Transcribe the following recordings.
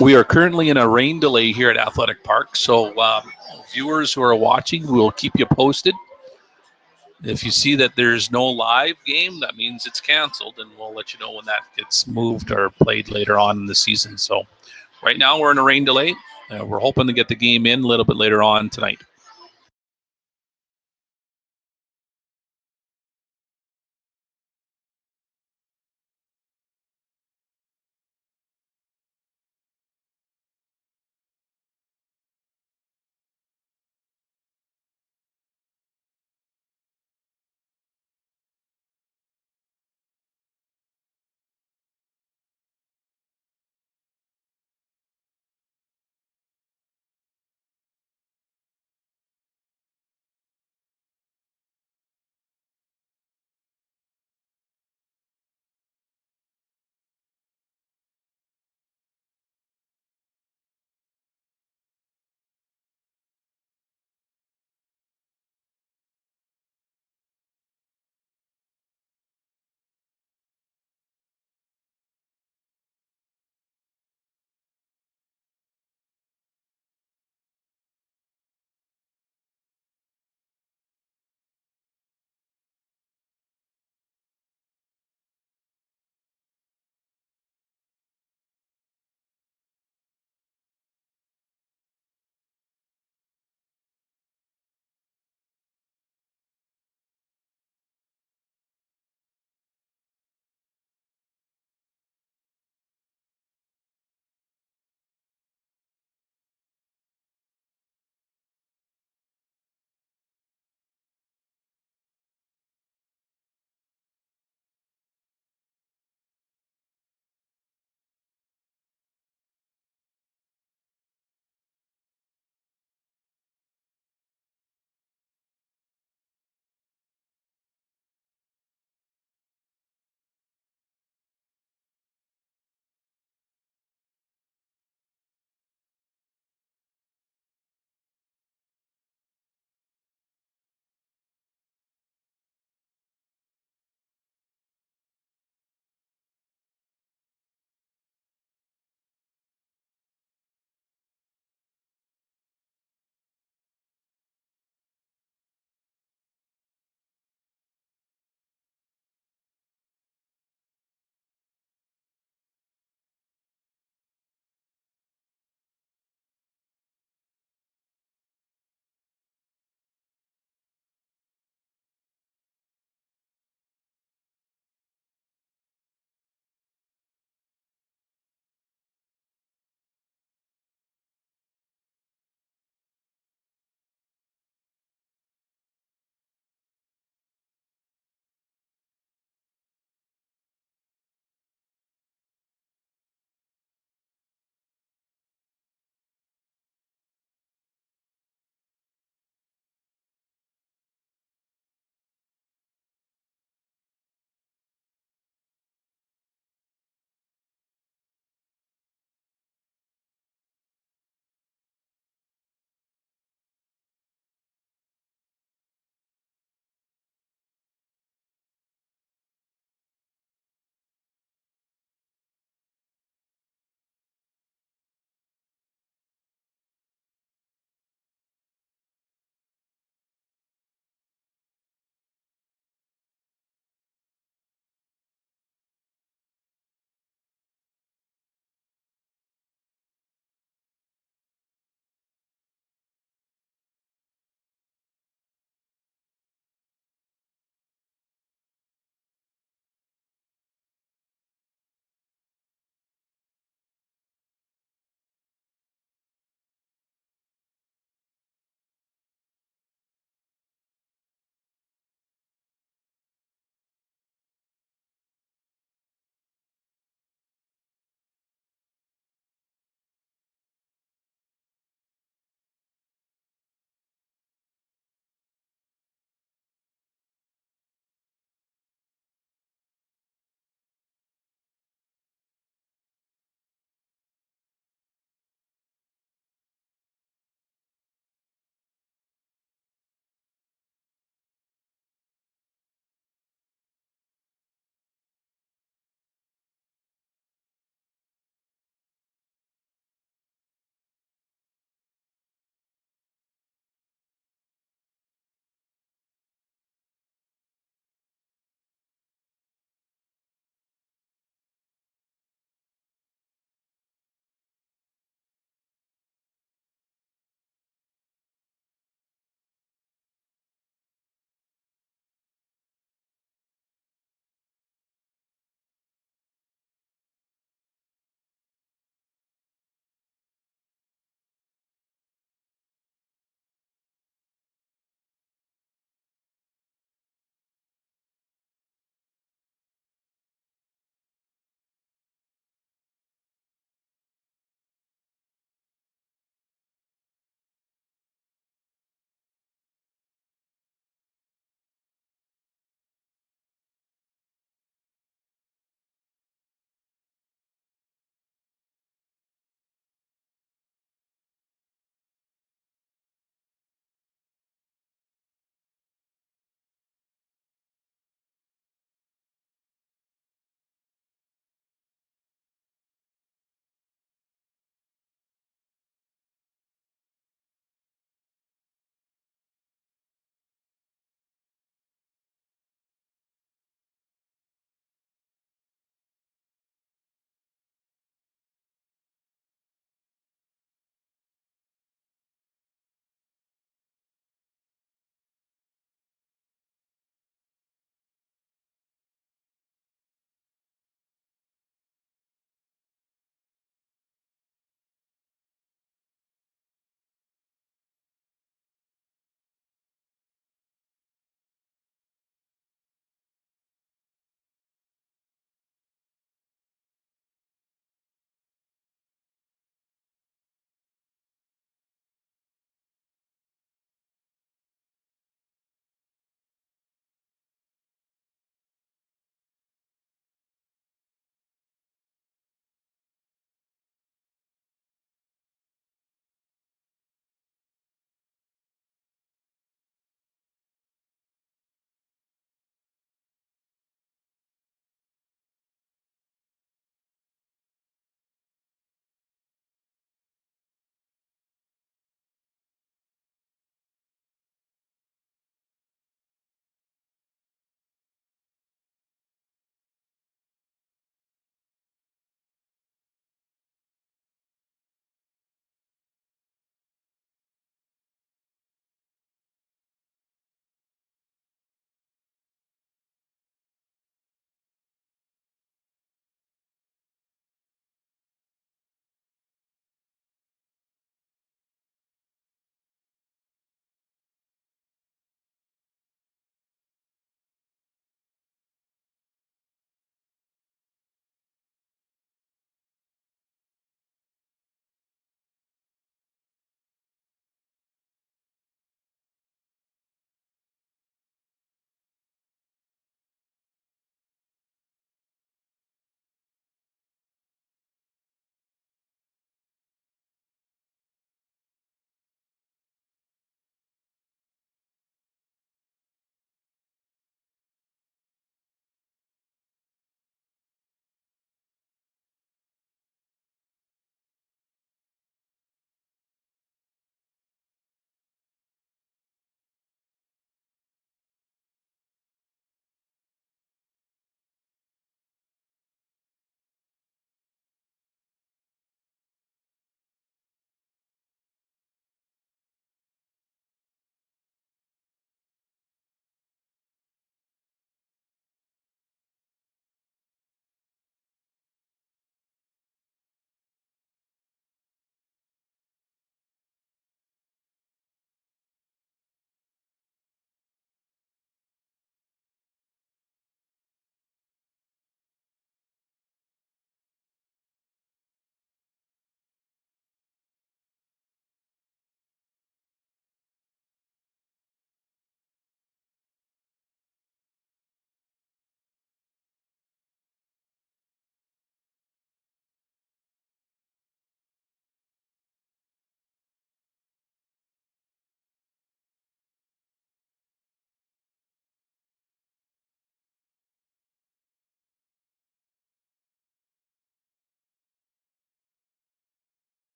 We are currently in a rain delay here at Athletic Park, so viewers who are watching, we will keep you posted. If you see that there's no live game, that means it's canceled, and we'll let you know when that gets moved or played later on in the season. So right now we're in a rain delay. We're hoping to get the game in a little bit later on tonight.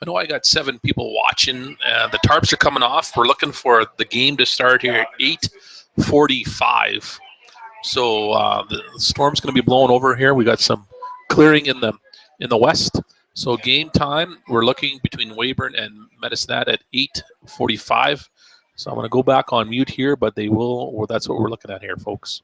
I know I got 7 people watching. The tarps are coming off. We're looking for the game to start here at 8:45. So the storm's going to be blowing over here. We got some clearing in the west. So game time, we're looking between Weyburn and Medicine at 8:45. So I'm going to go back on mute here, but they will. Well, that's what we're looking at here, folks.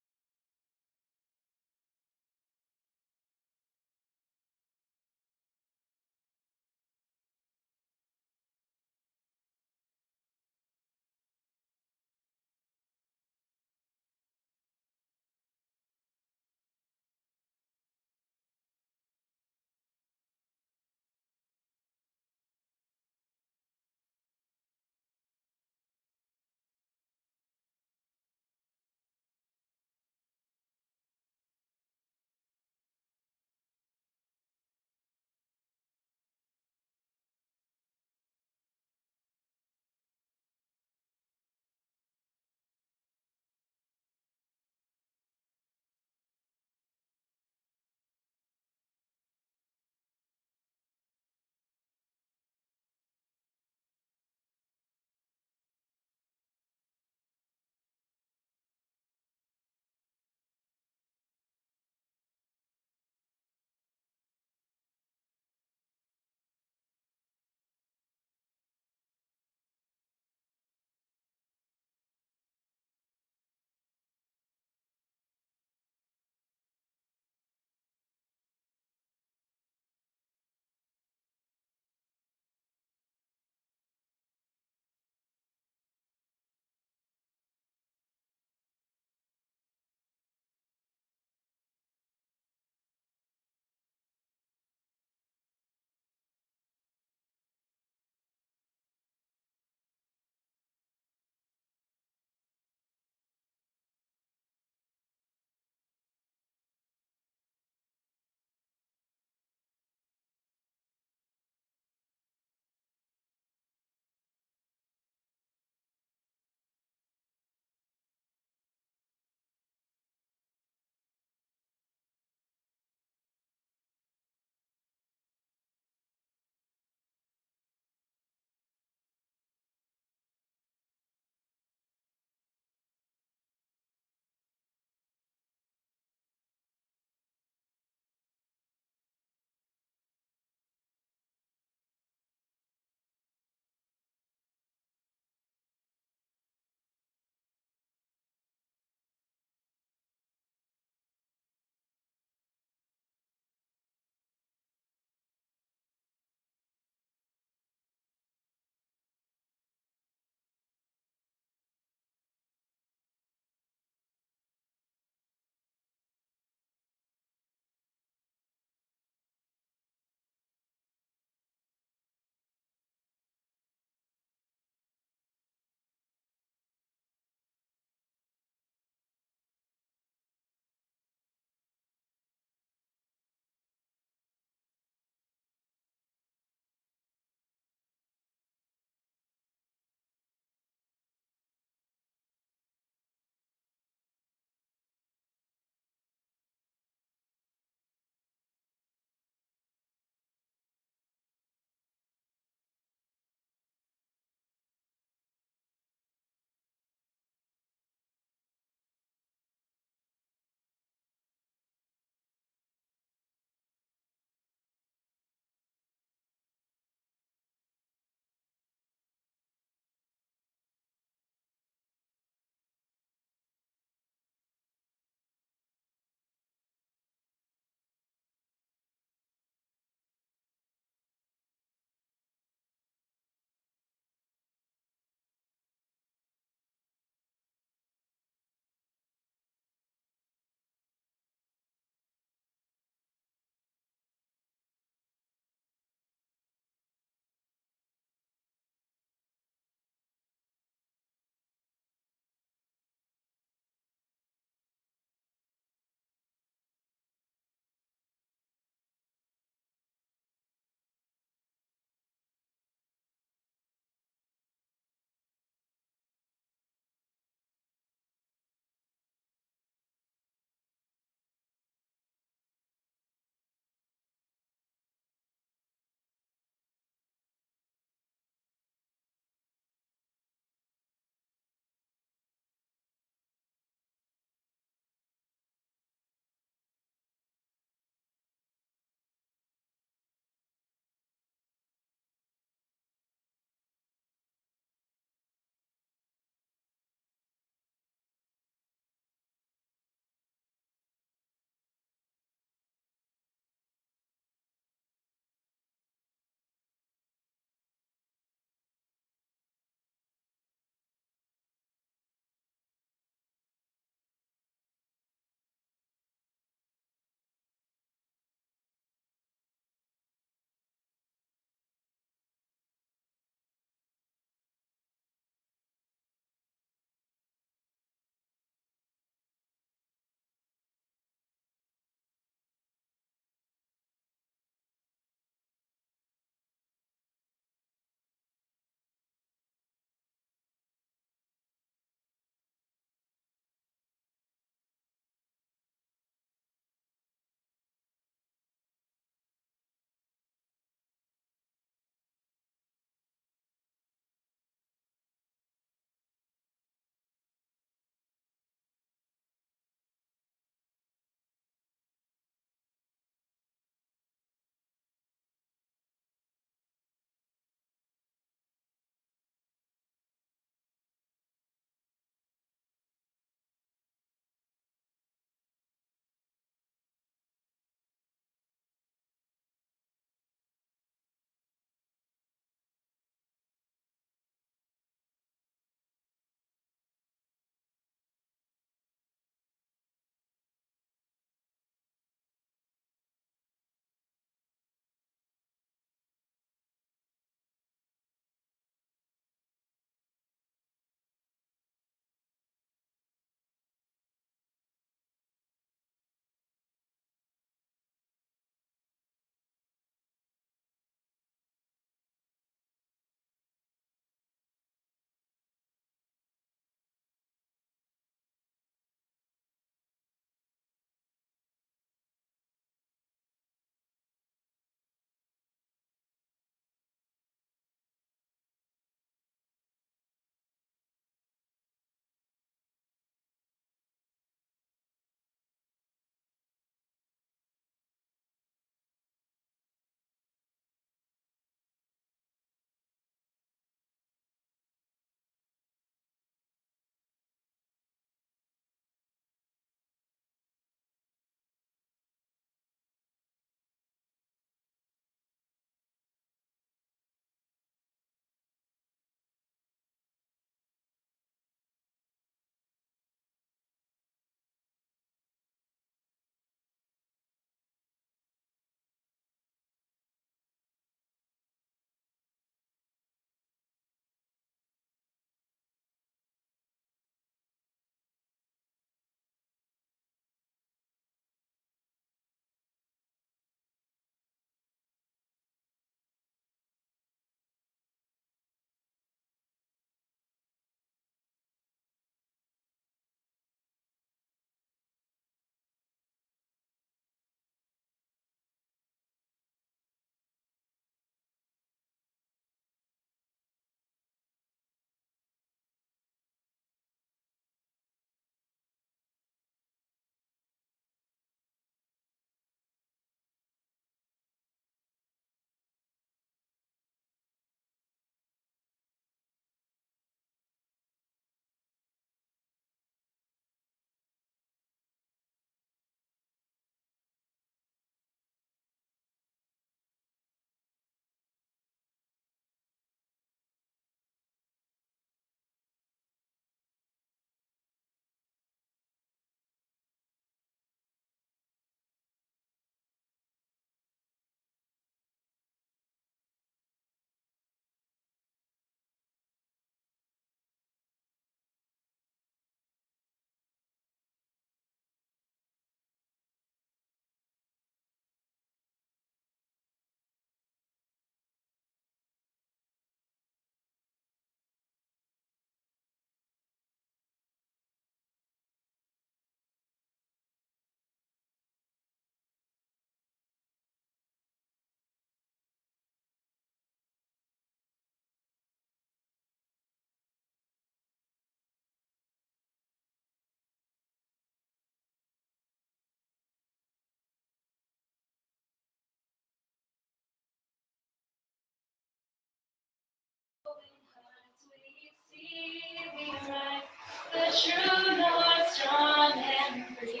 true north, strong and free.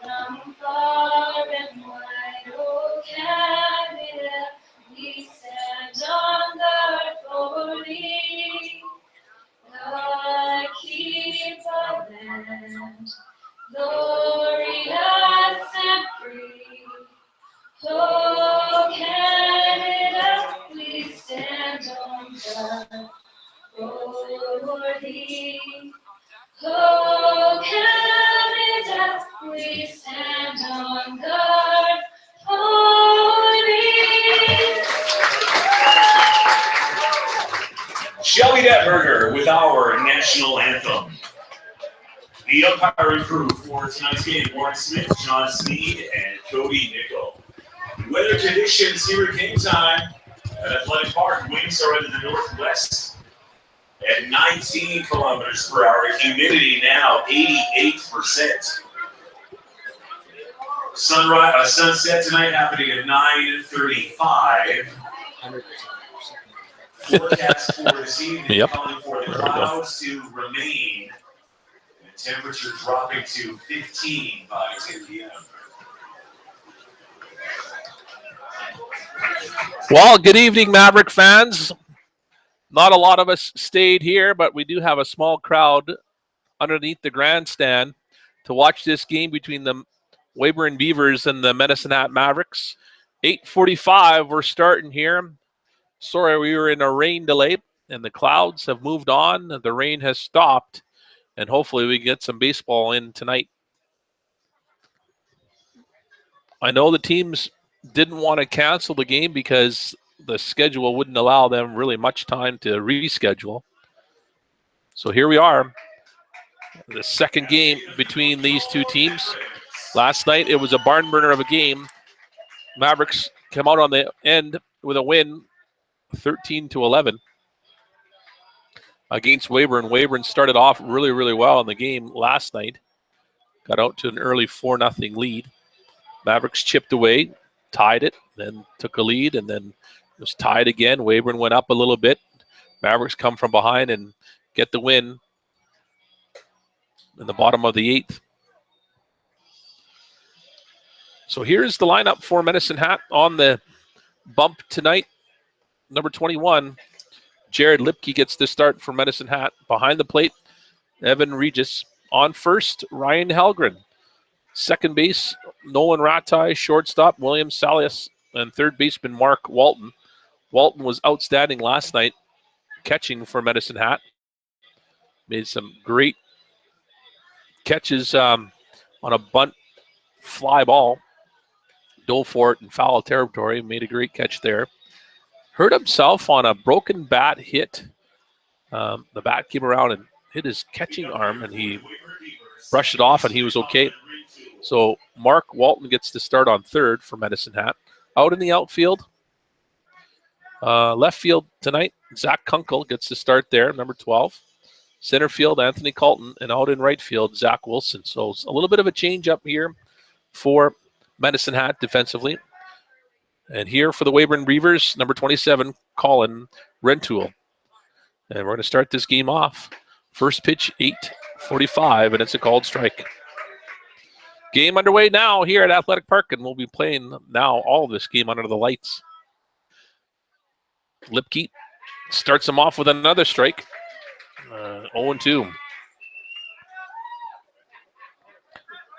From far and wide, oh Canada, we stand on guard for thee. God, keep our land glorious and free. Oh Canada, we stand on guard for thee. Oh Canada, we stand on guard for thee. Shelly Detberger with our national anthem. The umpiring crew for tonight's game: Warren Smith, John Sneed, and Cody Nickel. Weather conditions here at game time at Athletic Park. Winds are into the northwest at 19 kilometers per hour. Humidity now 88%. Sunset tonight happening at 9:35. Forecast for this evening, calling for the clouds to remain, and temperature dropping to 15 by 10 p.m. Well, good evening, Maverick fans. Not a lot of us stayed here, but we do have a small crowd underneath the grandstand to watch this game between the Weyburn Beavers and the Medicine Hat Mavericks. 8:45, we're starting here. Sorry, we were in a rain delay, and the clouds have moved on. The rain has stopped, and hopefully we get some baseball in tonight. I know the teams didn't want to cancel the game because the schedule wouldn't allow them really much time to reschedule. So here we are, the second game between these two teams. Last night it was a barn burner of a game. Mavericks come out on the end with a win, 13-11 against Weyburn. Weyburn started off really, really well in the game last night. Got out to an early 4-0 lead. Mavericks chipped away, tied it, then took a lead, and then it was tied again. Weyburn went up a little bit. Mavericks come from behind and get the win in the bottom of the 8th. So here's the lineup for Medicine Hat on the bump tonight. Number 21, Jared Lipke gets the start for Medicine Hat. Behind the plate, Evan Regis. On first, Ryan Helgren. Second base, Nolan Ratai. Shortstop, William Salias. And third baseman, Mark Walton. Walton was outstanding last night, catching for Medicine Hat. Made some great catches on a bunt fly ball. Dove for it in foul territory. Made a great catch there. Hurt himself on a broken bat hit. The bat came around and hit his catching arm, and he brushed it off, and he was okay. So Mark Walton gets to start on third for Medicine Hat. Out in the outfield, left field tonight, Zach Kunkel gets to start there, number 12. Center field, Anthony Colton, and out in right field, Zach Wilson. So it's a little bit of a change up here for Medicine Hat defensively. And here for the Weyburn Beavers, number 27, Colin Rentoul. And we're going to start this game off. First pitch, 8:45, and it's a called strike. Game underway now here at Athletic Park, and we'll be playing now all of this game under the lights. Lipke starts him off with another strike. 0-2.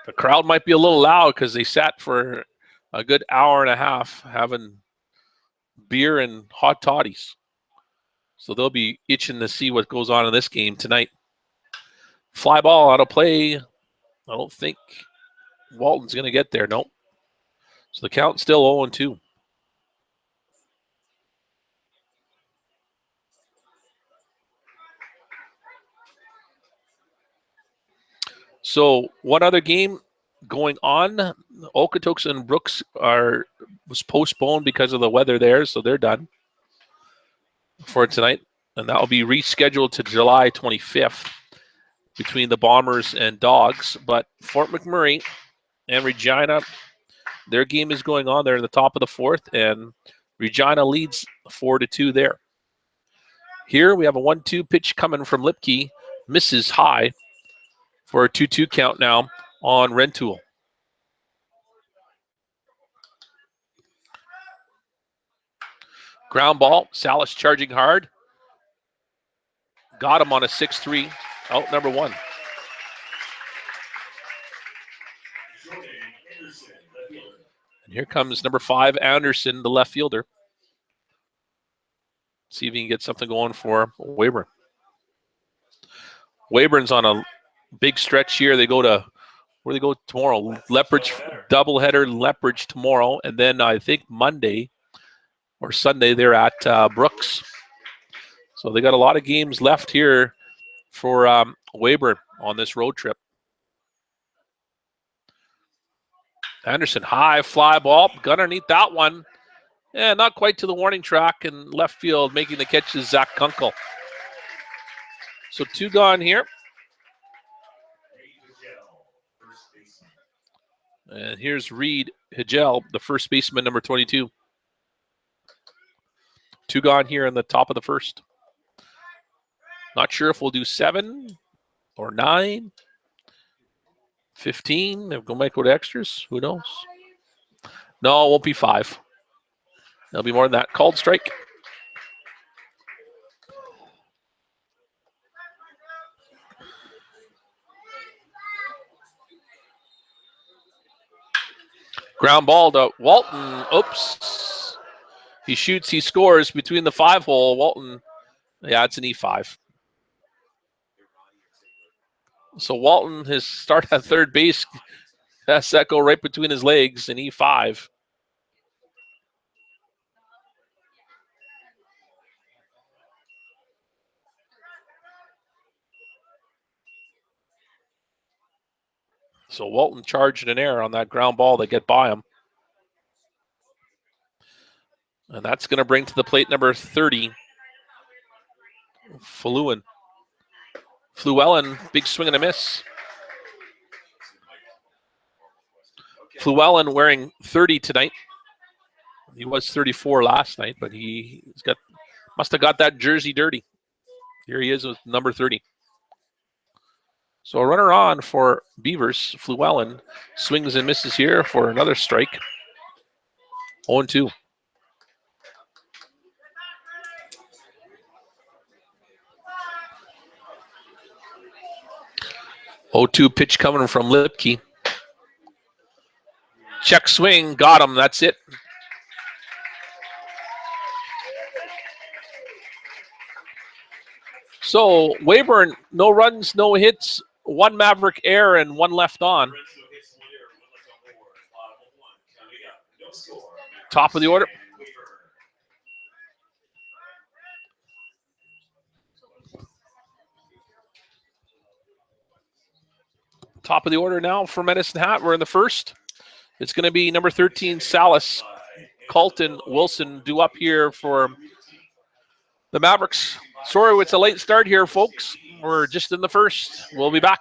The crowd might be a little loud because they sat for a good hour and a half having beer and hot toddies. So they'll be itching to see what goes on in this game tonight. Fly ball out of play. I don't think Walton's going to get there. Nope. So the count's still 0-2. So one other game going on. Okotoks and Brooks was postponed because of the weather there, so they're done for tonight. And that will be rescheduled to July 25th between the Bombers and Dogs. But Fort McMurray and Regina, their game is going on. They're in the top of the 4th, and Regina leads 4-2 there. Here we have a 1-2 pitch coming from Lipke. misses high for a 2-2 count now on Rentoul. Ground ball, Salas charging hard. Got him on a 6-3, out number 1. And here comes number 5, Anderson, the left fielder. See if he can get something going for Weyburn. Weyburn's on a big stretch here. They go to, where do they go tomorrow? Lethbridge, doubleheader, Lethbridge tomorrow. And then I think Monday or Sunday they're at Brooks. So they got a lot of games left here for Weyburn on this road trip. Anderson, high fly ball, got underneath that one. Yeah, not quite to the warning track, and left field making the catch is Zach Kunkel. So 2 gone here. And here's Reed Higel, the first baseman, number 22. 2 gone here in the top of the first. Not sure if we'll do 7 or 9, 15. We might go to extras. Who knows? No, it won't be 5. There'll be more than that. Called strike. Ground ball to Walton. Oops. He shoots, he scores between the 5-hole. Walton, yeah, it's an E5. So Walton, his start at third base, has that go right between his legs, an E5. So Walton charged an error on that ground ball to get by him. And that's going to bring to the plate number 30, Fluellen, big swing and a miss. Fluellen wearing 30 tonight. He was 34 last night, but must have got that jersey dirty. Here he is with number 30. So a runner on for Beavers. Fluellen swings and misses here for another strike. 0-2. Pitch coming from Lipke. Check swing, got him, that's it. So Weyburn, no runs, no hits, 1 Maverick error, and 1 left on. Top of the order. Top of the order now for Medicine Hat. We're in the first. It's going to be number 13, Salas, Colton, Wilson due up here for the Mavericks. Sorry, it's a late start here, folks. We're just in the first. We'll be back.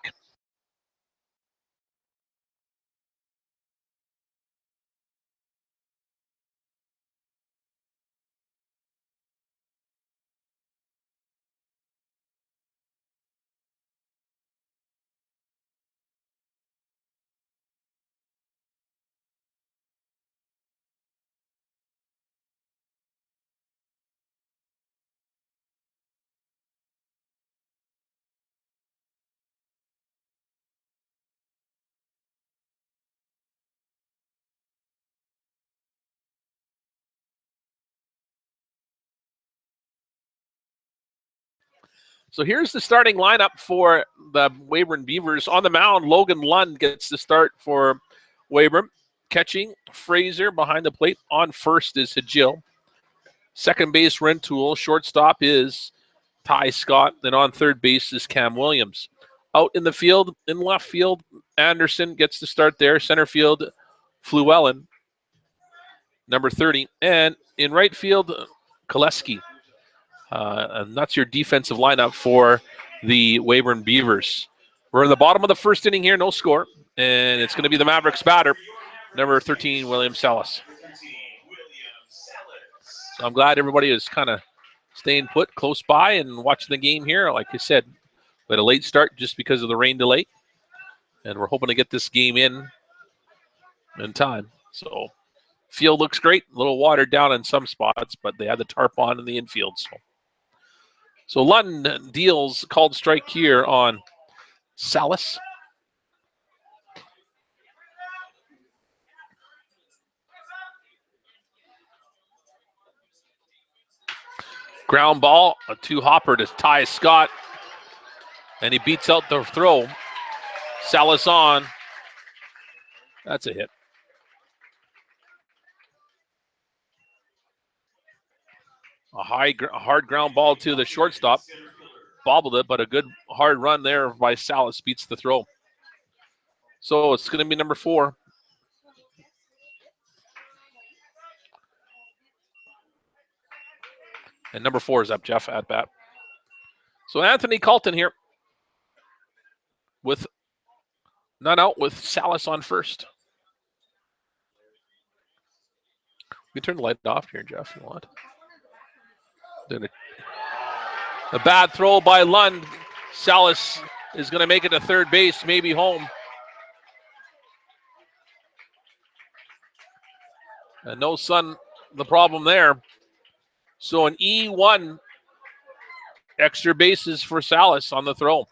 So here's the starting lineup for the Weyburn Beavers. On the mound, Logan Lund gets the start for Weyburn. Catching, Fraser behind the plate. On first is Higil. Second base, Rentoul. Shortstop is Ty Scott. Then on third base is Cam Williams. Out in the field, in left field, Anderson gets the start there. Center field, Fluellen, number 30. And in right field, Koleski. And that's your defensive lineup for the Weyburn Beavers. We're in the bottom of the first inning here, no score. And it's going to be the Mavericks batter, number 13, William Salas. So I'm glad everybody is kind of staying put close by and watching the game here. Like I said, But a late start just because of the rain delay. And we're hoping to get this game in time. So field looks great. A little watered down in some spots, but they had the tarp on in the infield. So Lund deals called strike here on Salas. Ground ball, a two-hopper to Ty Scott. And he beats out the throw. Salas on. That's a hit. A hard ground ball to the shortstop. Bobbled it, but a good hard run there by Salas beats the throw. So it's going to be number 4. And number 4 is up, Jeff, at bat. So Anthony Colton here with none out with Salas on first. We can turn the light off here, Jeff, if you want. A bad throw by Lund. Salas is going to make it to third base, maybe home. And no sun, the problem there. So an E1 extra bases for Salas on the throw.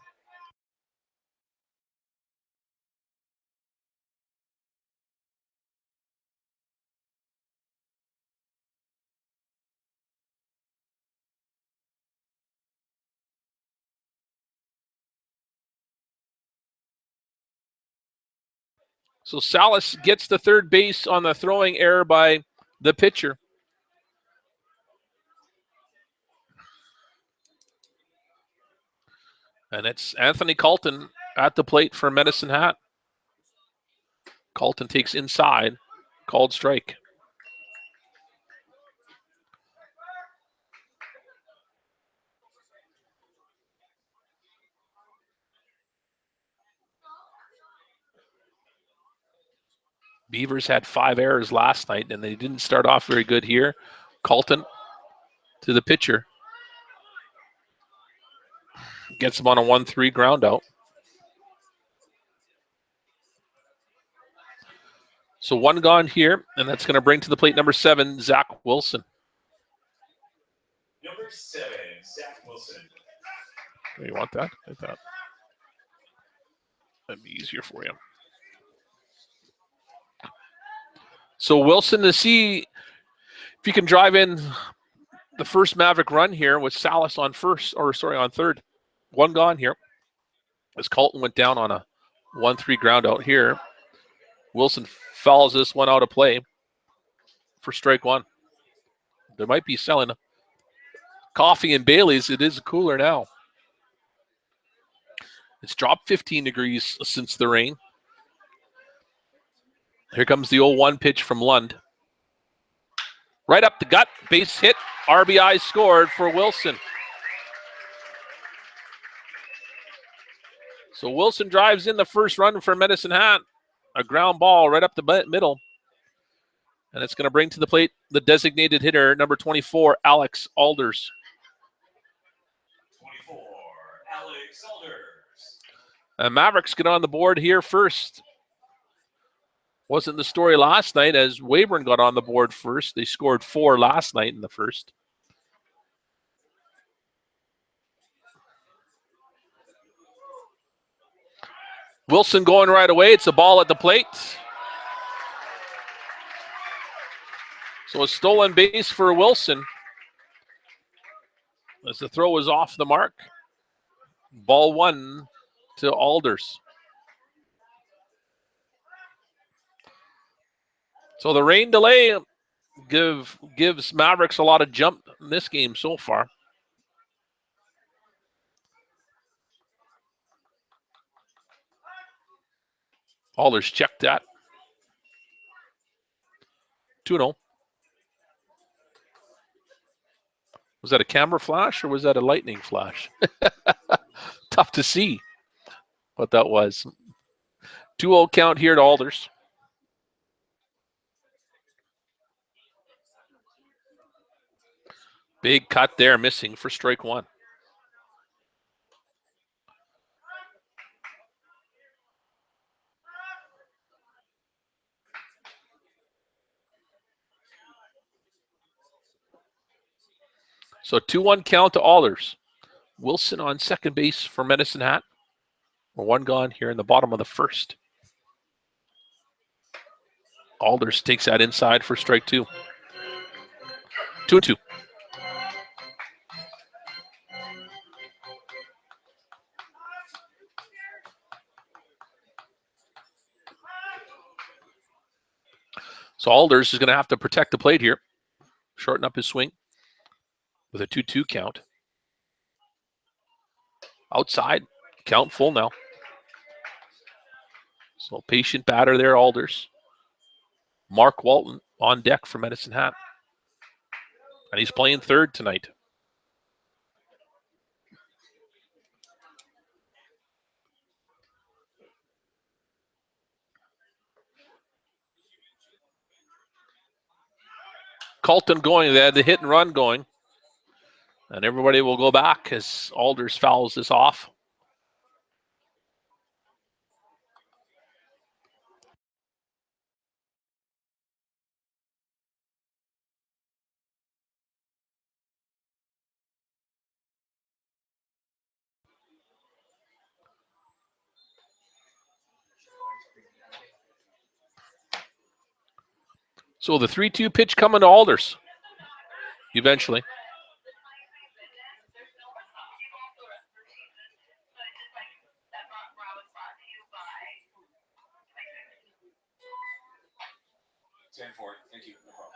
So Salas gets the third base on the throwing error by the pitcher. And it's Anthony Colton at the plate for Medicine Hat. Colton takes inside, called strike. Beavers had 5 errors last night, and they didn't start off very good here. Colton to the pitcher. Gets him on a 1-3 ground out. So 1 gone here, and that's going to bring to the plate number 7, Zach Wilson. Number 7, Zach Wilson. You want that? Like that. That'd be easier for you. So Wilson to see if he can drive in the first Maverick run here with Salas on third. 1 gone here. As Colton went down on a 1-3 ground out here. Wilson fouls this one out of play for strike 1. They might be selling coffee and Bailey's. It is cooler now. It's dropped 15 degrees since the rain. Here comes the 0-1 pitch from Lund. Right up the gut, base hit, RBI scored for Wilson. So Wilson drives in the first run for Medicine Hat. A ground ball right up the middle. And it's going to bring to the plate the designated hitter, number 24, Alex Alders. 24, Alex Alders. And Mavericks get on the board here first. Wasn't the story last night as Weyburn got on the board first. They scored 4 last night in the first. Wilson going right away. It's a ball at the plate. So a stolen base for Wilson as the throw was off the mark. Ball 1 to Alders. So the rain delay gives Mavericks a lot of jump in this game so far. Alders checked that. 2-0. Was that a camera flash or was that a lightning flash? Tough to see what that was. 2-0 count here to Alders. Big cut there, missing for strike 1. So 2-1 count to Alders. Wilson on second base for Medicine Hat. We're one gone here in the bottom of the first. Alders takes that inside for strike 2. 2-2. So Alders is going to have to protect the plate here. Shorten up his swing with a 2-2 count. Outside, count full now. So patient batter there, Alders. Mark Walton on deck for Medicine Hat. And he's playing third tonight. Colton going, they had the hit and run going. And everybody will go back as Alders fouls this off. So the 3-2 pitch coming to Alders eventually. Thank you. No problem.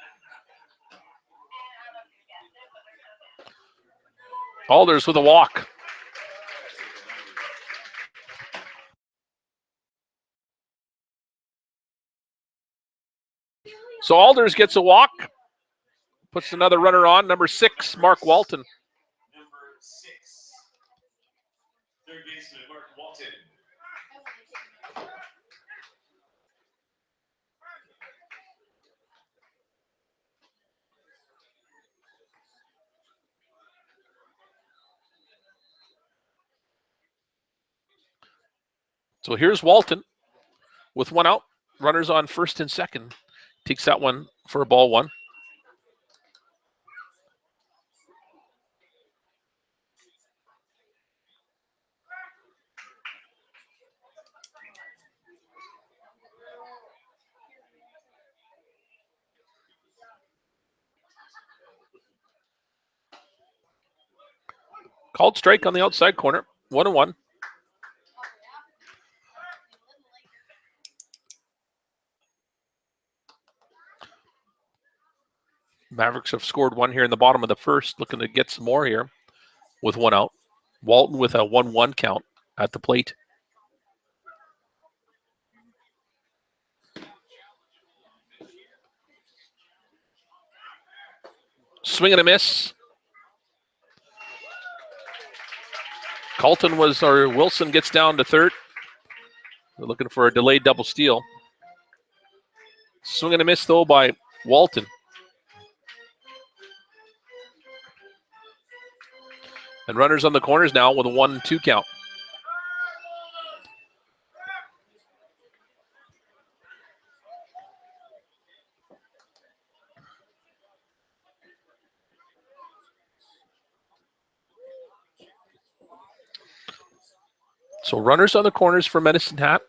Alders with a walk. So Alders gets a walk. Puts another runner on, number 6, Mark Walton. Number 6, third baseman Mark Walton. So here's Walton with one out. Runners on first and second. Takes that one for a ball 1. Called strike on the outside corner. 1-1. Mavericks have scored 1 here in the bottom of the first, looking to get some more here with 1 out. Walton with a 1-1 count at the plate. Swing and a miss. Wilson gets down to third. They're looking for a delayed double steal. Swing and a miss, though, by Walton. And runners on the corners now with a 1-2 count. So runners on the corners for Medicine Hat.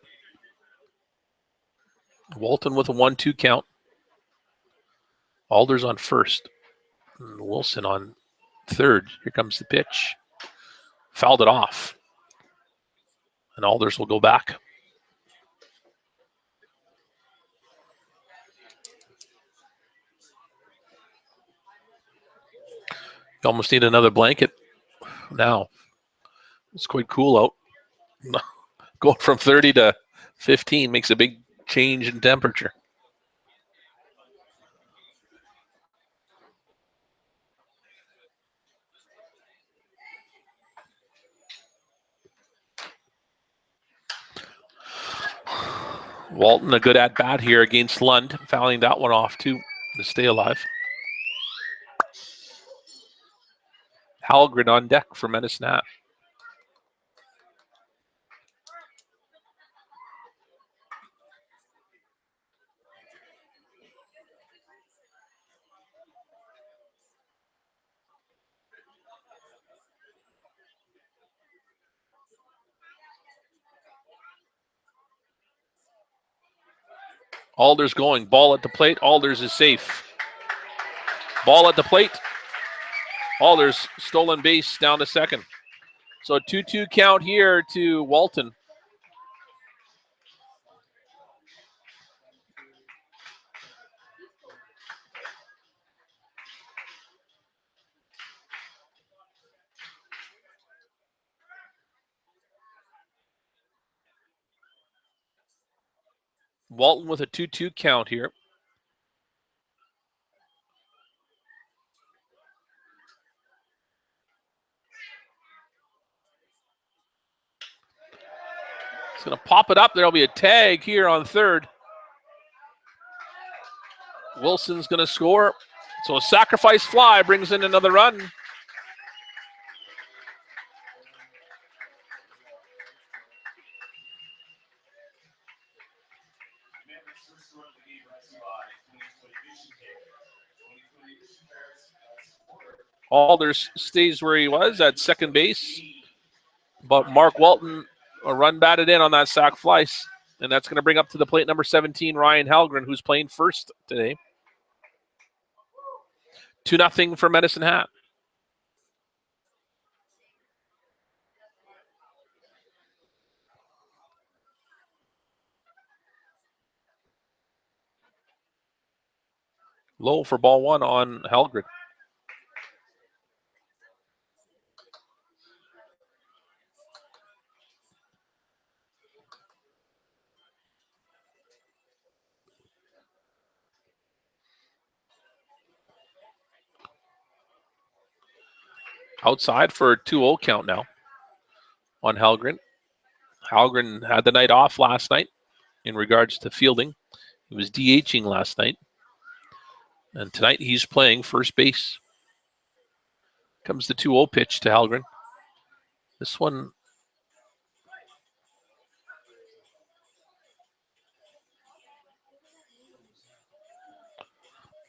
Walton with a 1-2 count. Alders on first. And Wilson on third. Here comes the pitch. Fouled it off. And Alders will go back. You almost need another blanket now. It's quite cool out. Going from 30 to 15 makes a big change in temperature. Walton, a good at-bat here against Lund, fouling that one off too to stay alive. Halgren on deck for Medicine Hat. Alders going. Ball at the plate. Alders is safe. Ball at the plate. Alders stolen base down to second. So a 2-2 count here to Walton. Walton with a 2-2 count here. It's going to pop it up. There'll be a tag here on third. Wilson's going to score. So a sacrifice fly brings in another run. Alders stays where he was at second base. But Mark Walton, a run batted in on that sac fly. And that's going to bring up to the plate number 17, Ryan Halgren, who's playing first today. 2-0 for Medicine Hat. Low for ball one on Halgren. Outside for a 2-0 count now on Halgren. Halgren had the night off last night in regards to fielding. He was DHing last night. And tonight he's playing first base. Comes the 2-0 pitch to Halgren. This one.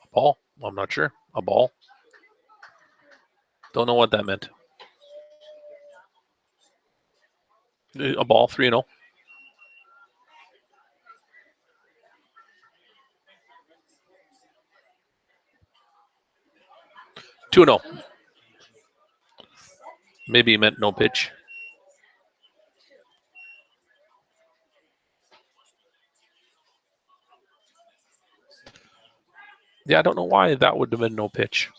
A ball? I'm not sure. A ball? Don't know what that meant. A ball, 3-0. Two-0. Maybe he meant no pitch. Yeah, I don't know why that would have been no pitch.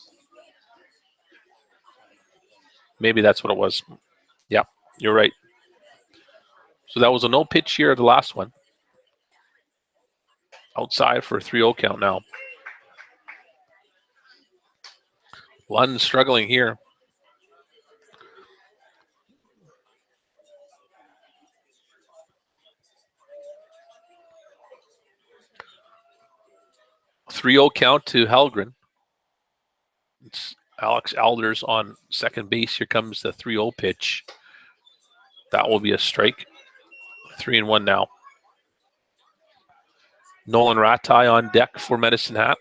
Maybe that's what it was. Yeah, you're right. So that was a no pitch here, the last one. Outside for a 3-0 count now. Lund struggling here. A 3-0 count to Halgren. It's Alex Alders on second base. Here comes the 3-0 pitch. That will be a strike. 3-1 now. Nolan Ratai on deck for Medicine Hat.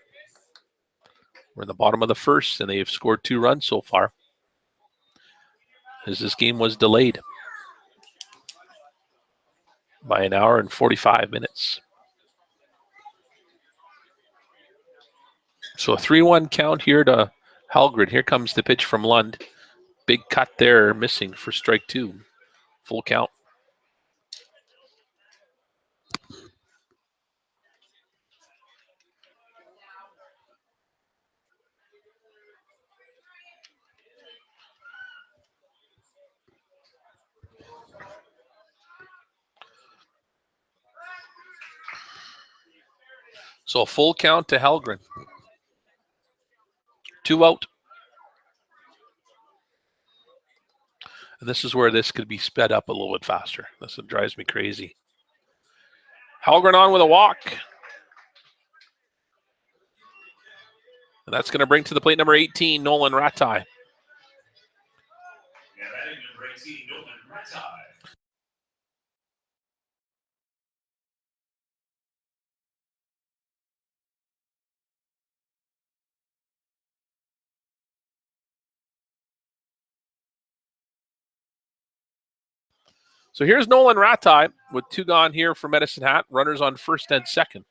We're in the bottom of the first, and they've scored 2 runs so far, as this game was delayed by an hour and 45 minutes. So a 3-1 count here to Halgren. Here comes the pitch from Lund. Big cut there, missing for strike 2. Full count. So a full count to Halgren. 2 out. And this is where this could be sped up a little bit faster. That's what drives me crazy. Halgren on with a walk. And that's going to bring to the plate number 18, Nolan Ratai. Yeah, that is number 18, Nolan Ratai. So here's Nolan Ratai with 2 gone here for Medicine Hat. Runners on first and second.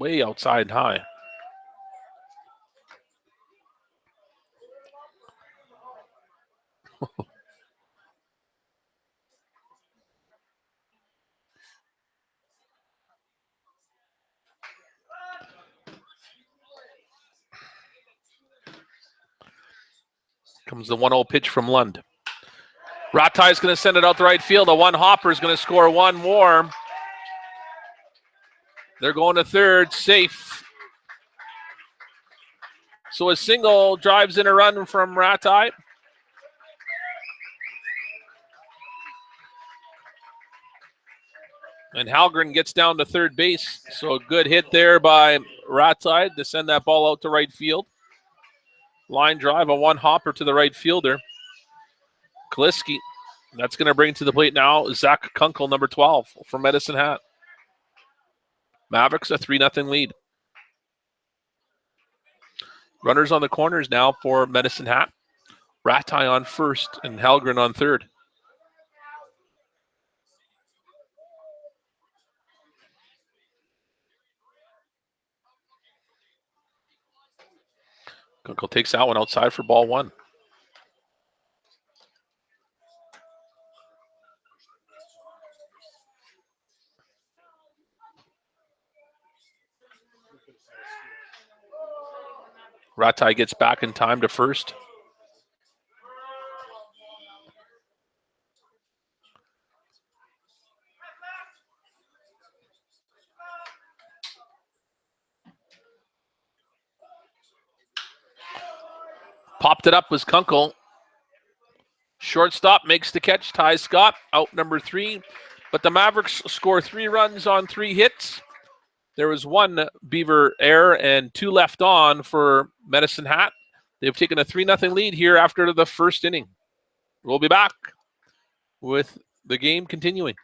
way outside high. Comes the 1-0 pitch from Lund. Ratai is going to send it out the right field. A one hopper is going to score one more. They're going to third, safe. So a single drives in a run from Ratai. And Halgren gets down to third base. So a good hit there by Ratai to send that ball out to right field. Line drive, a one hopper to the right fielder. Kaliski, that's going to bring to the plate now Zach Kunkel, number 12 from Medicine Hat. Mavericks a 3-0 lead. Runners on the corners now for Medicine Hat. Ratai on first and Halgren on third. Kunkel takes that one outside for ball one. Ratai gets back in time to first. Popped it up was Kunkel. Shortstop makes the catch. Ty Scott out number 3. But the Mavericks score 3 runs on 3 hits. There was 1 Beaver error and 2 left on for Medicine Hat. They've taken a 3-0 lead here after the first inning. We'll be back with the game continuing.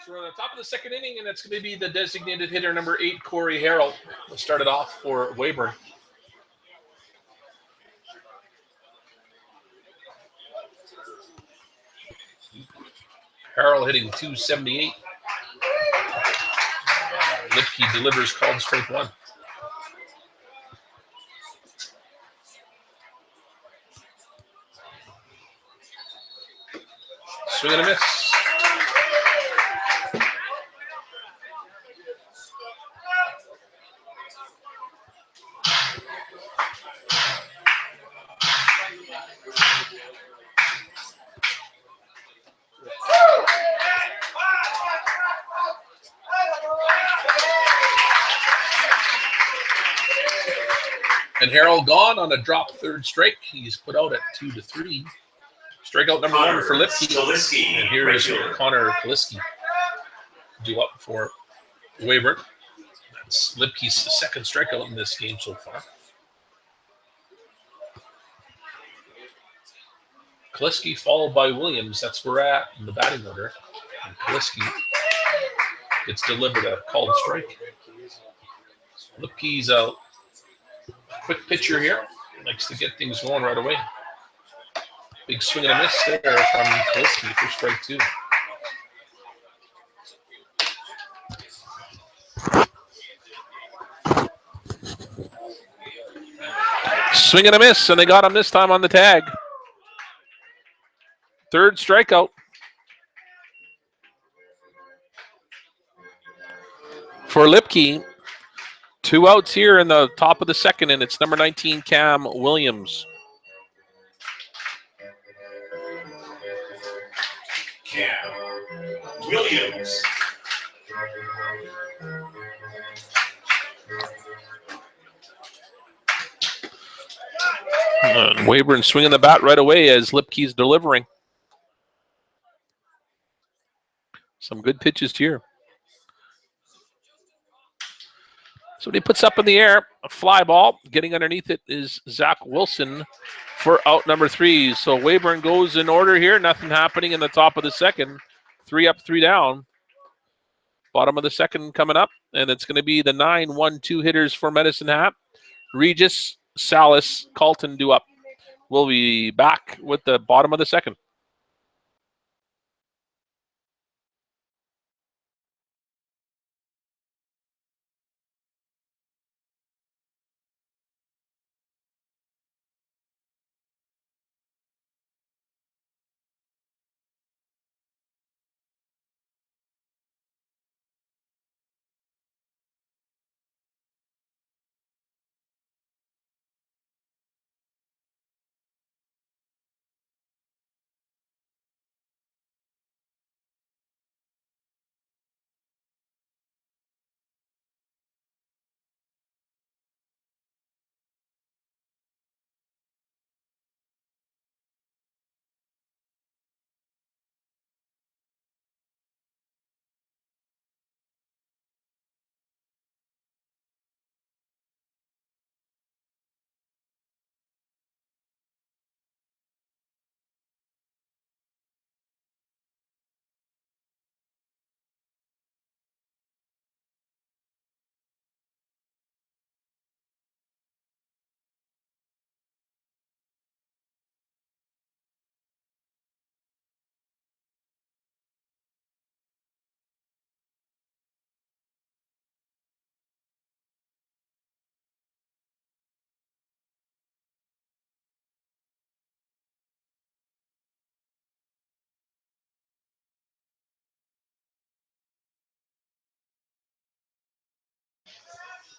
So we're on the top of the second inning, and it's going to be the designated hitter, number 8, Corey Harrell. We'll start it off for Weyburn. Harrell hitting .278. Lipke delivers, called strike 1. Swing and a miss. And Harrell gone on a drop third strike. He's put out at 2-3. Strikeout number 1 for Lipke. And here is Connor Kaliski due up for Weyburn. That's Lipke's second strikeout in this game so far. Kaliski followed by Williams. That's where we're at in the batting order. And Kaliski gets delivered a called strike. Lipke's a quick pitcher here. Likes to get things going right away. Big swing and a miss there from Kaliski for strike 2. Swing and a miss, and they got him this time on the tag. 3rd strikeout. For Lipke, 2 outs here in the top of the 2nd, and it's number 19, Cam Williams. Cam Williams. Weyburn swinging the bat right away as Lipke's delivering. Some good pitches here. So he puts up in the air, a fly ball. Getting underneath it is Zach Wilson for out number 3. So Weyburn goes in order here. Nothing happening in the top of the 2nd. 3 up, 3 down. Bottom of the 2nd coming up. And it's going to be the 9-1-2 hitters for Medicine Hat. Regis, Salas, Colton due up. We'll be back with the bottom of the 2nd.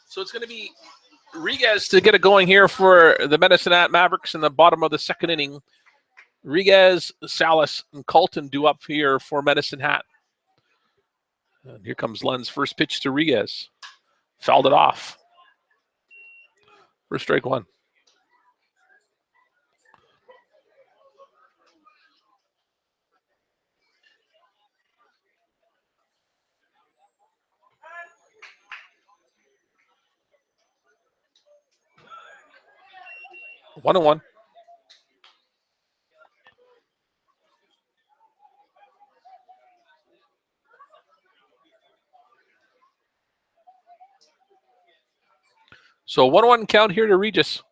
So it's going to be Riguez to get it going here for the Medicine Hat Mavericks in the bottom of the 2nd inning. Riguez, Salas, and Colton due up here for Medicine Hat. And here comes Lund's first pitch to Riguez. Fouled it off. For strike 1. One and 1. So 1-1 count here to Regis.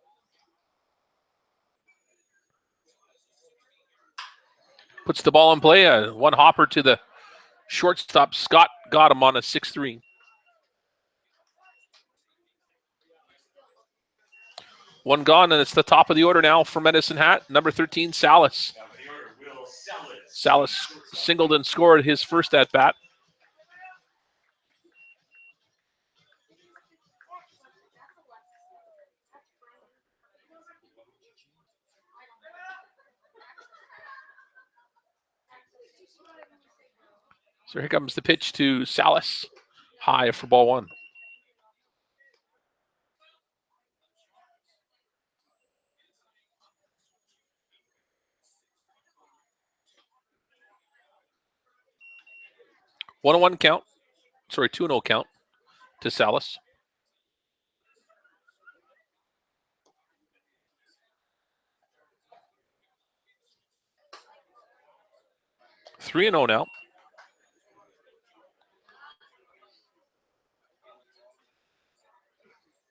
Puts the ball in play. One hopper to the shortstop. Scott got him on a 6-3. 1 gone, and it's the top of the order now for Medicine Hat. Number 13, Salas. Salas singled and scored his first at bat. So here comes the pitch to Salas. High for ball 1. One and 1 count. Sorry, 2-0 count to Salas. 3-0 now.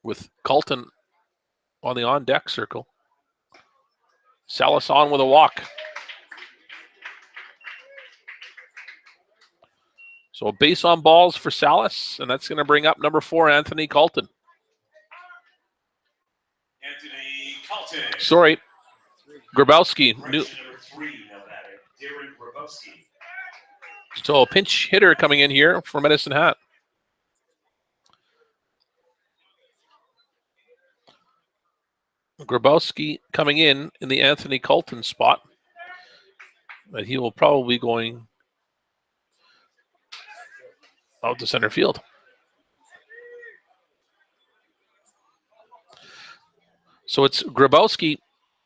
With Colton on the on-deck circle. Salas on with a walk. So base on balls for Salas, and that's going to bring up number 4, Anthony Colton. Anthony Colton. Sorry, Grabowski. Number 3, now batting, Darren Grabowski. So a pinch hitter coming in here for Medicine Hat. Grabowski coming in the Anthony Colton spot. But he will probably be going out to center field. So it's Grabowski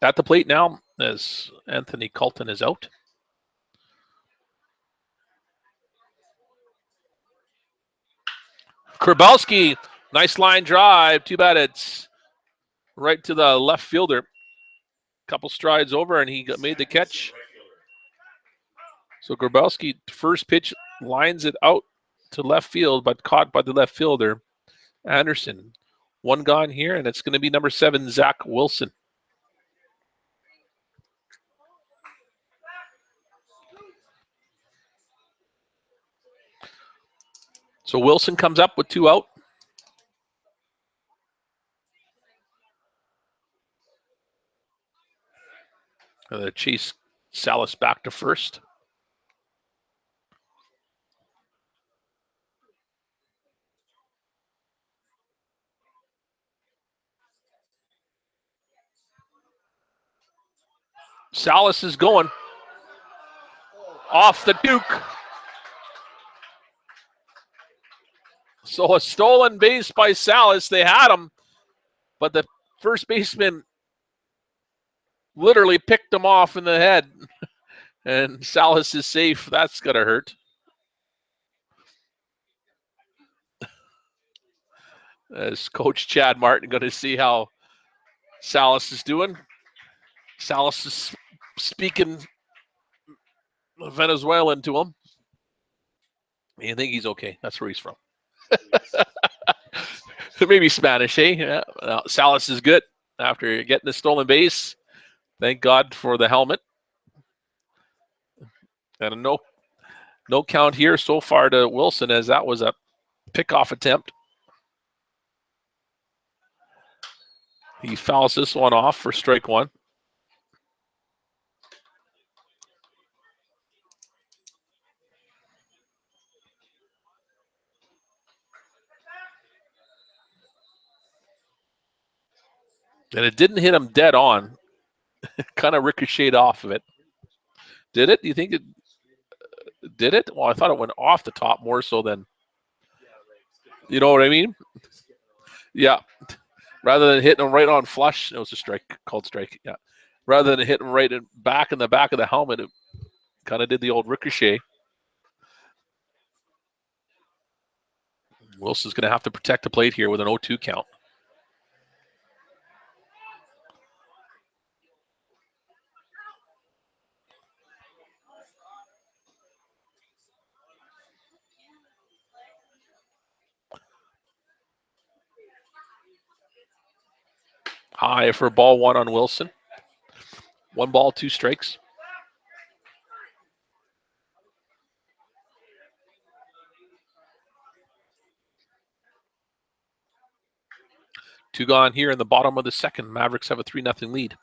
at the plate now as Anthony Colton is out. Grabowski, nice line drive. Too bad it's right to the left fielder. Couple strides over and he made the catch. So Grabowski, first pitch, lines it out to left field, but caught by the left fielder, Anderson. One gone here, and it's going to be number 7, Zach Wilson. So Wilson comes up with 2 out. Chase Salas back to first. Salas is going off the Duke. So a stolen base by Salas. They had him, but the first baseman literally picked him off in the head. And Salas is safe. That's going to hurt. As Coach Chad Martin going to see how Salas is doing. Salas is speaking Venezuelan to him. I think he's okay. That's where he's from. Maybe Spanish, eh? Yeah. Salas is good after getting the stolen base. Thank God for the helmet. And a no count here so far to Wilson, as that was a pickoff attempt. He fouls this one off for strike 1. And it didn't hit him dead on. Kind of ricocheted off of it. Did it? Do you think it did it? Well, I thought it went off the top more so than, you know what I mean? Yeah. Rather than hitting him right on flush, it was a strike, called strike. Yeah. Rather than hitting him right in the back of the helmet, it kind of did the old ricochet. Wilson's going to have to protect the plate here with an 0-2 count. High for ball 1 on Wilson. 1 ball, 2 strikes. Two gone here in the bottom of the second. Mavericks have a 3-0 lead.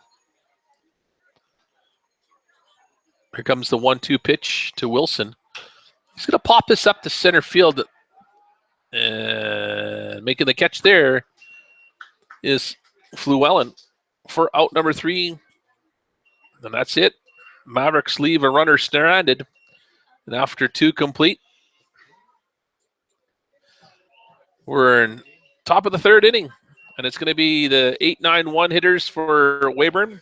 Here comes the 1-2 pitch to Wilson. He's going to pop this up to center field. And making the catch there is Flewellen for out number 3. And that's it. Mavericks leave a runner stranded. And after 2 complete, we're in top of the 3rd inning. And it's going to be the 8-9-1 hitters for Weyburn.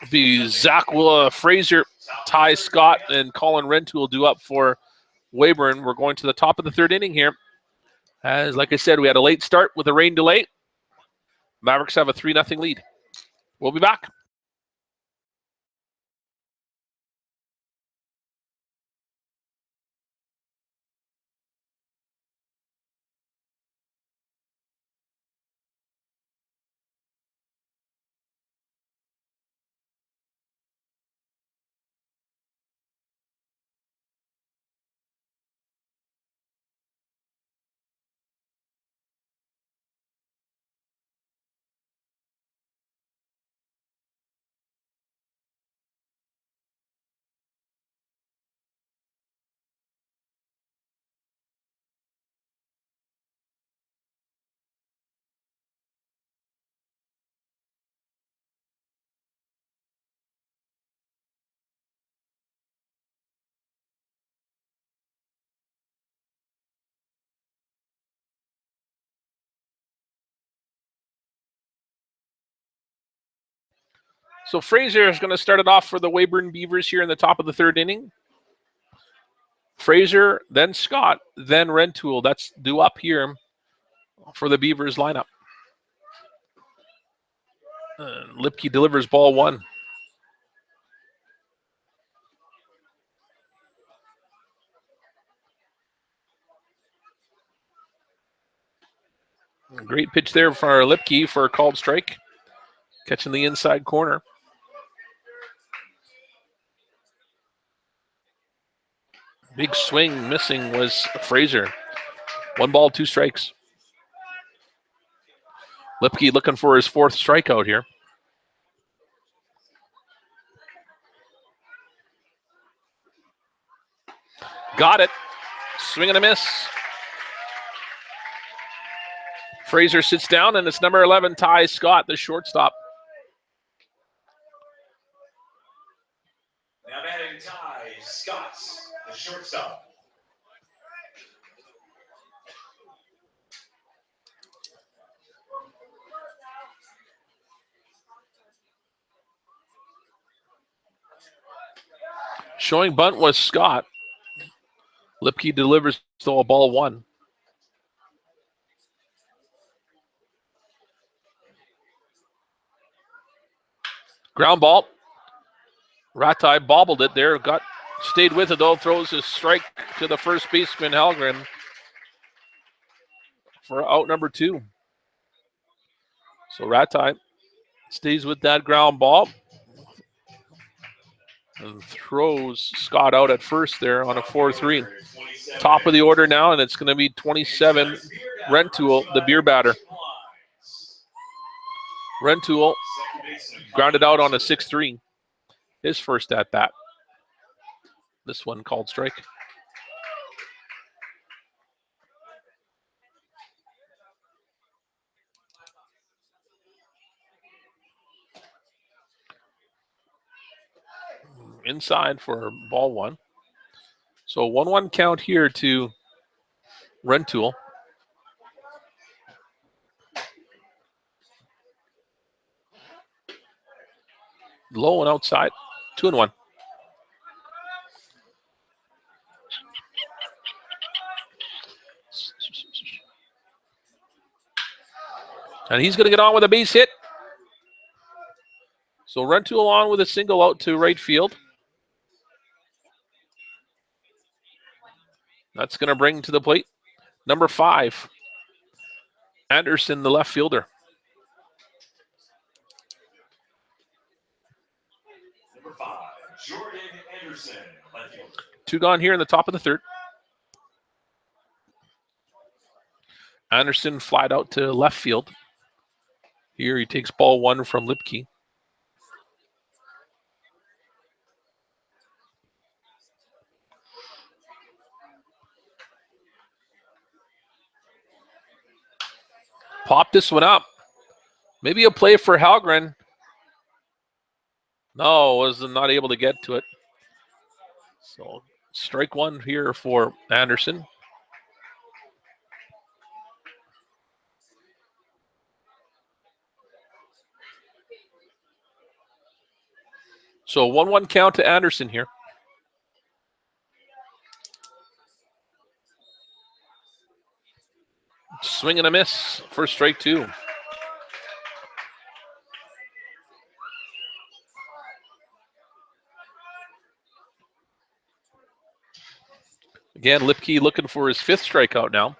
Be Zach Fraser, Ty Scott, and Colin Rentoul do up for Weyburn. We're going to the top of the 3rd inning here. As, like I said, we had a late start with a rain delay. Mavericks have a 3-0 lead. We'll be back. So Fraser is going to start it off for the Weyburn Beavers here in the top of the third inning. Fraser, then Scott, then Rentoul. That's due up here for the Beavers lineup. Lipke delivers ball one. Great pitch there for Lipke for a called strike. Catching the inside corner. Big swing missing was Fraser. 1 ball, 2 strikes. Lipke looking for his 4th strikeout here. Got it. Swing and a miss. Fraser sits down, and it's number 11, Ty Scott, the shortstop. Now batting Ty Scott, the shortstop. Showing bunt was Scott. Lipke delivers to a ball 1. Ground ball. Ratai bobbled it there. Stayed with it though. Throws a strike to the first baseman Hallgren for out number 2. So Ratai stays with that ground ball and throws Scott out at first there on a 4-3. Top of the order now, and it's going to be 27, Rentoul, the beer batter. Rentoul grounded out on a 6-3. His first at bat. This one called strike. Inside for ball 1. So 1-1 count here to Rentoul. Low and outside. 2-1. And he's going to get on with a base hit. So Rentoul on with a single out to right field. That's going to bring to the plate number 5, Anderson, the left fielder. Number 5, Jordan Anderson, left fielder. 2 gone here in the top of the 3rd. Anderson flied out to left field. Here he takes ball 1 from Lipke. Pop this one up. Maybe a play for Hallgren. No, was not able to get to it. So strike 1 here for Anderson. So 1-1 count to Anderson here. Swing and a miss for strike 2. Again, Lipke looking for his 5th strikeout now.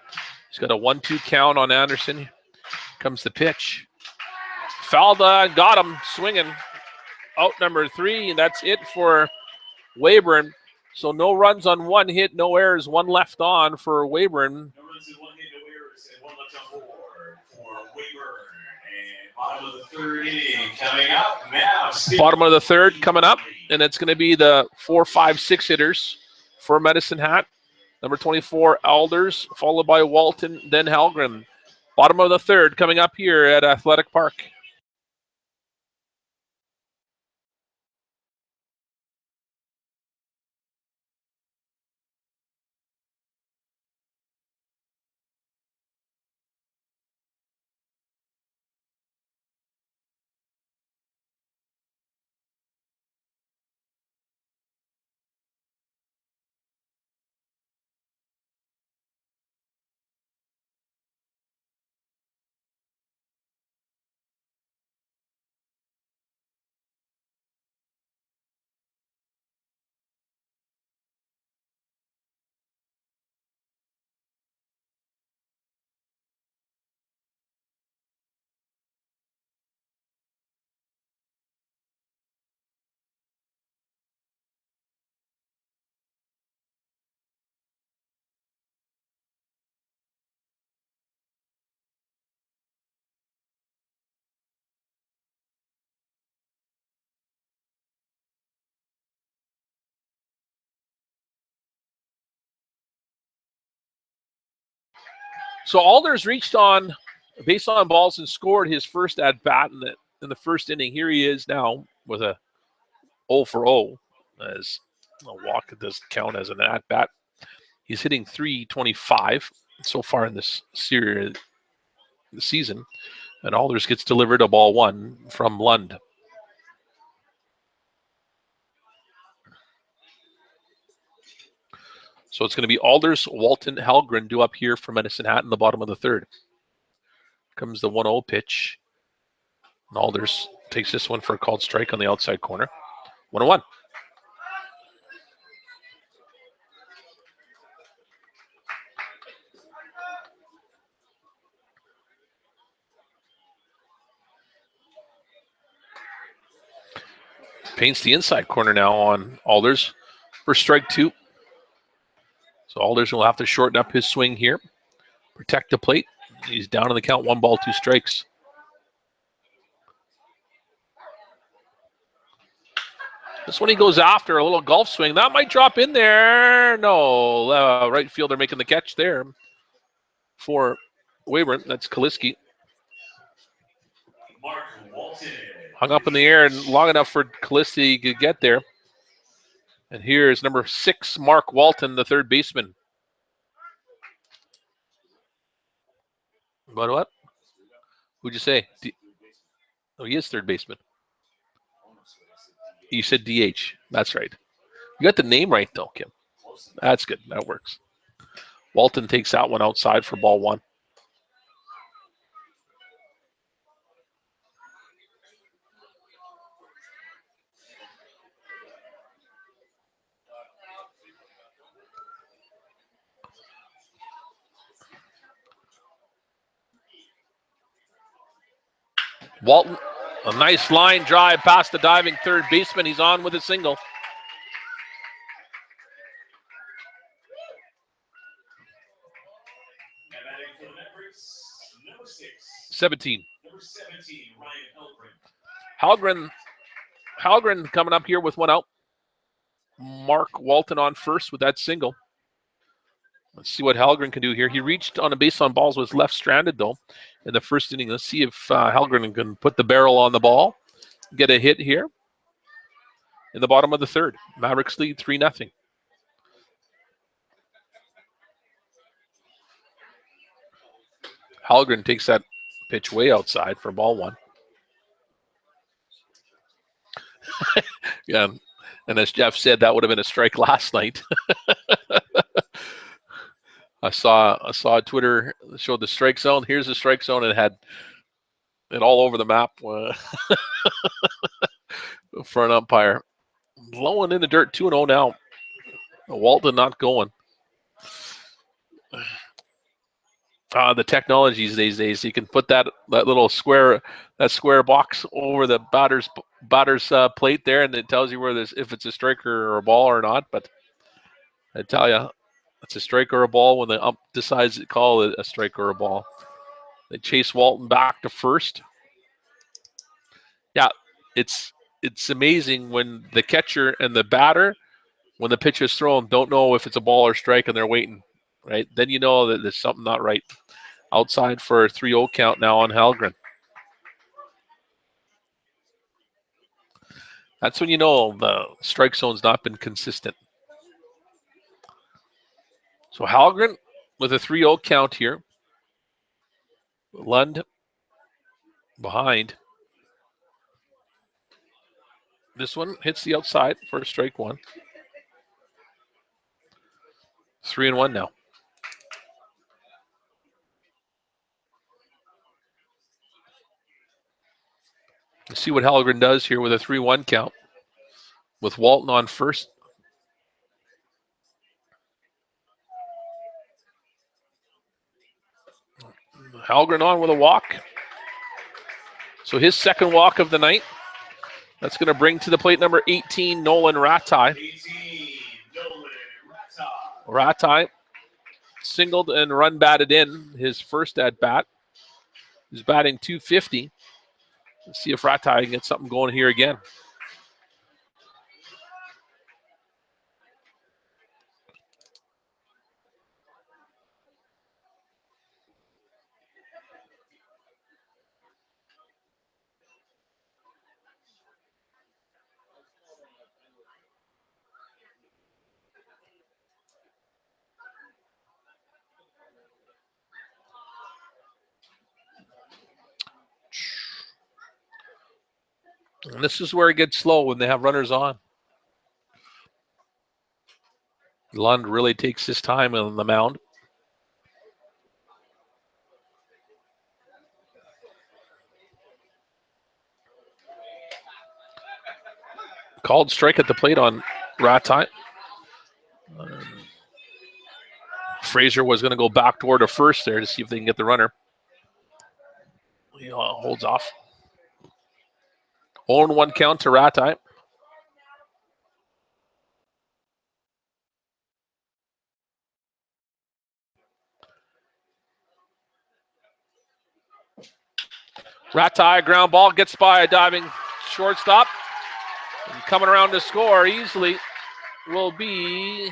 He's got a 1-2 count on Anderson. Here comes the pitch. Falda got him swinging. Out number 3, and that's it for Weyburn. So no runs on 1 hit, no errors, 1 left on for Weyburn. No runs in 1 hit, no errors, and 1 left on board for Weyburn. And bottom of the 3rd inning coming up now. Bottom of the 3rd coming up, and it's going to be the 4, 5, 6 hitters for Medicine Hat. Number 24, Alders, followed by Walton, then Hallgren. Bottom of the 3rd coming up here at Athletic Park. So Alders reached on base on balls and scored his first at bat in the first inning. Here he is now with a 0 for 0, as a walk doesn't count as an at bat. He's hitting .325 so far in this series, the season, and Alders gets delivered a ball 1 from Lund. So it's going to be Alders, Walton, Hallgren due up here for Medicine Hat in the bottom of the third. Comes the 1-0 pitch. And Alders takes this one for a called strike on the outside corner. 1-1. Paints the inside corner now on Alders for strike 2. So Alders will have to shorten up his swing here. Protect the plate. He's down in the count, 1 ball, 2 strikes. This one he goes after, a little golf swing. That might drop in there. No, right fielder making the catch there for Weyburn. That's Kaliski. Mark Walton. Hung up in the air and long enough for Kaliski to get there. And here's number 6, Mark Walton, the third baseman. What? Who'd you say? Oh, he is third baseman. You said DH. That's right. You got the name right, though, Kim. That's good. That works. Walton takes that one outside for ball 1. Walton, a nice line drive past the diving third baseman. He's on with a single. For the Mavericks, number 6. 17. Number 17, Ryan Hallgren. Hallgren coming up here with one out. Mark Walton on first with that single. Let's see what Hallgren can do here. He reached on a base on balls, was left stranded, though, in the first inning. Let's see if Hallgren can put the barrel on the ball, get a hit here in the bottom of the third. Mavericks lead 3-0. Hallgren takes that pitch way outside for ball 1. Yeah, and as Jeff said, that would have been a strike last night. I saw Twitter showed the strike zone. Here's the strike zone. It had it all over the map for an umpire. Blowing in the dirt, 2-0 now. Walton not going. The technologies these days, you can put that little square box over the batter's plate there, and it tells you where if it's a striker or a ball or not. But I tell you, it's a strike or a ball when the ump decides to call it a strike or a ball. They chase Walton back to first. Yeah, it's amazing when the catcher and the batter, when the pitch is thrown, don't know if it's a ball or strike, and they're waiting, right? Then you know that there's something not right. Outside for a 3-0 count now on Hallgren. That's when you know the strike zone's not been consistent. So Hallgren with a 3-0 count here. Lund behind. This one hits the outside for strike 1. 3-1 now. Let's see what Hallgren does here with a 3-1 count with Walton on first. Hallgren on with a walk. So his second walk of the night. That's going to bring to the plate number 18, Nolan Ratai. 18, Nolan Ratai. Ratai singled and run batted in his first at bat. He's batting .250. Let's see if Ratai can get something going here again. And this is where it gets slow when they have runners on. Lund really takes his time on the mound. Called strike at the plate on Ratai. Fraser was going to go back toward a first there to see if they can get the runner. He holds off. 0-1 count to Ratai. Ratai, ground ball, gets by a diving shortstop. And coming around to score easily will be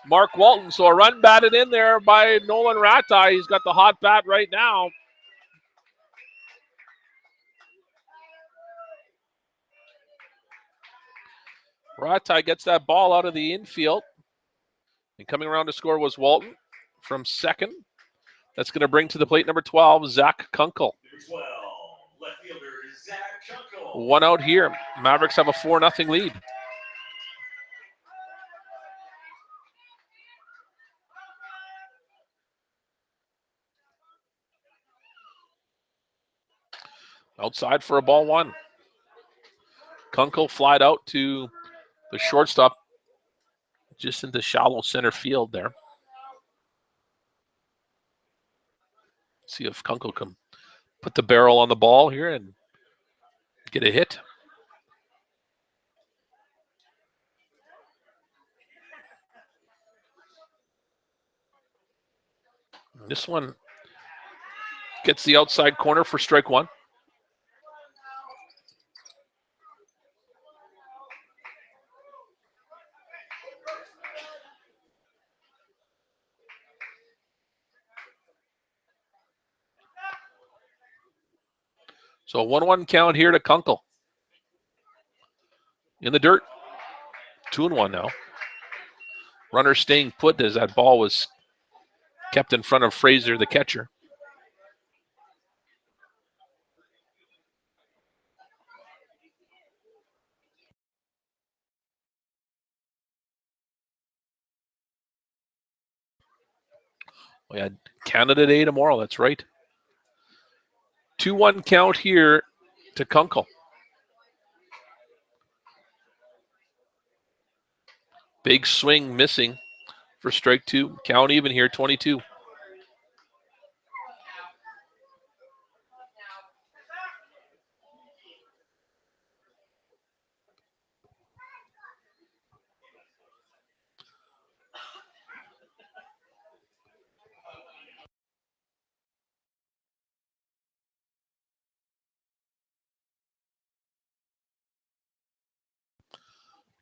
Mark Walton. So a run batted in there by Nolan Ratai. He's got the hot bat right now. Ratai gets that ball out of the infield. And coming around to score was Walton from second. That's going to bring to the plate number 12, Zach Kunkel. Number 12, left fielder Zach Kunkel. One out here. Mavericks have a 4-0 lead. Outside for a ball one. Kunkel flied out to the shortstop just into shallow center field there. See if Kunkel can put the barrel on the ball here and get a hit. This one gets the outside corner for strike one. So 1-1 count here to Kunkel. In the dirt. 2-1 now. Runner staying put as that ball was kept in front of Fraser, the catcher. We had Canada Day tomorrow, that's right. 2-1 count here to Kunkel. Big swing missing for strike two. Count even here, 22.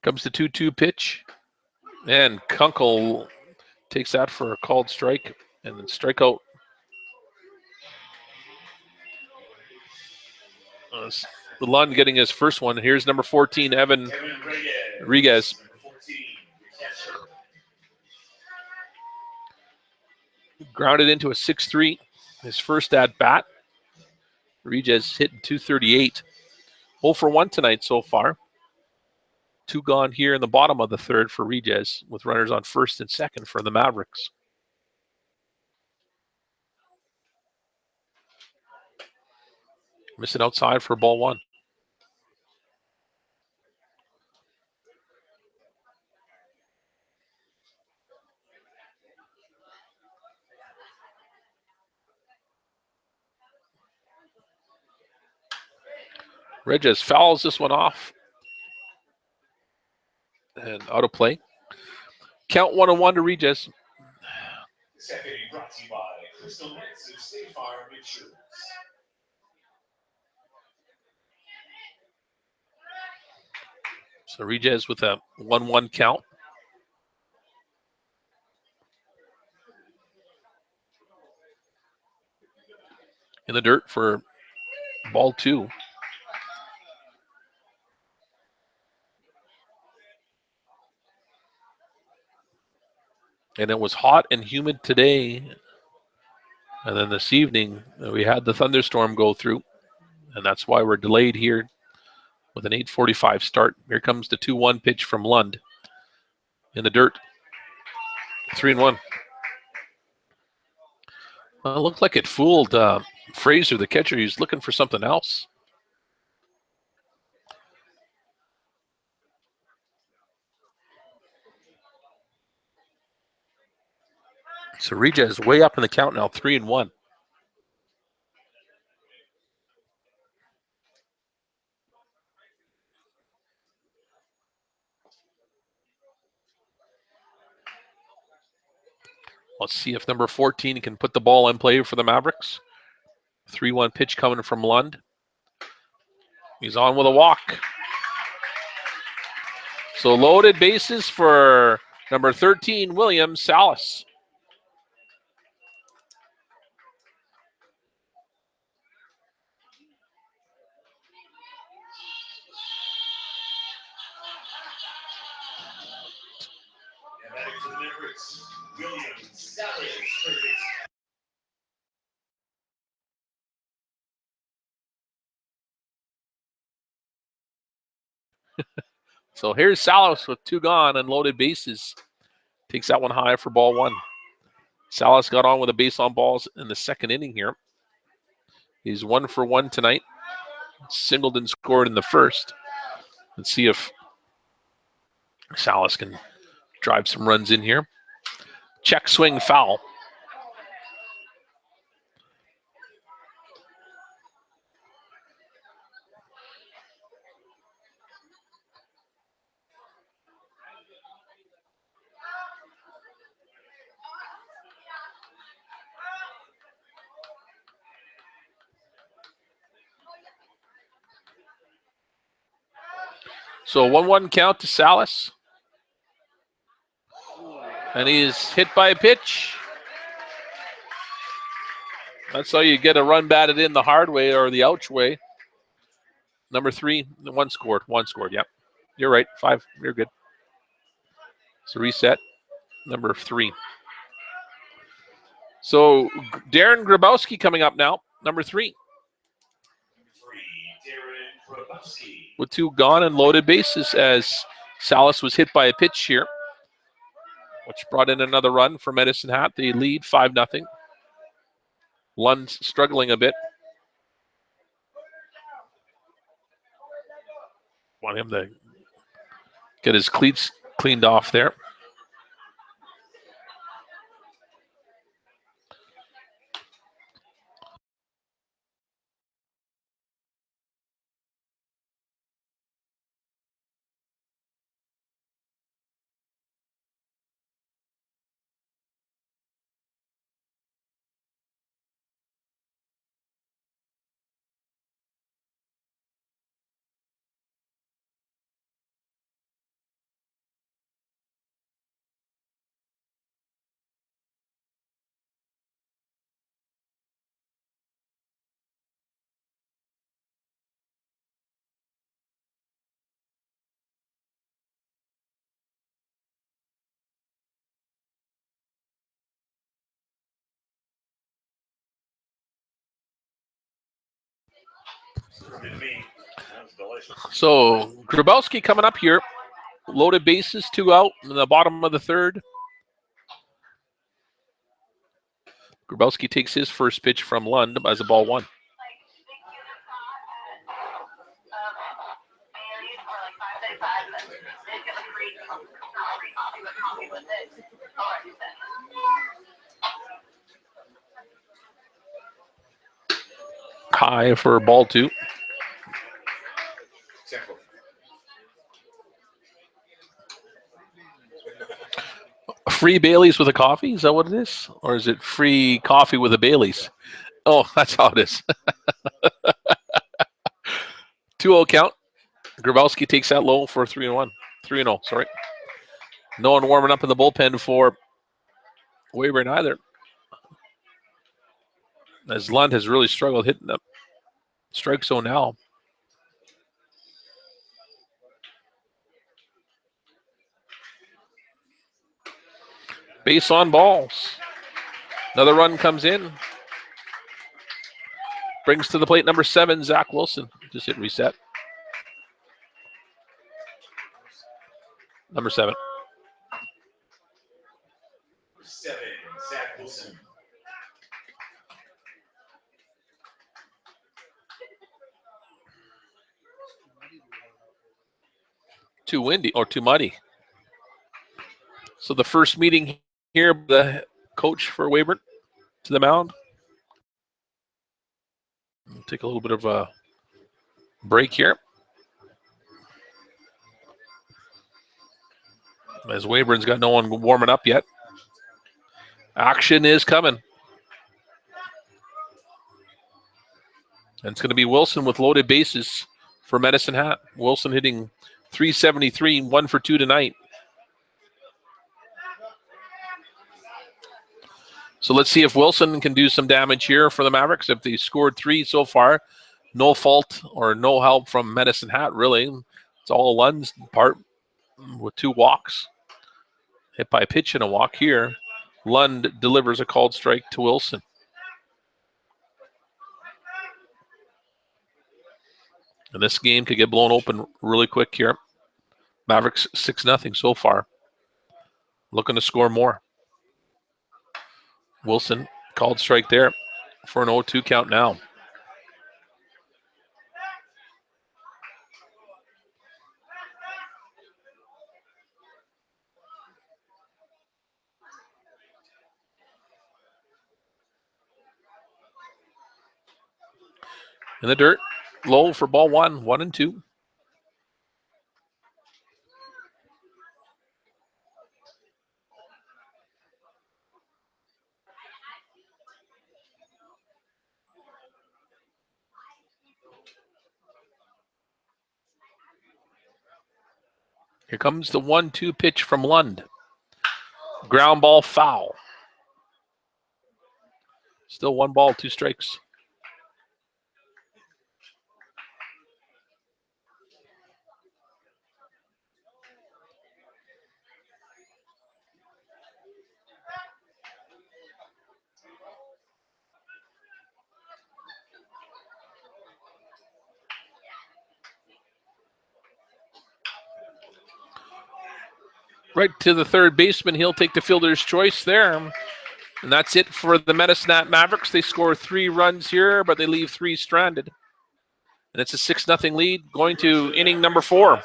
Comes the 2-2 pitch. And Kunkel takes that for a called strike and then strikeout. Lund getting his first one. Here's number 14, Evan Rodriguez. Grounded into a 6-3. His first at bat. Rodriguez hitting 238. 0 for 1 tonight so far. 2 gone here in the bottom of the third for Rodriguez with runners on first and second for the Mavericks. Missing outside for ball one. Rodriguez fouls this one off. And out of play. Count 1-1 to Rodriguez. This FA brought to you by Crystal Nets of State Farm Insurance. So Rodriguez with a 1-1 count. In the dirt for ball two. And it was hot and humid today. And then this evening, we had the thunderstorm go through. and that's why we're delayed here with an 8:45 start. Here comes the 2-1 pitch from Lund in the dirt. 3-1. Well, it looked like it fooled Fraser, the catcher. He's looking for something else. So Regia is way up in the count now, 3-1. Let's see if number 14 can put the ball in play for the Mavericks. 3-1 pitch coming from Lund. He's on with a walk. So loaded bases for number 13, William Salas. And batting for the Mavericks, William Salas. So here's Salas with 2 gone and loaded bases. Takes that one high for ball 1. Salas got on with a base on balls in the second inning here. He's 1 for 1 tonight. Singled and scored in the first. Let's see if Salas can drive some runs in here. Check swing foul. So 1-1 count to Salas. And he is hit by a pitch. That's how you get a run batted in the hard way or the ouch way. Number 3, 1 scored. 1 scored, yep. You're right, 5, you're good. So reset, number 3. So Darren Grabowski coming up now, number 3. Darren Grabowski. With 2 gone and loaded bases as Salas was hit by a pitch here, which brought in another run for Medicine Hat. They lead 5-0. Lund's struggling a bit. Want him to get his cleats cleaned off there. So Grabowski coming up here. Loaded bases, 2 out in the bottom of the 3rd. Grabowski takes his first pitch from Lund as a ball 1. High for ball 2. Free Baileys with a coffee? Is that what it is? Or is it free coffee with a Baileys? Oh, that's how it is. 2-0 count. Grabowski takes that low for 3-1. 3-0, sorry. No one warming up in the bullpen for Weyburn either. As Lund has really struggled hitting the strike zone now. Base on balls. Another run comes in. Brings to the plate number 7, Zach Wilson. Just hit reset. Number 7. 7, Zach Wilson. Too windy or too muddy. So the first meeting here, the coach for Weyburn to the mound. We'll take a little bit of a break here. As Weyburn's got no one warming up yet. Action is coming. And it's going to be Wilson with loaded bases for Medicine Hat. Wilson hitting .373, 1 for 2 tonight. So let's see if Wilson can do some damage here for the Mavericks. If they scored 3 so far, no fault or no help from Medicine Hat, really. It's all Lund's part with 2 walks. Hit by a pitch and a walk here. Lund delivers a called strike to Wilson. And this game could get blown open really quick here. Mavericks 6-0 so far. Looking to score more. Wilson called strike there for an 0-2 count now. In the dirt, low for ball 1, 1-2. Here comes the 1-2 pitch from Lund. Ground ball foul. Still 1 ball, 2 strikes. Right to the third baseman. He'll take the fielder's choice there. And that's it for the Medicine Hat Mavericks. They score 3 runs here, but they leave 3 stranded. And it's a 6-0 lead going to inning number 4.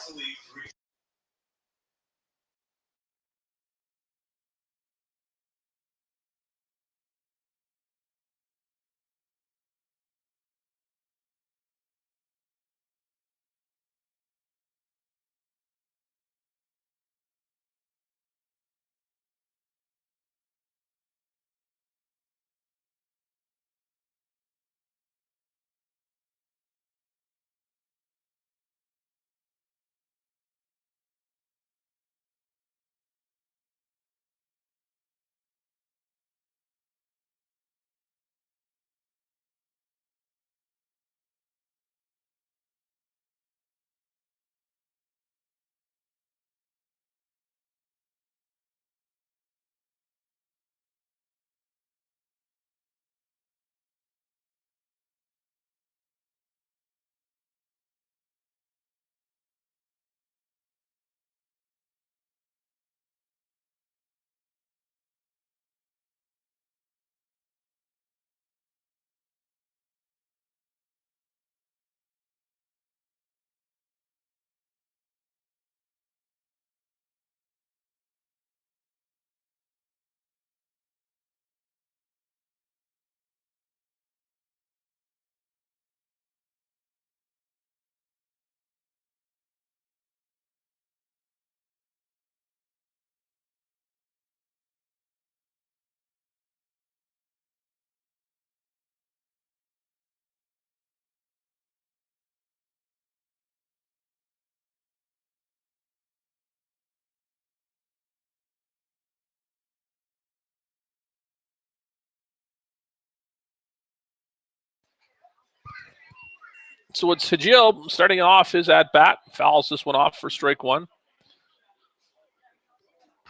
So it's Hajil starting off his at-bat. Fouls this one off for strike 1.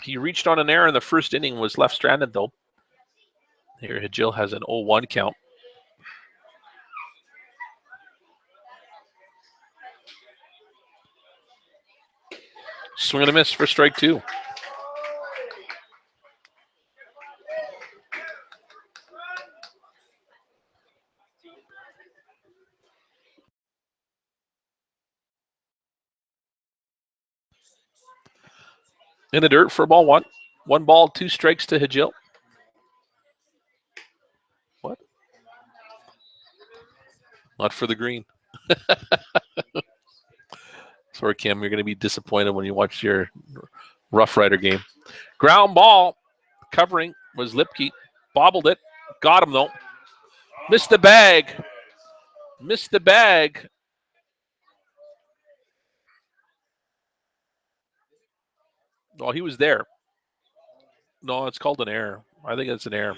He reached on an error in the first inning, was left stranded though. Here Hajil has an 0-1 count. Swing and a miss for strike 2. In the dirt for ball 1. 1 ball, 2 strikes to Hajil. What? Not for the green. Sorry, Kim, you're going to be disappointed when you watch your Rough Rider game. Ground ball, covering was Lipke. Bobbled it. Got him, though. Missed the bag. Missed the bag. Oh, he was there. No, it's called an error. I think it's an error.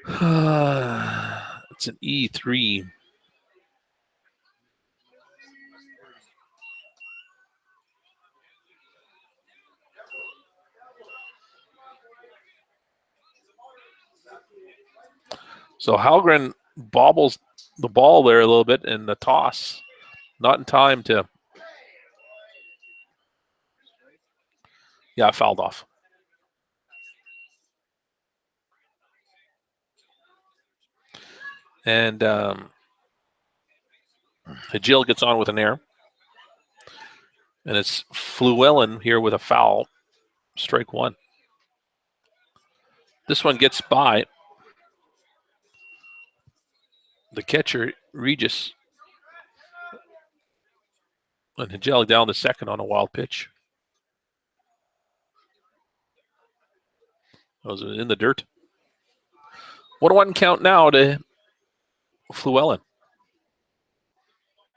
It's an E3. So Halgren bobbles the ball there a little bit in the toss. Not in time to... Yeah, fouled off. And Hajil gets on with an error. And it's Fluellen here with a foul. Strike 1. This one gets by the catcher, Regis. And Hajil down the second on a wild pitch. That was in the dirt. 1-1 count now to Fluellen.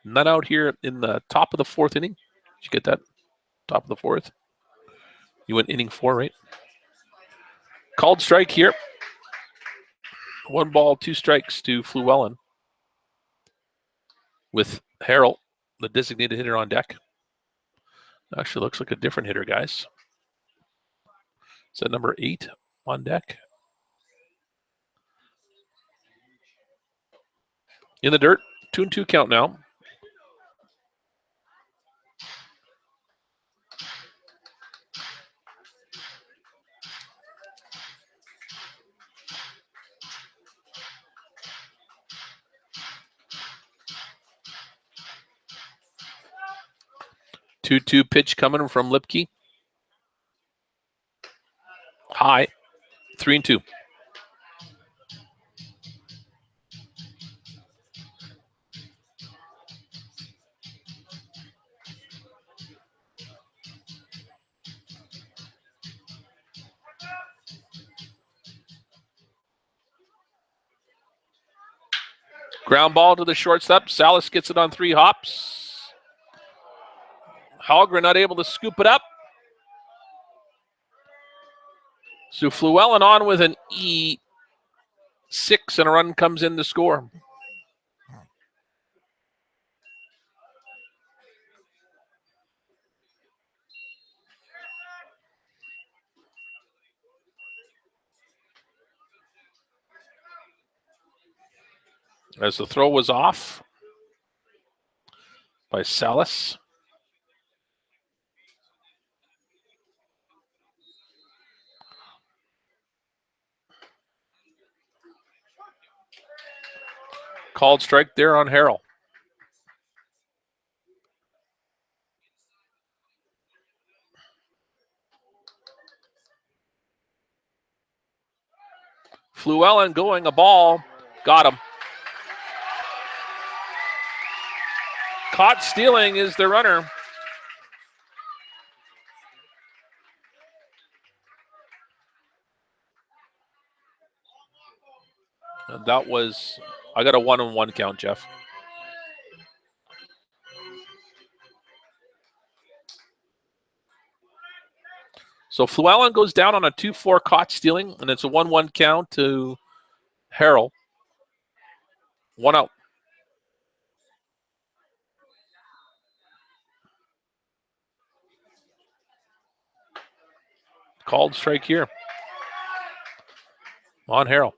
Not out here in the top of the 4th inning. Did you get that? Top of the 4th. You went inning 4, right? Called strike here. 1 ball, 2 strikes to Fluellen. With Harrell, the designated hitter, on deck. Actually looks like a different hitter, guys. Is that number 8 on deck? In the dirt. 2-2 count now. Two pitch coming from Lipke. High. 3-2. Ground ball to the shortstop. Salas gets it on 3 hops. Halgren not able to scoop it up. So Fluellen on with an E6, and a run comes in to score. As the throw was off by Salas. Called strike there on Harrell. Fluellen going a ball. Got him. Caught stealing is the runner. And that was, I got a 1-1 count, Jeff. So Fluellen goes down on a 2-4 caught stealing, and it's a 1-1 count to Harrell. 1 out. Called strike here on Harrell.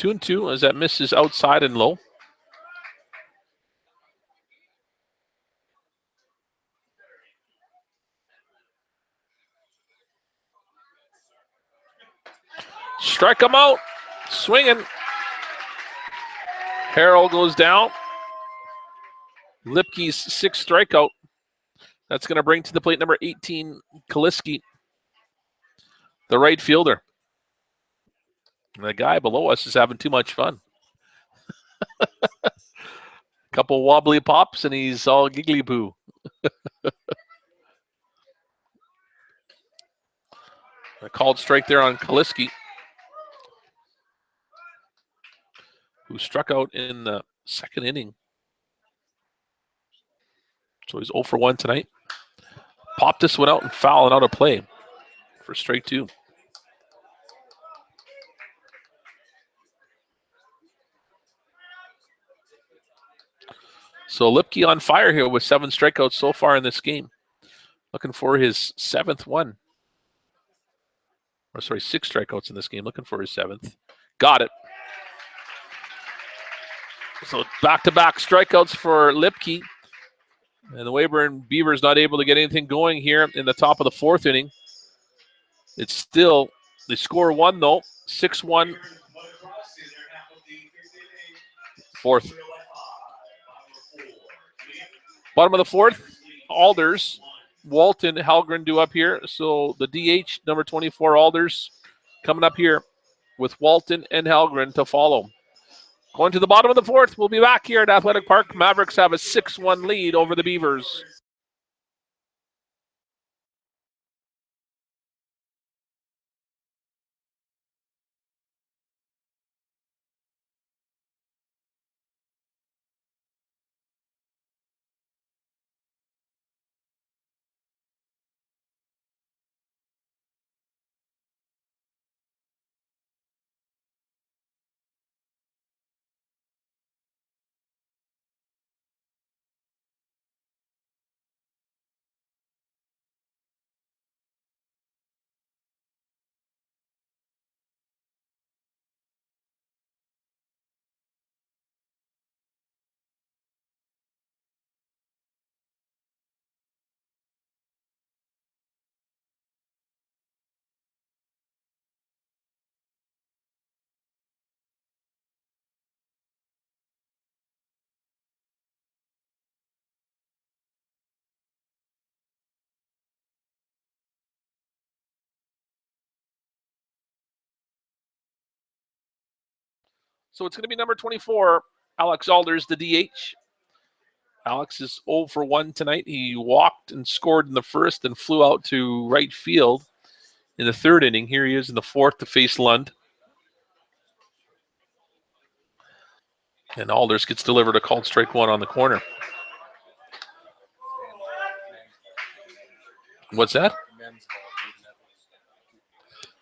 2-2 as that misses outside and low. Strike him out. Swinging. Harrell goes down. Lipke's sixth strikeout. That's going to bring to the plate number 18, Kaliski, the right fielder. The guy below us is having too much fun. Couple wobbly pops and he's all giggly poo. A called strike there on Kaliski, who struck out in the second inning. So he's 0 for 1 tonight. Popped this one out and foul and out of play for strike 2. So Lipke on fire here with 7 strikeouts so far in this game. Looking for his 7th one. Or sorry, 6 strikeouts in this game. Looking for his 7th. Got it. So back-to-back strikeouts for Lipke. And the Weyburn Beavers not able to get anything going here in the top of the 4th inning. It's still, they score 1 though. 6-1. 4th. Bottom of the 4th, Alders. Walton, Halgren due up here. So the DH, number 24, Alders, coming up here with Walton and Halgren to follow. Going to the bottom of the 4th, we'll be back here at Athletic Park. Mavericks have a 6-1 lead over the Beavers. So it's going to be number 24, Alex Alders, the DH. Alex is 0 for 1 tonight. He walked and scored in the first and flew out to right field in the 3rd inning. Here he is in the 4th to face Lund. And Alders gets delivered a called strike 1 on the corner. What's that?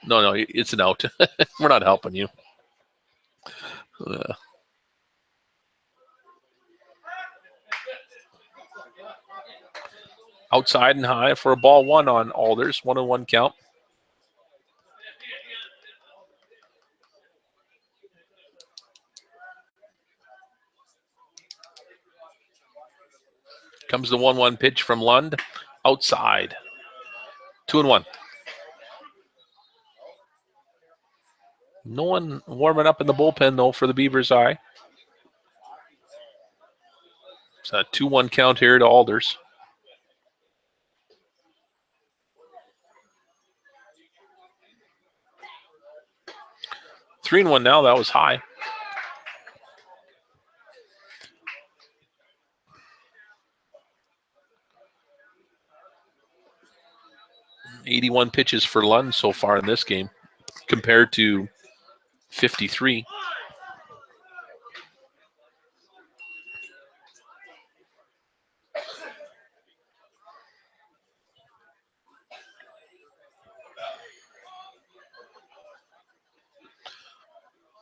No, it's an out. We're not helping you. Outside and high for a ball 1 on Alders. 1-1 count. Comes the 1-1 pitch from Lund. Outside. 2-1. No one warming up in the bullpen, though, for the Beavers' eye. It's a 2-1 count here to Alders. Three and 1 now. That was high. $81 pitches for Lund so far in this game, compared to 53.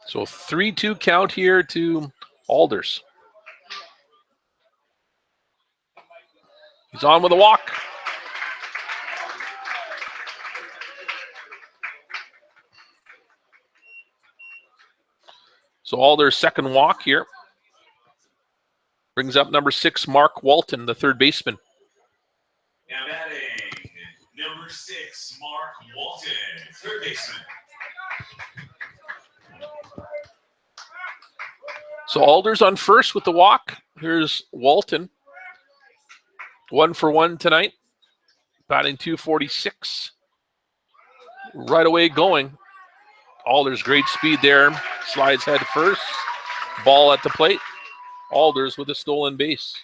So 3-2 count here to Alders. He's on with a walk. So Alder's second walk here brings up number 6, Mark Walton, the third baseman. Now batting, number 6, Mark Walton, third baseman. So Alder's on first with the walk. Here's Walton. 1 for 1 tonight. Batting .246. Right away going. Alder's great speed there. Slides head first. Ball at the plate. Alders with a stolen base.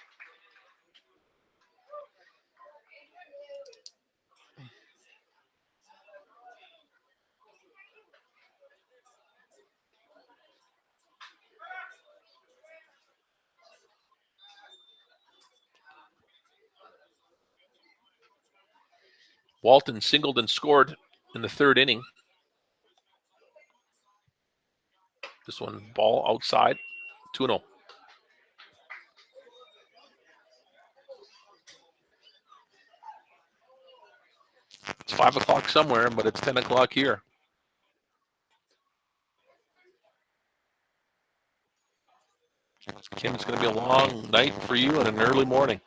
Walton singled and scored in the third inning. This one, ball outside, 2-0. It's 5 o'clock somewhere, but it's 10 o'clock here. Kim, it's going to be a long night for you and an early morning.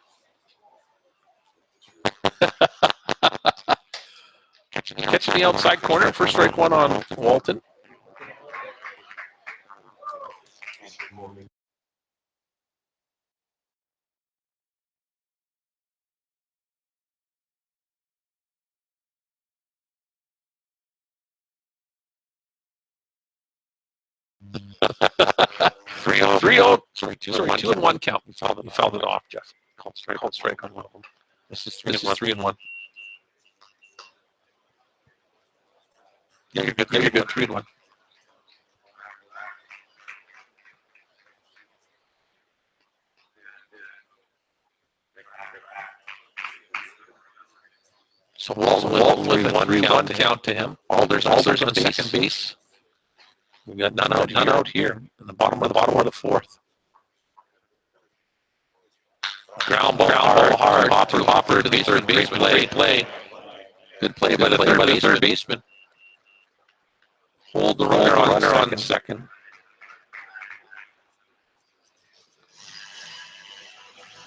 Catching the outside corner, first strike one on Walton. Three out. Sorry, 2-1 count. You fouled it off, Jeff. Called strike on one of them. This is 3-1. Yeah, you're good. 3-1. So Walton with a 3-1 count to him. Alders on second base. We got none out here in the bottom of the fourth. Ground ball hard. Hopper to the third baseman. Great play. Good play by the third baseman. Hold the runner on second.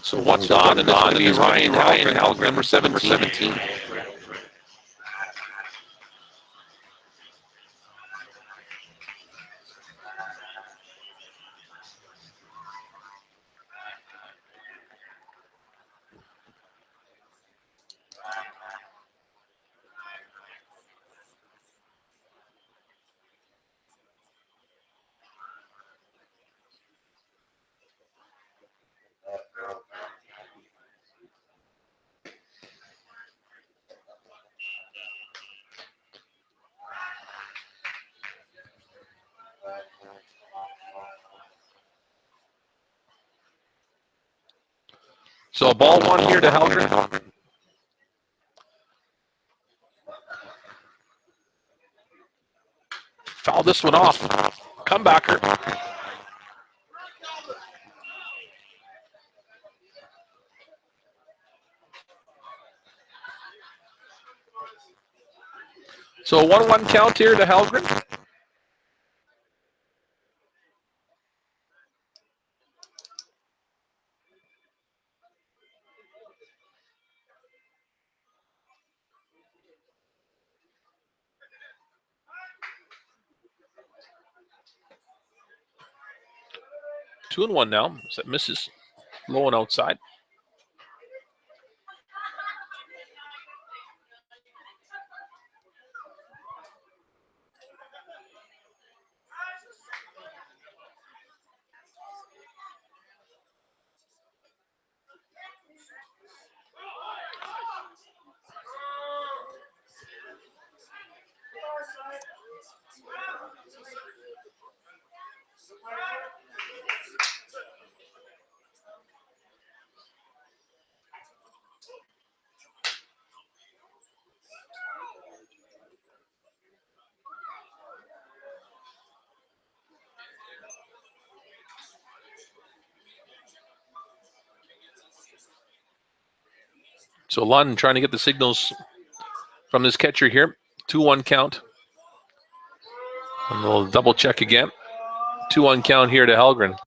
So what's on and on to be Ryan Halgren, number 17. So a ball one here to Halgren. Foul this one off. Comebacker. So a 1-1 count here to Halgren. Two and one now. So that misses low and outside. So Lund trying to get the signals from this catcher here. 2-1 count. And we'll double check again. 2-1 count here to Helgren.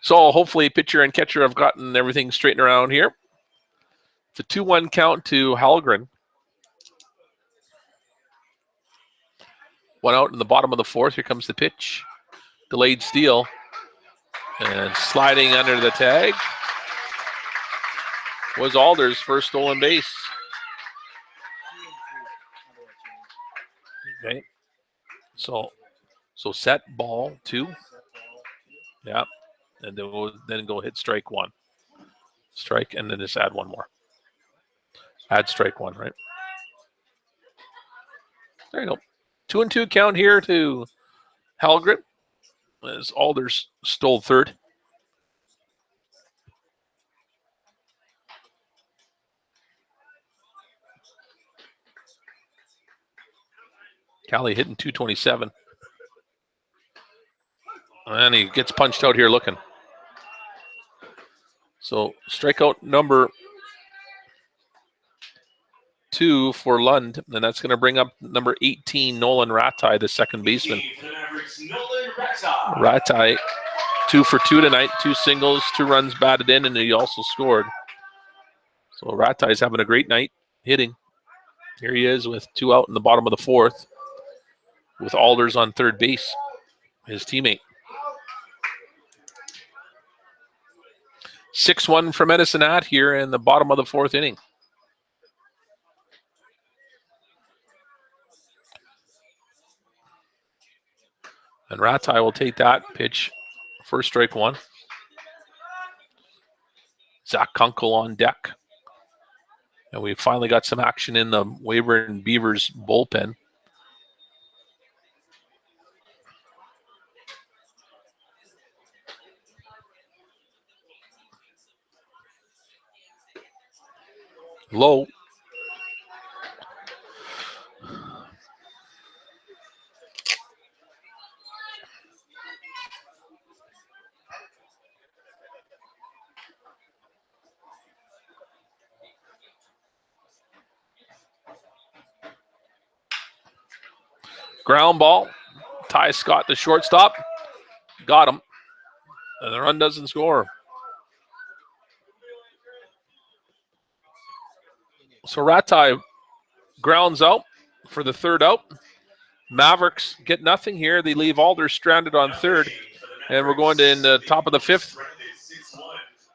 So hopefully pitcher and catcher have gotten everything straightened around here. It's a 2-1 count to Helgren. 1 out in the bottom of the 4th. Here comes the pitch. Delayed steal. And sliding under the tag was Alder's first stolen base. Okay. So set ball 2. Yeah. And then go hit strike 1. Strike, and then just add 1 more. Add strike 1, right? There you go. 2-2 count here to Helgren as Alders stole 3rd. Callie hitting .227. And he gets punched out here looking. So strikeout number 2 for Lund, and that's going to bring up number 18, Nolan Ratai, the second baseman. Ratai, 2 for 2 tonight, 2 singles, 2 runs batted in, and he also scored. So Ratai's having a great night hitting. Here he is with 2 out in the bottom of the 4th with Alders on third base, his teammate. 6-1 for Medicine Hat here in the bottom of the 4th inning. And Ratai will take that pitch for strike 1. Zach Kunkel on deck. And we finally got some action in the Weyburn Beavers bullpen. Low. Ground ball. Ty Scott, the shortstop. Got him. And the run doesn't score. So Ratai grounds out for the 3rd out. Mavericks get nothing here. They leave Alders stranded on 3rd. And we're going to in the top of the 5th.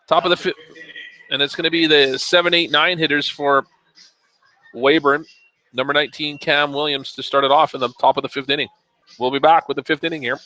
Top of the 5th. And it's going to be the 7, 8, 9 hitters for Weyburn. Number 19, Cam Williams, to start it off in the top of the 5th inning. We'll be back with the 5th inning here.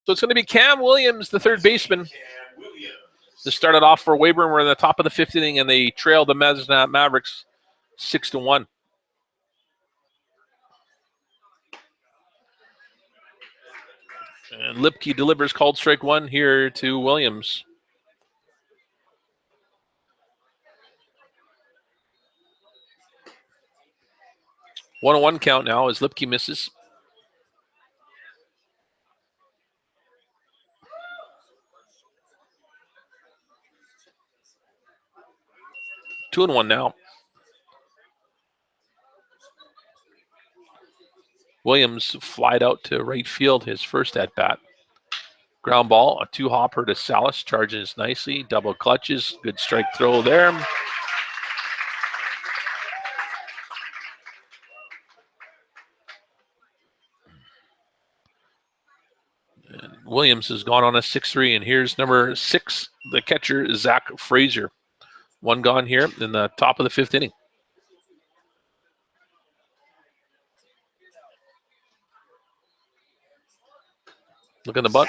So it's going to be Cam Williams, the third baseman, to start it off for Weyburn. We're in the top of the 5th inning, and they trail the Hat Mavericks 6-1. And Lipke delivers called strike 1 here to Williams. 1-1 count now as Lipke misses. Two and one now. Williams flied out to right field his first at bat. Ground ball, a two-hopper to Salas, charges nicely, double clutches, good strike throw there. And Williams has gone on a 6-3, and here's number 6, the catcher, Zach Fraser. One gone here in the top of the 5th inning. Look at the bunt.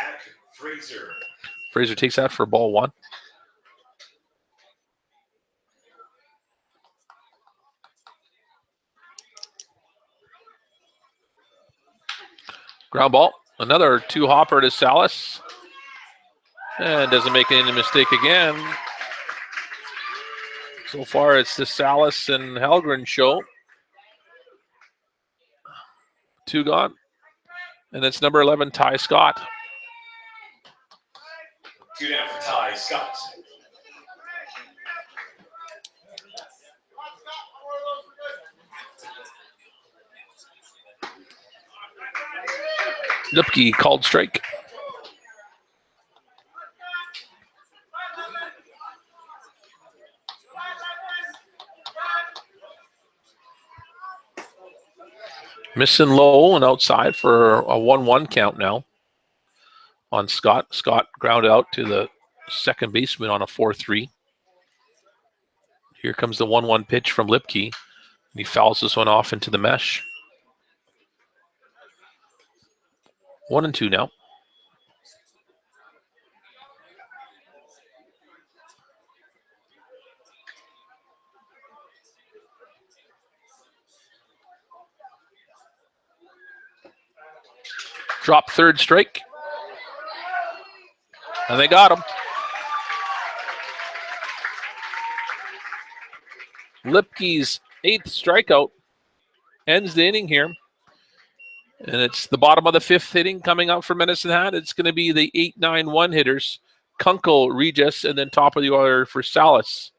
Fraser takes that for ball 1. Ground ball. Another two-hopper to Salas. And doesn't make any mistake again. So far, it's the Salas and Helgren show. 2 gone. And it's number 11, Ty Scott. 2 down for Ty Scott. Lipke called strike. Missing low and outside for a 1-1 count now on Scott. Scott grounded out to the second baseman on a 4-3. Here comes the 1-1 pitch from Lipke. He fouls this one off into the mesh. 1-2 now. Drop third strike. And they got him. Lipke's 8th strikeout ends the inning here. And it's the bottom of the 5th inning coming up for Medicine Hat. It's going to be the 8-9-1 hitters. Kunkel, Regis, and then top of the order for Salas.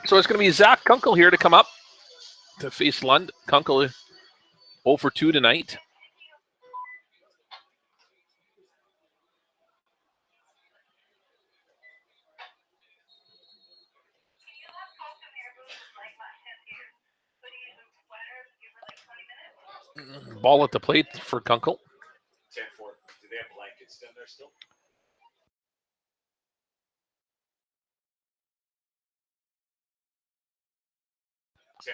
So it's going to be Zach Kunkel here to come up to face Lund. Kunkel 0 for 2 tonight. Ball at the plate for Kunkel. 10-4. Do they have blankets down there still? 10-4.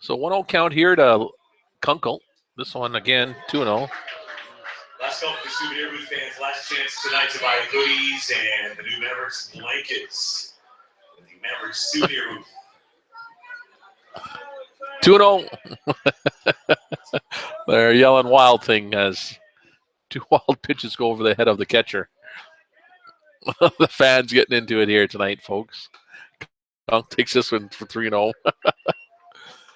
So 1-0 count here to Kunkel. This one again, 2-0. Last last call for the Souvenir Booth fans. Last chance tonight to buy hoodies and the new Mavericks blankets. The Mavericks Souvenir Booth. 2-0. They're yelling wild thing as 2 wild pitches go over the head of the catcher. The fans getting into it here tonight, folks. Kunk takes this one for 3-0.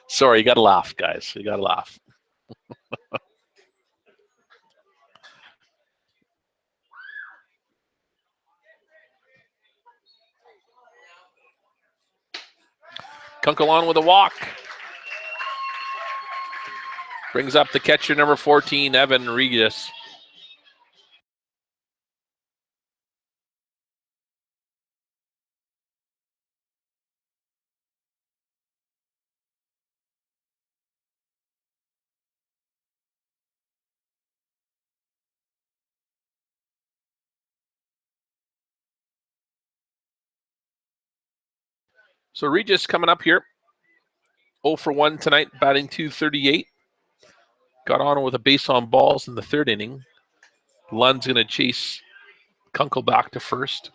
Sorry, you got to laugh, guys. You got to laugh. Kunkel on with a walk. Brings up the catcher, number 14, Evan Regis. So Regis coming up here. 0 for 1 tonight, batting .238. Got on with a base on balls in the third inning. Lund's going to chase Kunkel back to first.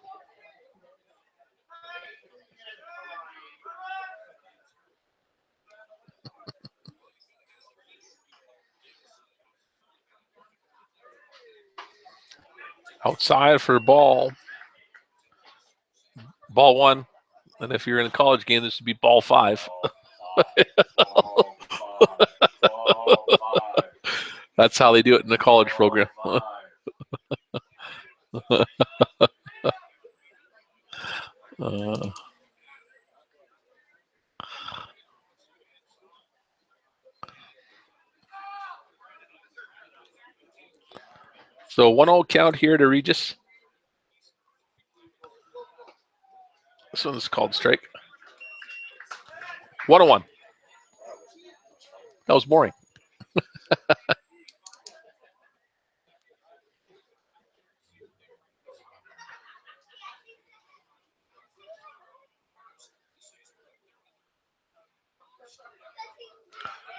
Outside for ball. Ball 1. And if you're in a college game, this would be ball 5. That's how they do it in the college program. So 1-0 count here to Regis. This one's called strike. 1-1. That was boring.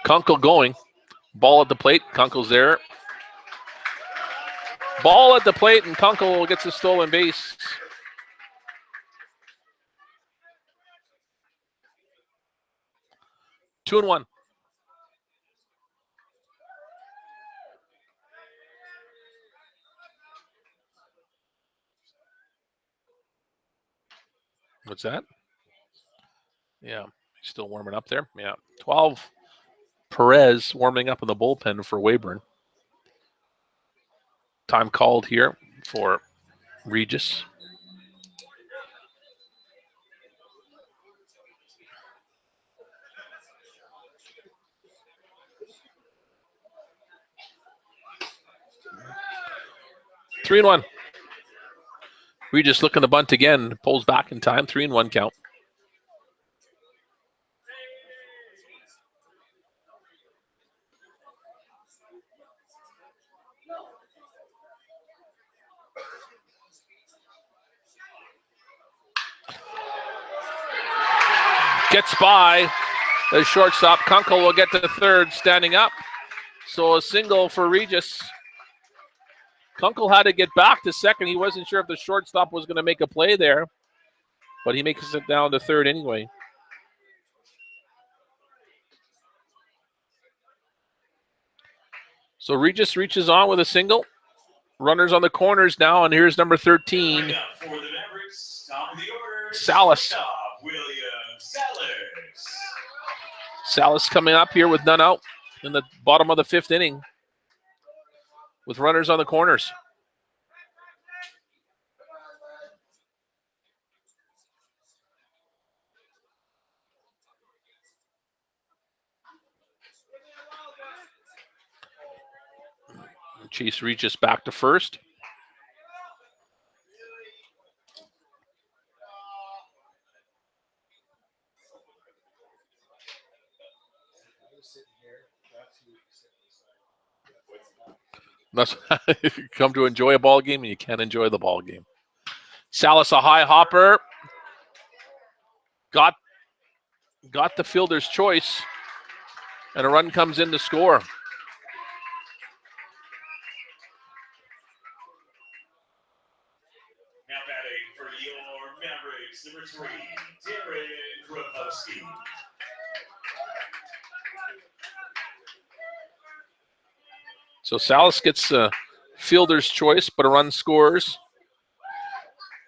Kunkel going. Ball at the plate. Kunkel's there. Ball at the plate, and Kunkel gets a stolen base. Two and one. What's that? Yeah, he's still warming up there. Yeah, 12. Perez warming up in the bullpen for Weyburn. Time called here for Regis. Three and one. Regis looking to bunt again. Pulls back in time. 3-1 count. Gets by the shortstop. Kunkel will get to the third, standing up. So a single for Regis. Kunkel had to get back to second. He wasn't sure if the shortstop was going to make a play there, but he makes it down to third anyway. So Regis reaches on with a single. Runners on the corners now, and here's number 13. Right up for the Mavericks, top of the order, Salas. William Salas. Salas coming up here with none out in the bottom of the fifth inning with runners on the corners. Chase Regis back to first. That's you come to enjoy a ball game and you can't enjoy the ball game. Salas, a high hopper. Got the fielder's choice. And a run comes in to score. for your Mavericks, number 3, Darren Grabowski. So Salas gets a fielder's choice, but a run scores.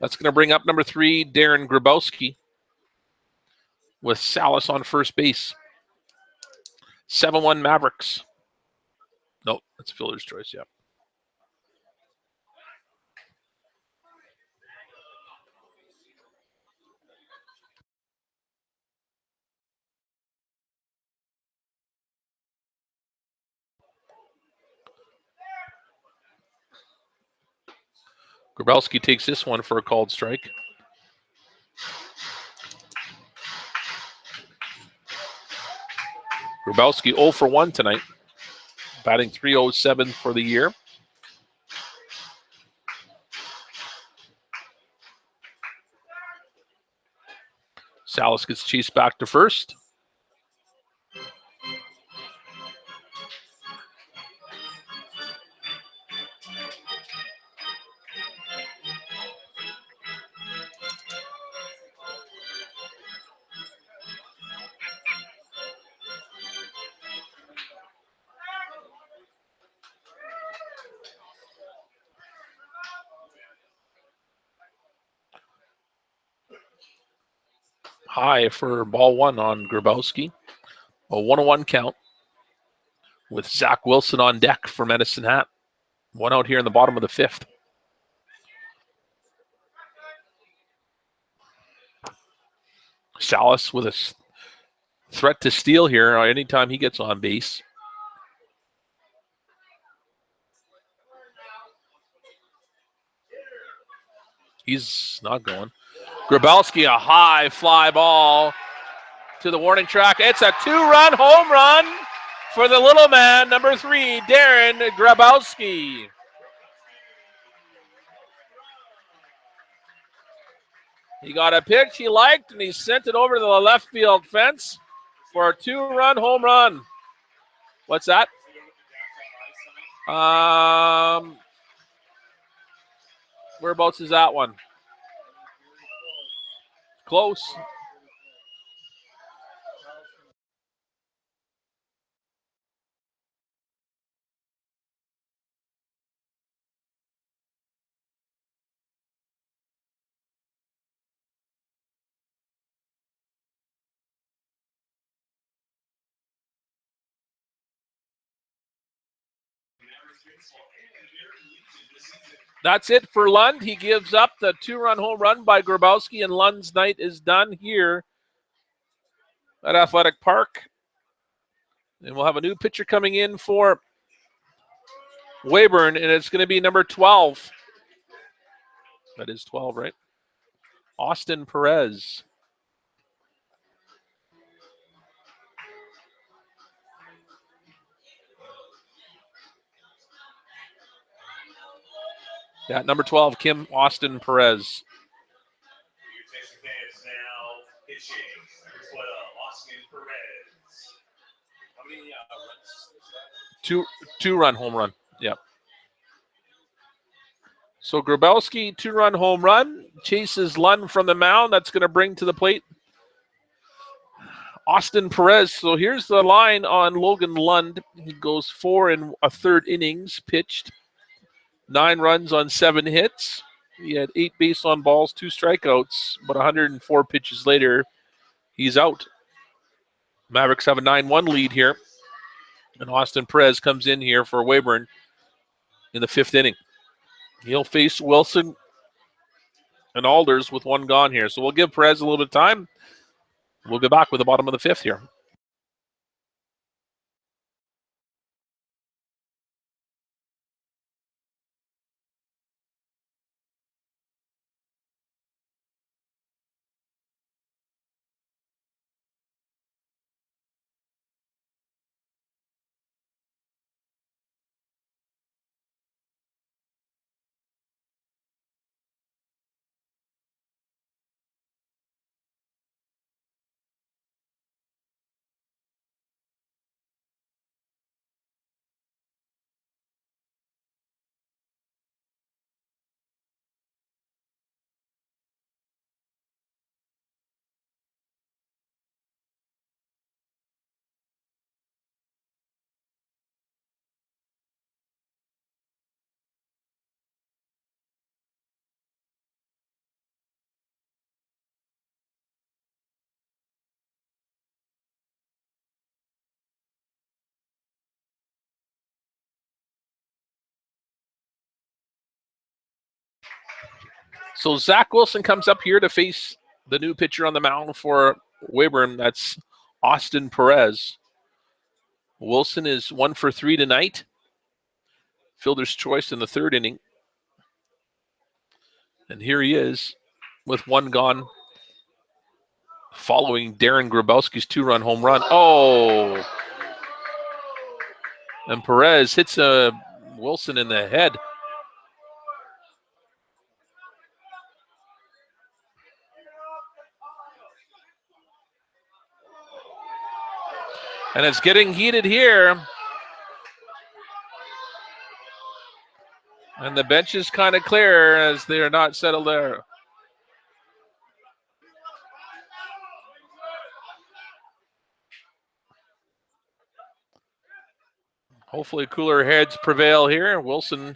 That's going to bring up number 3, Darren Grabowski, with Salas on first base. 7-1 Mavericks. Nope, that's a fielder's choice, yeah. Grabowski takes this one for a called strike. Grabowski 0 for 1 tonight, batting .307 for the year. Salas gets chased back to first. High for ball 1 on Grabowski. A 1-1 count with Zach Wilson on deck for Medicine Hat. One out here in the bottom of the 5th. Salas with a threat to steal here anytime he gets on base. He's not going. Grabowski, a high fly ball to the warning track. It's a 2-run home run for the little man, number 3, Darren Grabowski. He got a pitch he liked, and he sent it over to the left field fence for a 2-run home run. What's that? Whereabouts is that one? Close. That's it for Lund. He gives up the 2-run home run by Grabowski, and Lund's night is done here at Athletic Park. And we'll have a new pitcher coming in for Weyburn, and it's going to be number 12. That is 12, right? Austin Perez. Yeah, number 12, Kim Austin Perez. Your Texas fans now pitching. Number 12, Austin Perez. How many runs? Two-run home run. Yep. So Grabowski, 2-run home run, chases Lund from the mound. That's going to bring to the plate Austin Perez. So here's the line on Logan Lund. He goes 4 1/3 innings pitched, 9 runs on 7 hits. He had 8 base on balls, 2 strikeouts, but 104 pitches later, he's out. Mavericks have a 9-1 lead here, and Austin Perez comes in here for Weyburn in the 5th inning. He'll face Wilson and Alders with 1 gone here. So we'll give Perez a little bit of time. We'll be back with the bottom of the 5th here. So Zach Wilson comes up here to face the new pitcher on the mound for Weyburn. That's Austin Perez. Wilson is 1 for 3 tonight. Fielder's choice in the third inning. And here he is with one gone following Darren Grabowski's 2-run home run. Oh! And Perez hits Wilson in the head. And it's getting heated here. And the bench is kind of clear as they are not settled there. Hopefully cooler heads prevail here. Wilson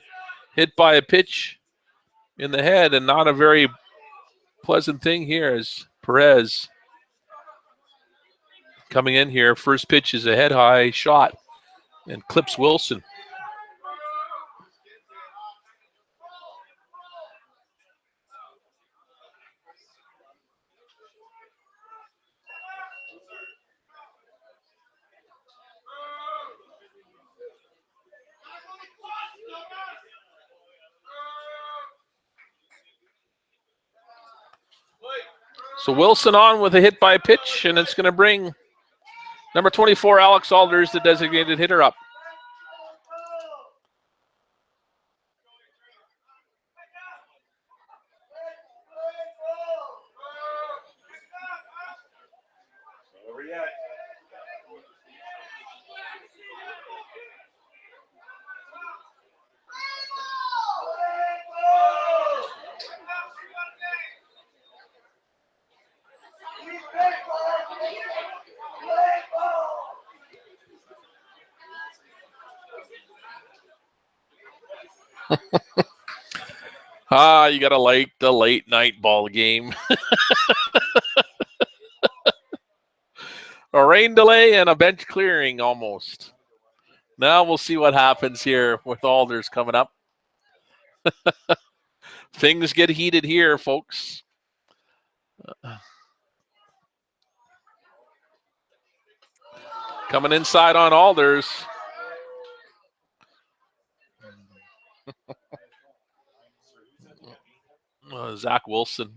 hit by a pitch in the head, and not a very pleasant thing here as Perez coming in here. First pitch is a head-high shot and clips Wilson. So Wilson on with a hit by pitch, and it's going to bring number 24, Alex Alders, the designated hitter, up. You got to like the late night ball game. A rain delay and a bench clearing almost. Now we'll see what happens here with Alders coming up. Things get heated here, folks. Coming inside on Alders. Zach Wilson.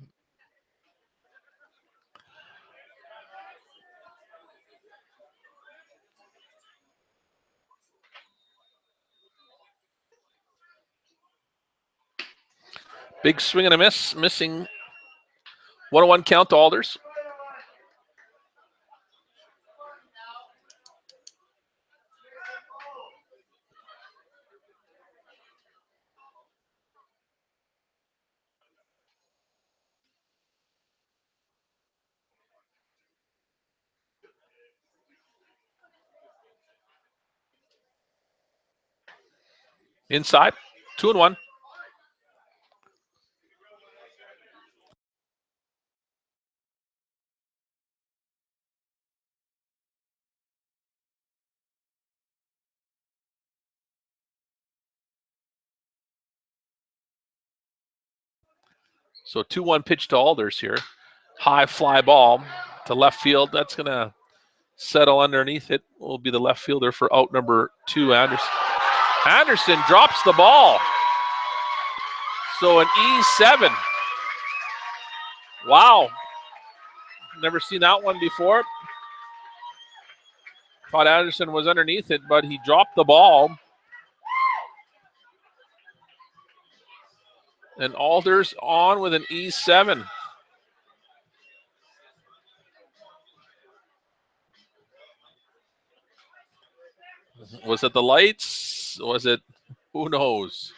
Big swing and a miss, missing 1-1 count to Alders. Inside, 2-1. So 2-1 pitch to Alders here. High fly ball to left field. That's going to settle underneath it. Will be the left fielder for out number 2, Anderson. Anderson drops the ball. So an E7. Wow. Never seen that one before. Thought Anderson was underneath it, but he dropped the ball. And Alders on with an E7. Was it the lights? Was it? Who knows?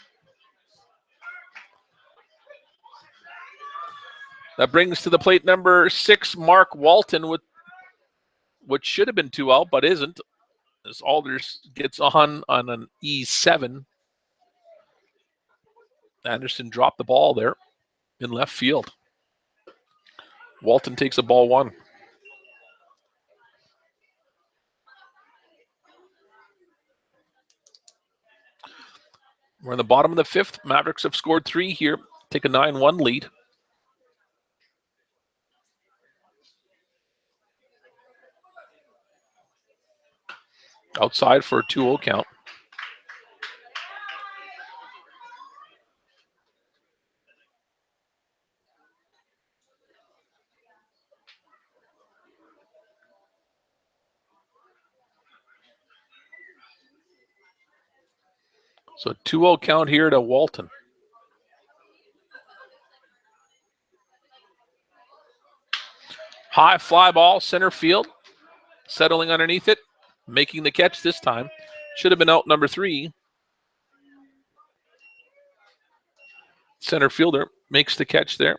That brings to the plate number 6, Mark Walton, with what should have been 2 out, but isn't. As Alders gets on an E7. Anderson dropped the ball there in left field. Walton takes a ball 1. We're in the bottom of the 5th. Mavericks have scored 3 here. Take a 9-1 lead. Outside for a 2-0 count. So 2-0 count here to Walton. High fly ball, center field. Settling underneath it. Making the catch this time. Should have been out number 3. Center fielder makes the catch there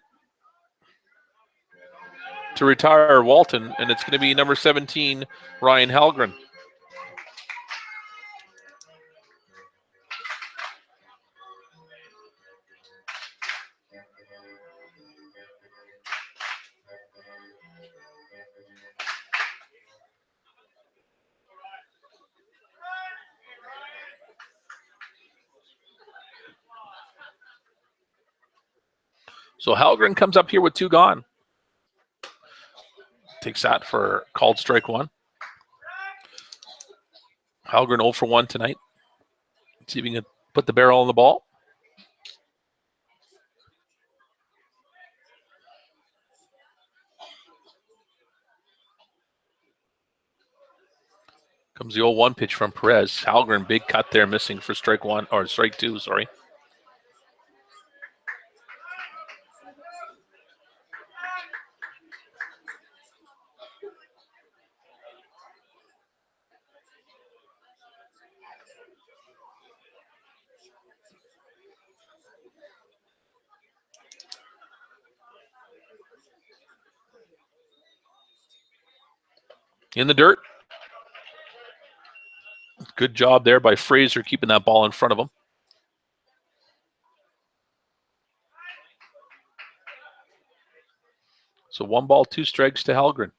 to retire Walton, and it's going to be number 17, Ryan Halgren. So Halgren comes up here with 2 gone. Takes that for called strike 1. Halgren 0 for 1 tonight. See if he can put the barrel on the ball. Comes the 0-1 pitch from Perez. Halgren, big cut there, missing for strike 1, or strike 2, sorry. In the dirt. Good job there by Fraser keeping that ball in front of him. So 1 ball, 2 strikes to Halgren.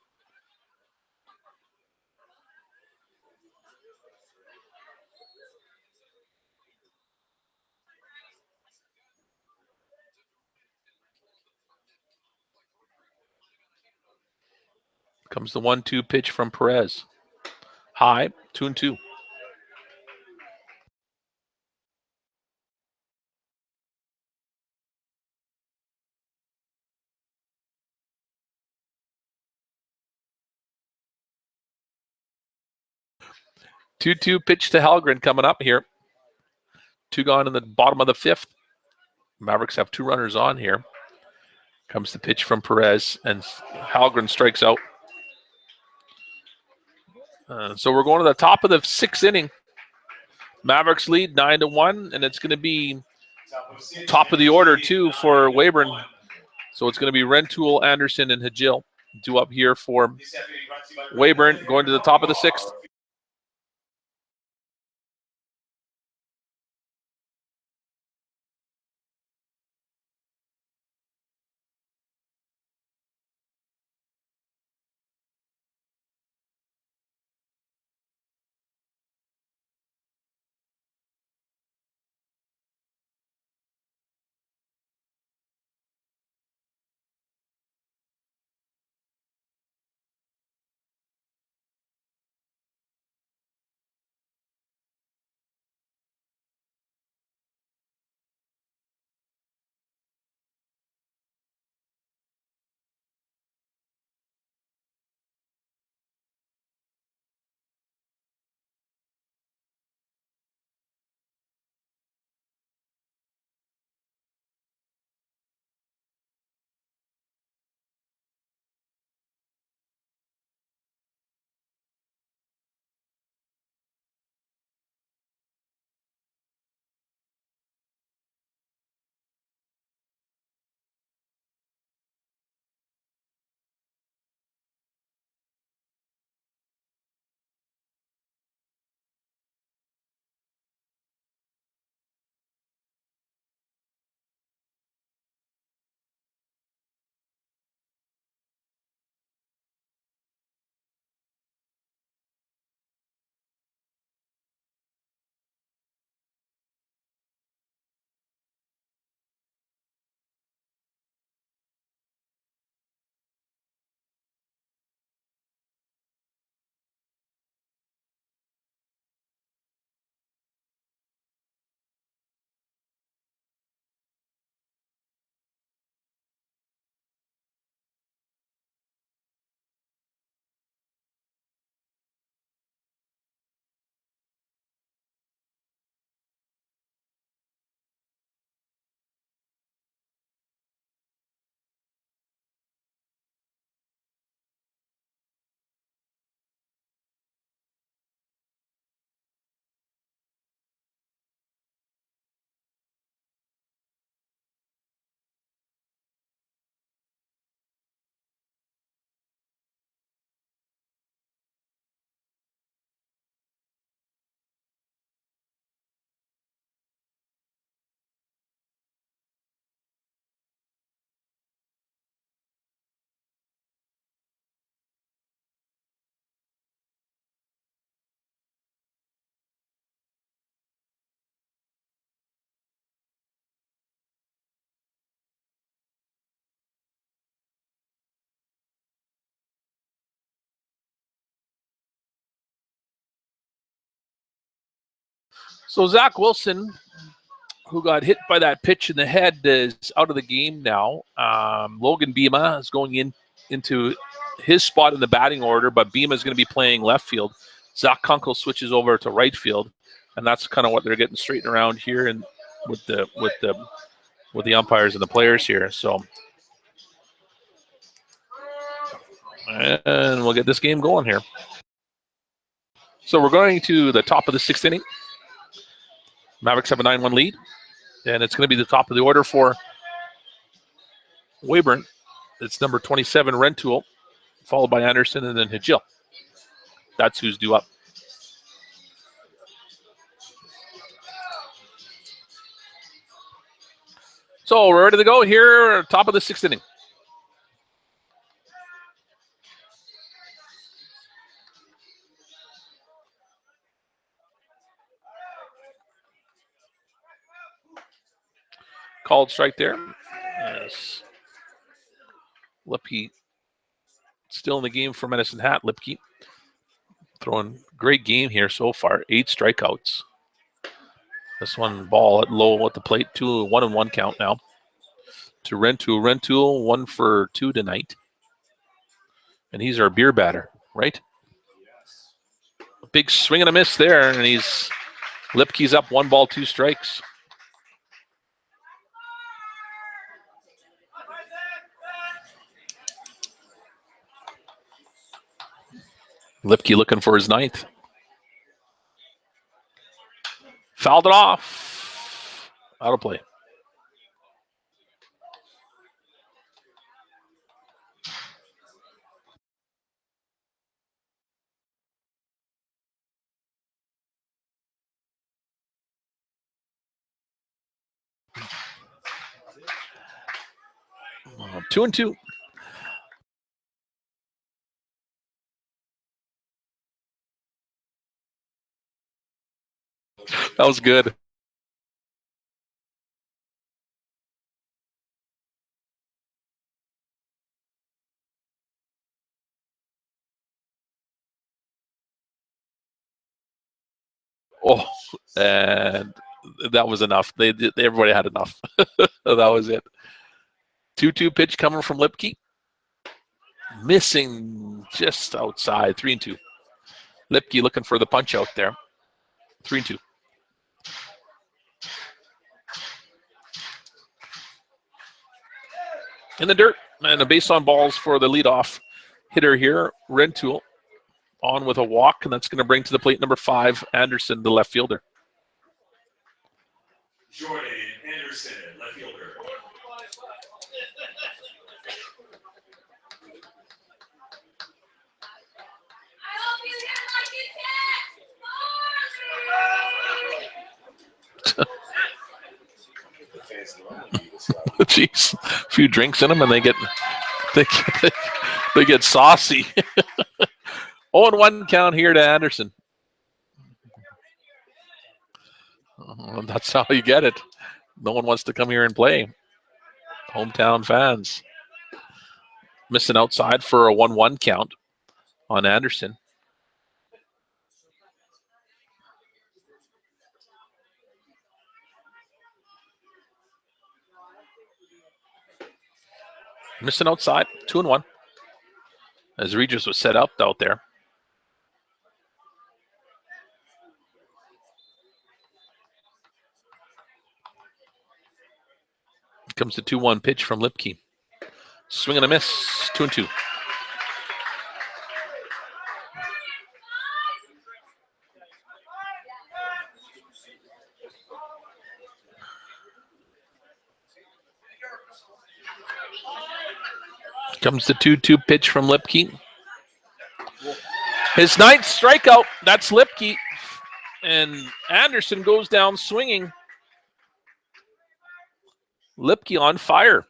Comes the 1-2 pitch from Perez. High, 2-2. Two pitch to Halgren coming up here. 2 gone in the bottom of the 5th. Mavericks have 2 runners on here. Comes the pitch from Perez, and Halgren strikes out. So we're going to the top of the 6th inning. Mavericks lead 9-1, and it's going to be top of the order too for Weyburn. So it's going to be Rentoul, Anderson, and Hajil due up here for Weyburn, going to the top of the 6th. So Zach Wilson, who got hit by that pitch in the head, is out of the game now. Logan Bima is going into his spot in the batting order, but Bima is going to be playing left field. Zach Kunkel switches over to right field, and that's kind of what they're getting straightened around here, and with the umpires and the players here. So, and we'll get this game going here. So we're going to the top of the 6th inning. Mavericks have a 9-1 lead, and it's going to be the top of the order for Weyburn. It's number 27, Rentoul, followed by Anderson, and then Hajil. That's who's due up. So we're ready to go here, top of the 6th inning. Called strike there. Yes. Lipke still in the game for Medicine Hat. Lipke throwing great game here so far. 8 strikeouts. This one ball low at the plate. 1-1 count now to Rentoul. Rentoul 1 for 2 tonight. And he's our beer batter, right? A big swing and a miss there, and Lipke's up 1 ball, 2 strikes. Lipke looking for his 9th. Fouled it off. Out of play. Oh, 2-2. That was good. Oh, and that was enough. Everybody had enough. That was it. 2-2 pitch coming from Lipke. Missing just outside. 3-2. Lipke looking for the punch out there. 3-2. In the dirt, and a base on balls for the leadoff hitter here, Rentoul, on with a walk, and that's going to bring to the plate number 5, Anderson, the left fielder. Jordan Anderson, left fielder. Jeez, a few drinks in them, and they get saucy. 0-1 count here to Anderson. That's how you get it. No one wants to come here and play. Hometown fans. Missing outside for a 1-1 count on Anderson. Missing outside, 2-1. As Regis was set up out there. Comes the 2-1 pitch from Lipke. Swing and a miss, 2-2. Comes the 2-2 pitch from Lipke. His 9th strikeout, that's Lipke. And Anderson goes down swinging. Lipke on fire.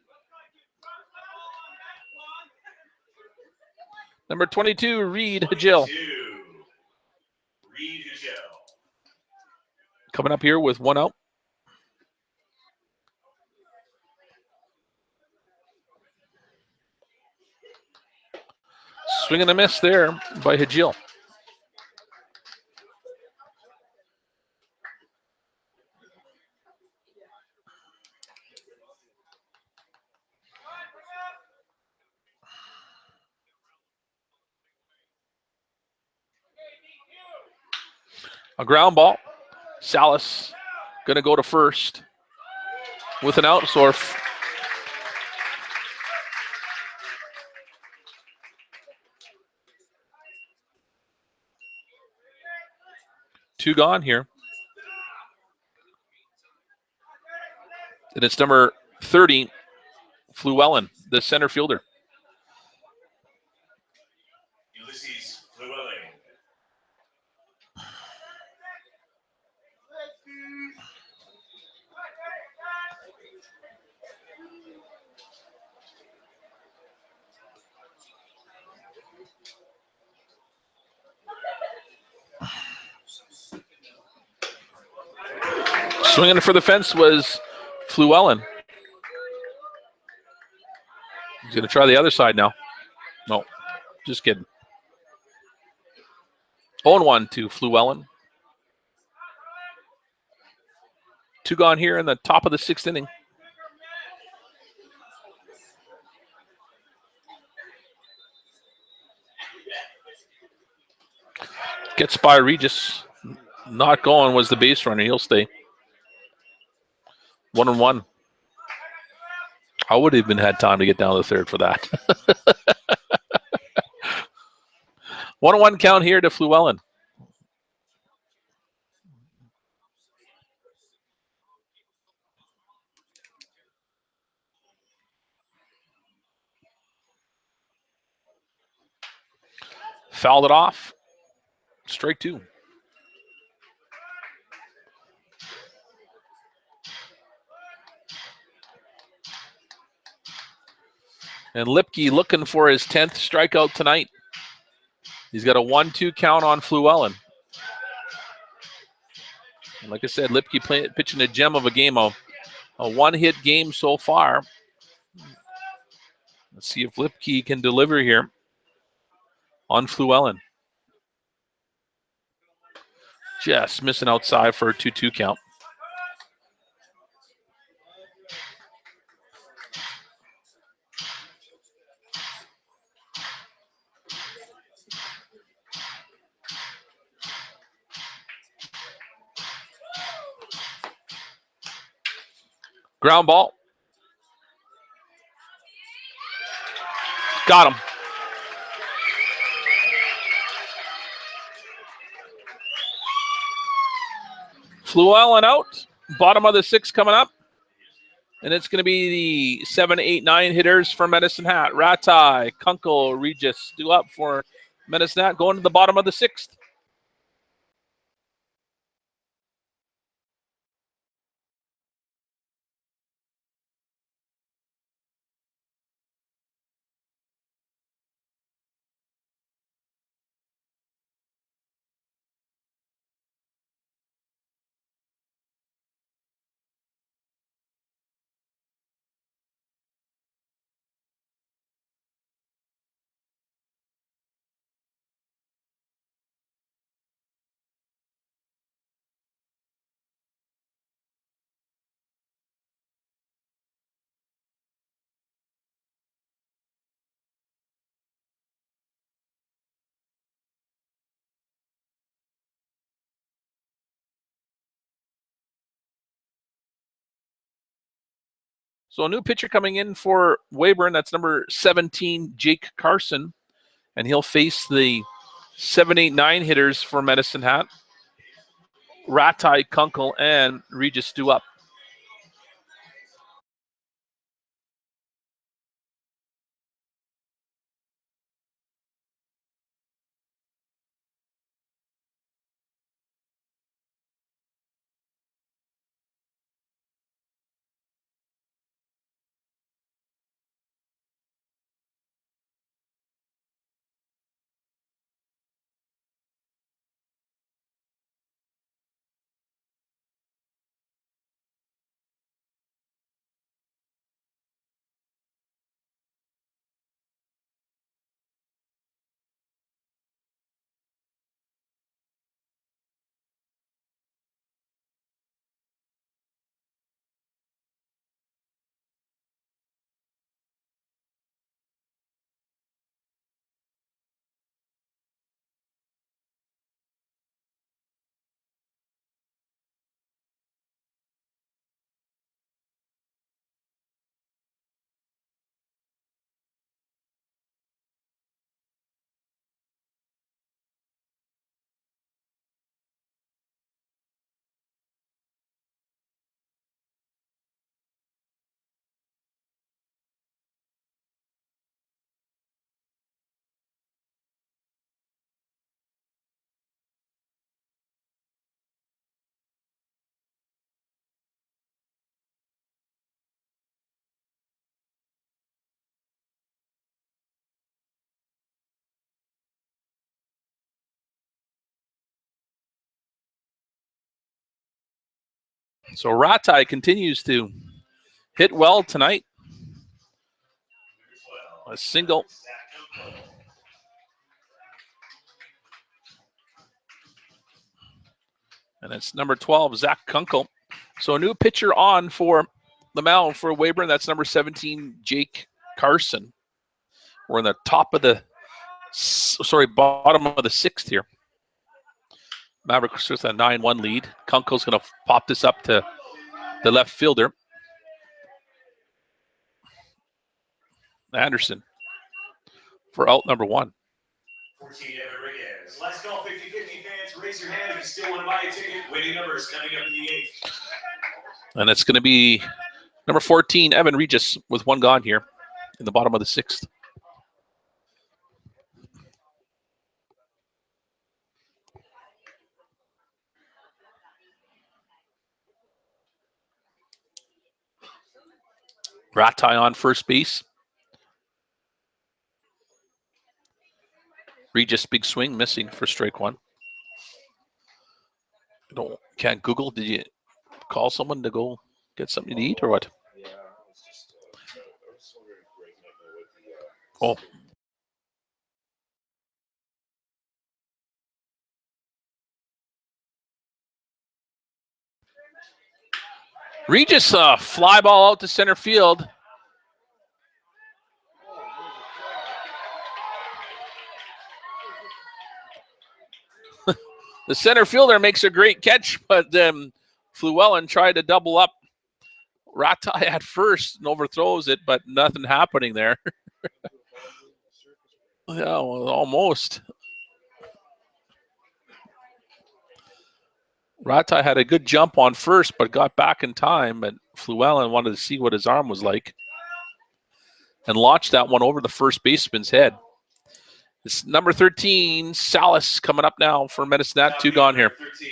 Number 22, Reed Hajil. Coming up here with 1 out. Swing and a miss there by Hajil. A ground ball. Salas going to go to first with an out. So two gone here. And it's number 30, Fluellen, the center fielder. Ulysses Llewellyn. Swinging for the fence was Fluellen. He's going to try the other side now. No, just kidding. 0-1 to Fluellen. Two gone here in the top of the sixth inning. Gets by Regis. Not going was the base runner. He'll stay. 1-1. I would have even had time to get down to the third for that. 1-1 count here to Fluellen. Fouled it off. Strike two. And Lipke looking for his 10th strikeout tonight. He's got a 1-2 count on Fluellen. And like I said, Lipke pitching a gem of a game, a one-hit game so far. Let's see if Lipke can deliver here on Fluellen. Just missing outside for a 2-2 count. Ground ball. Got him. Fluellen out. Bottom of the sixth coming up. And it's going to be the 7, 8, 9 hitters for Medicine Hat. Ratai, Kunkel, Regis due up for Medicine Hat going to the bottom of the sixth. So a new pitcher coming in for Weyburn. That's number 17, Jake Carson. And he'll face the 7, 8, 9 hitters for Medicine Hat. Ratai, Kunkel, and Regis due up. So Ratai continues to hit well tonight. A single. And it's number 12, Zach Kunkel. So a new pitcher on for the mound for Weyburn. That's number 17, Jake Carson. We're in the bottom of the sixth here. Mavericks with a 9-1 lead. Kunkel's going to pop this up to the left fielder, Anderson, for out number 1. 14, Evan Reyes. Last call, 50-50 fans. Raise your hand if you still want to buy a ticket. Waiting numbers coming up in the 8th. And it's going to be number 14, Evan Regis, with 1 gone here in the bottom of the 6th. Ratai on first base. Regis, big swing, missing for strike 1. Can't Google. Did you call someone to go get something to eat or what? Yeah, I was just wondering if Greg might know what the. Oh. Regis, fly ball out to center field. The center fielder makes a great catch, but Fluellen tried to double up. Ratai at first and overthrows it, but nothing happening there. Yeah, well, almost. Ratai had a good jump on first, but got back in time. But Fluellen wanted to see what his arm was like and launched that one over the first baseman's head. It's number 13, Salas, coming up now for Medicine Hat. 2 gone here. 13,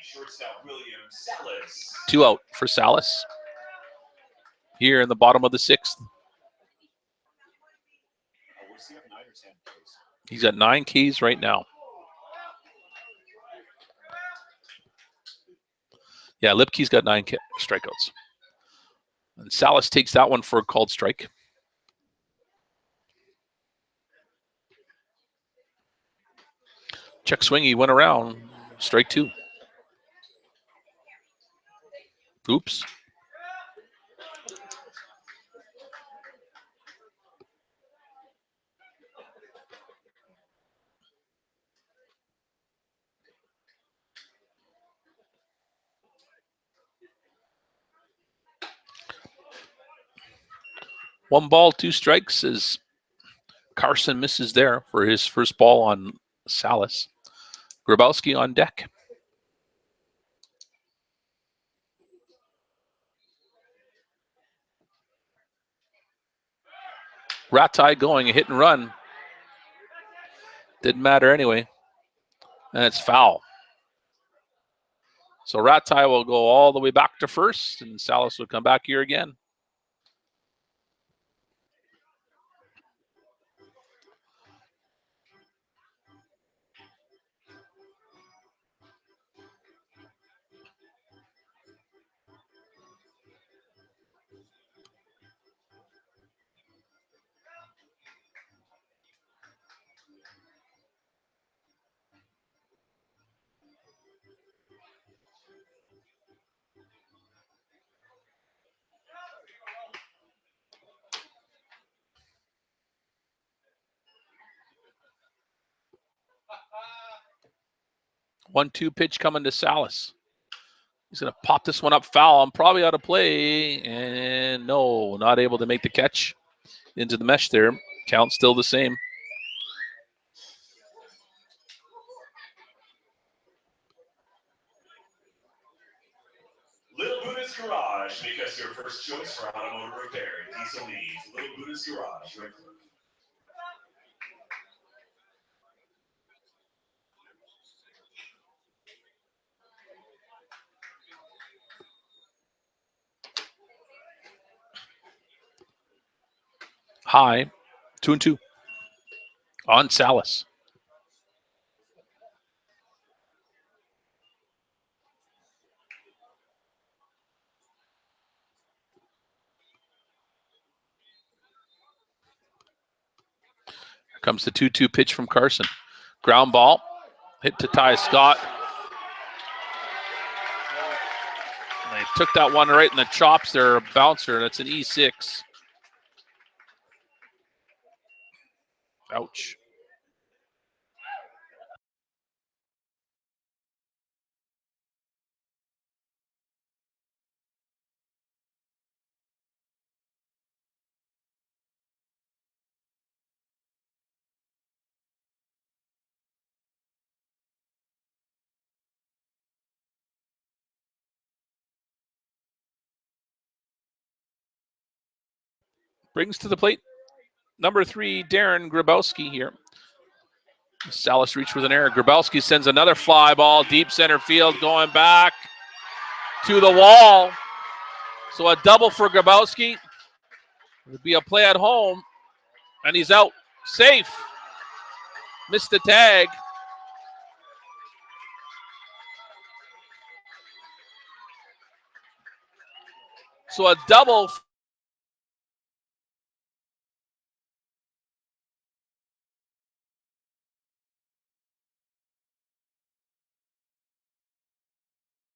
shortstop William Salas. 2 out for Salas here in the bottom of the 6th. What's he have, 9 or 10 Ks? He's at 9 Ks right now. Yeah, Lipke's got 9 strikeouts. And Salas takes that one for a called strike. Check swing, he went around. Strike 2. Oops. One ball, 2 strikes as Carson misses there for his first ball on Salas. Grabowski on deck. Ratai going, a hit and run. Didn't matter anyway. And it's foul. So Ratai will go all the way back to first, and Salas will come back here again. One-two pitch coming to Salas. He's going to pop this one up foul. I'm probably out of play. And no, not able to make the catch into the mesh there. Count still the same. Little Buddha's Garage. Make us your first choice for automotive repair and diesel needs. Little Buddha's Garage. Right. High, 2-2 on Salas. Comes the 2-2 pitch from Carson. Ground ball. Hit to Ty Scott. They took that one right in the chops there, a bouncer. That's an E6. Ouch. Brings to the plate number 3, Darren Grabowski here. Salas reached with an error. Grabowski sends another fly ball deep center field, going back to the wall. So a double for Grabowski. It would be a play at home, and he's out. Safe. Missed the tag. So a double.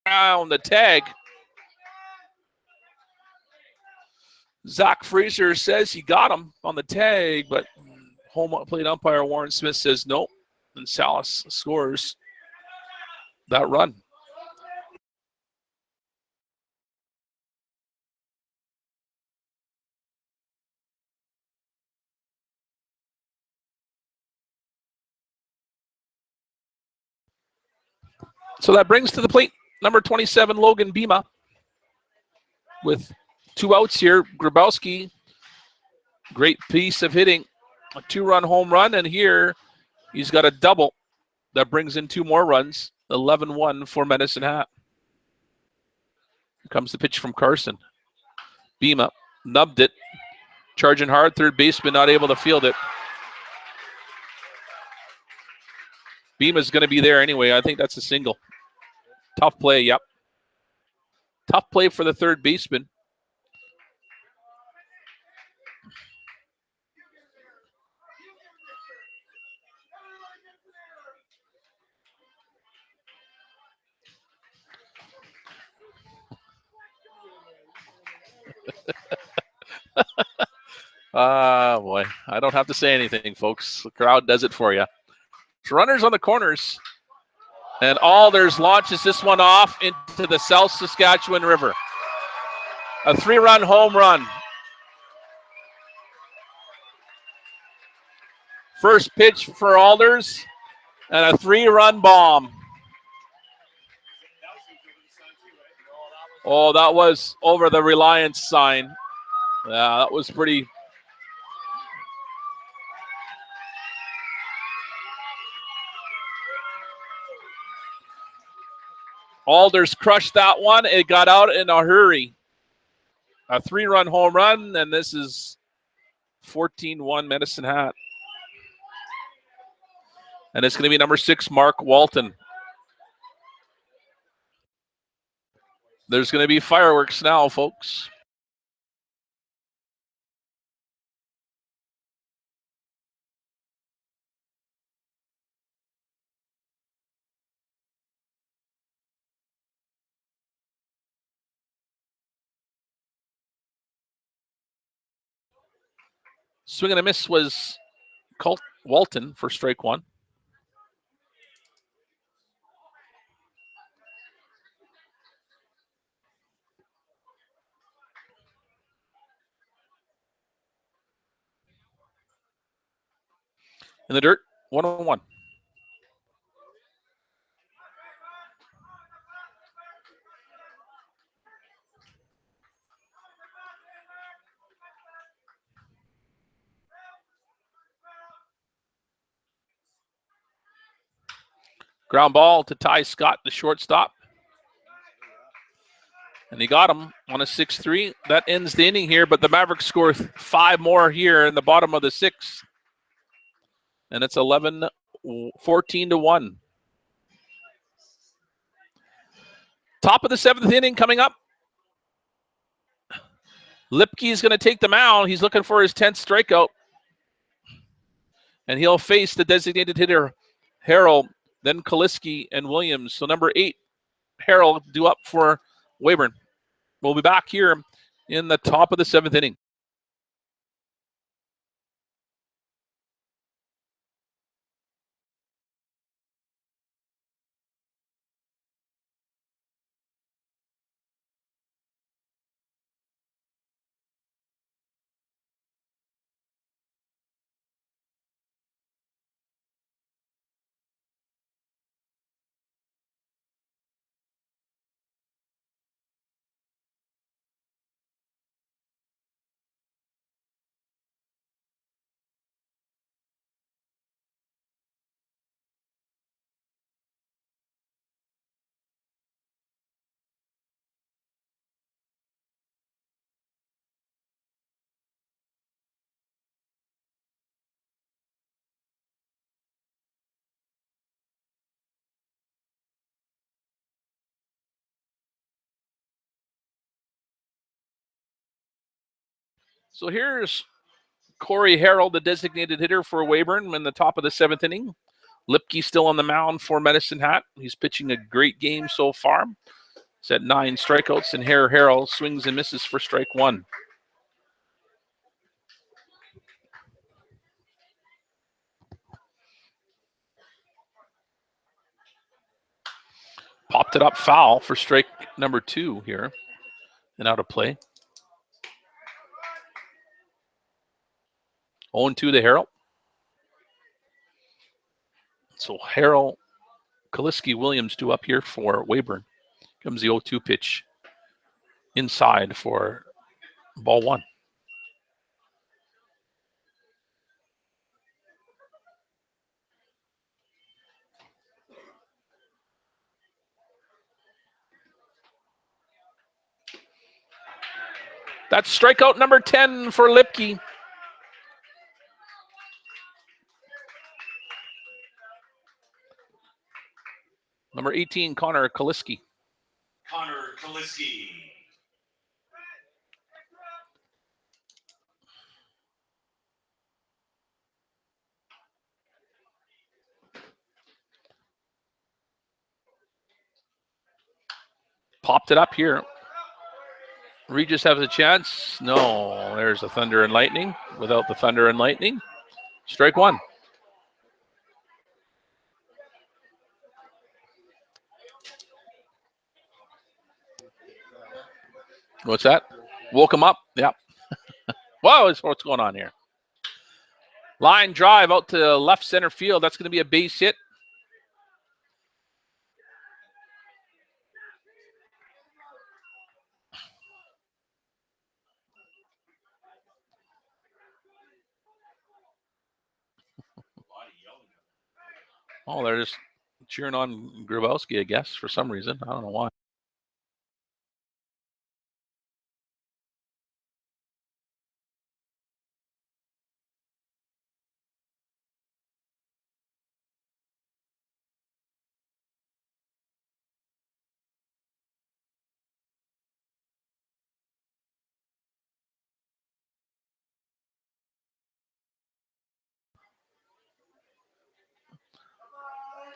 On the tag. Zach Fraser says he got him on the tag, but home plate umpire Warren Smith says nope, and Salas scores that run. So that brings to the plate number 27, Logan Bima, with 2 outs here. Grabowski, great piece of hitting, a 2-run home run, and here he's got a double that brings in 2 more runs, 11-1 for Medicine Hat. Here comes the pitch from Carson. Bima nubbed it, charging hard, third baseman not able to field it. Bima's going to be there anyway. I think that's a single. Tough play, yep. Tough play for the third baseman. Boy, I don't have to say anything, folks. The crowd does it for you. So runners on the corners. And Alders launches this one off into the South Saskatchewan River. A 3-run home run. First pitch for Alders, and a 3-run bomb. Oh, that was over the Reliance sign. Yeah, that was pretty. Alders crushed that one. It got out in a hurry. A 3-run home run, and this is 14-1 Medicine Hat. And it's going to be number 6, Mark Walton. There's going to be fireworks now, folks. Swing and a miss was Walton for strike 1. In the dirt, 1-1. Ground ball to Ty Scott, the shortstop. And he got him on a 6-3. That ends the inning here, but the Mavericks score 5 more here in the bottom of the 6th. And it's 14-1. Top of the 7th inning coming up. Lipke is going to take the mound. He's looking for his 10th strikeout. And he'll face the designated hitter, Harrell, then Kaliski and Williams. So number 8, Harrell, due up for Weyburn. We'll be back here in the top of the 7th inning. So here's Corey Harrell, the designated hitter for Weyburn in the top of the 7th inning. Lipke still on the mound for Medicine Hat. He's pitching a great game so far. He's at 9 strikeouts, and Harrell swings and misses for strike 1. Popped it up foul for strike number 2 here, and out of play. 0-2 to Harrell. So Harrell, Kaliski, Williams due up here for Weyburn. Comes the 0-2 pitch inside for ball 1. That's strikeout number 10 for Lipke. Number 18, Connor Kaliski. Connor Kaliski. Popped it up here. Regis has a chance. No, there's a Thunder and Lightning. Without the Thunder and Lightning, strike 1. What's that? Woke him up. Yep. Whoa, what's going on here? Line drive out to left center field. That's going to be a base hit. Oh, they're just cheering on Grabowski, I guess, for some reason. I don't know why.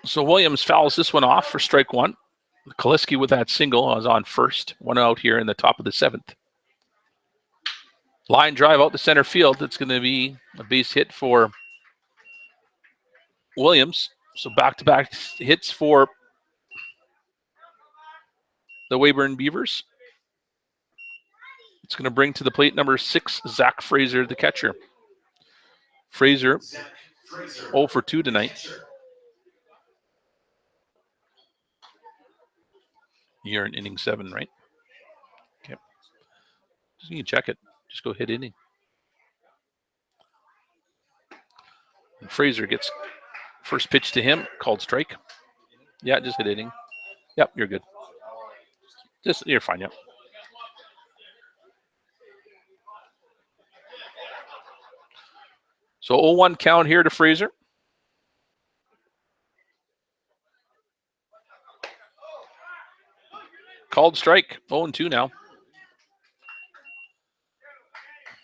So Williams fouls this one off for strike 1. Kaliski with that single was on first. 1 out here in the top of the 7th. Line drive out to center field. It's going to be a base hit for Williams. So back-to-back hits for the Weyburn Beavers. It's going to bring to the plate number 6, Zach Fraser, the catcher. Fraser, 0 for 2 tonight. You're in inning 7, right? Okay. Just you can check it. Just go hit inning. And Fraser gets first pitch to him, called strike. Yeah, just hit inning. Yep, you're good. You're fine, yep. So 0-1 count here to Fraser. Called strike, 0-2 now.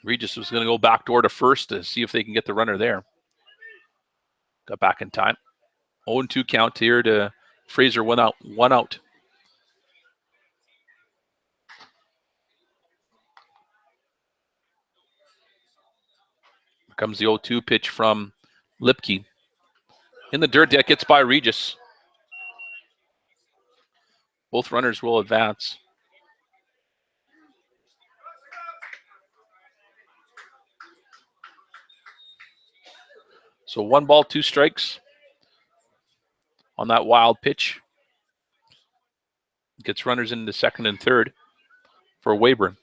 Regis was going to go backdoor to first to see if they can get the runner there. Got back in time. 0-2 count here to Fraser, 1 out. 1 out. Here comes the 0-2 pitch from Lipke. In the dirt, that gets by Regis. Both runners will advance. So 1 ball, 2 strikes on that wild pitch. Gets runners into second and third for Weyburn.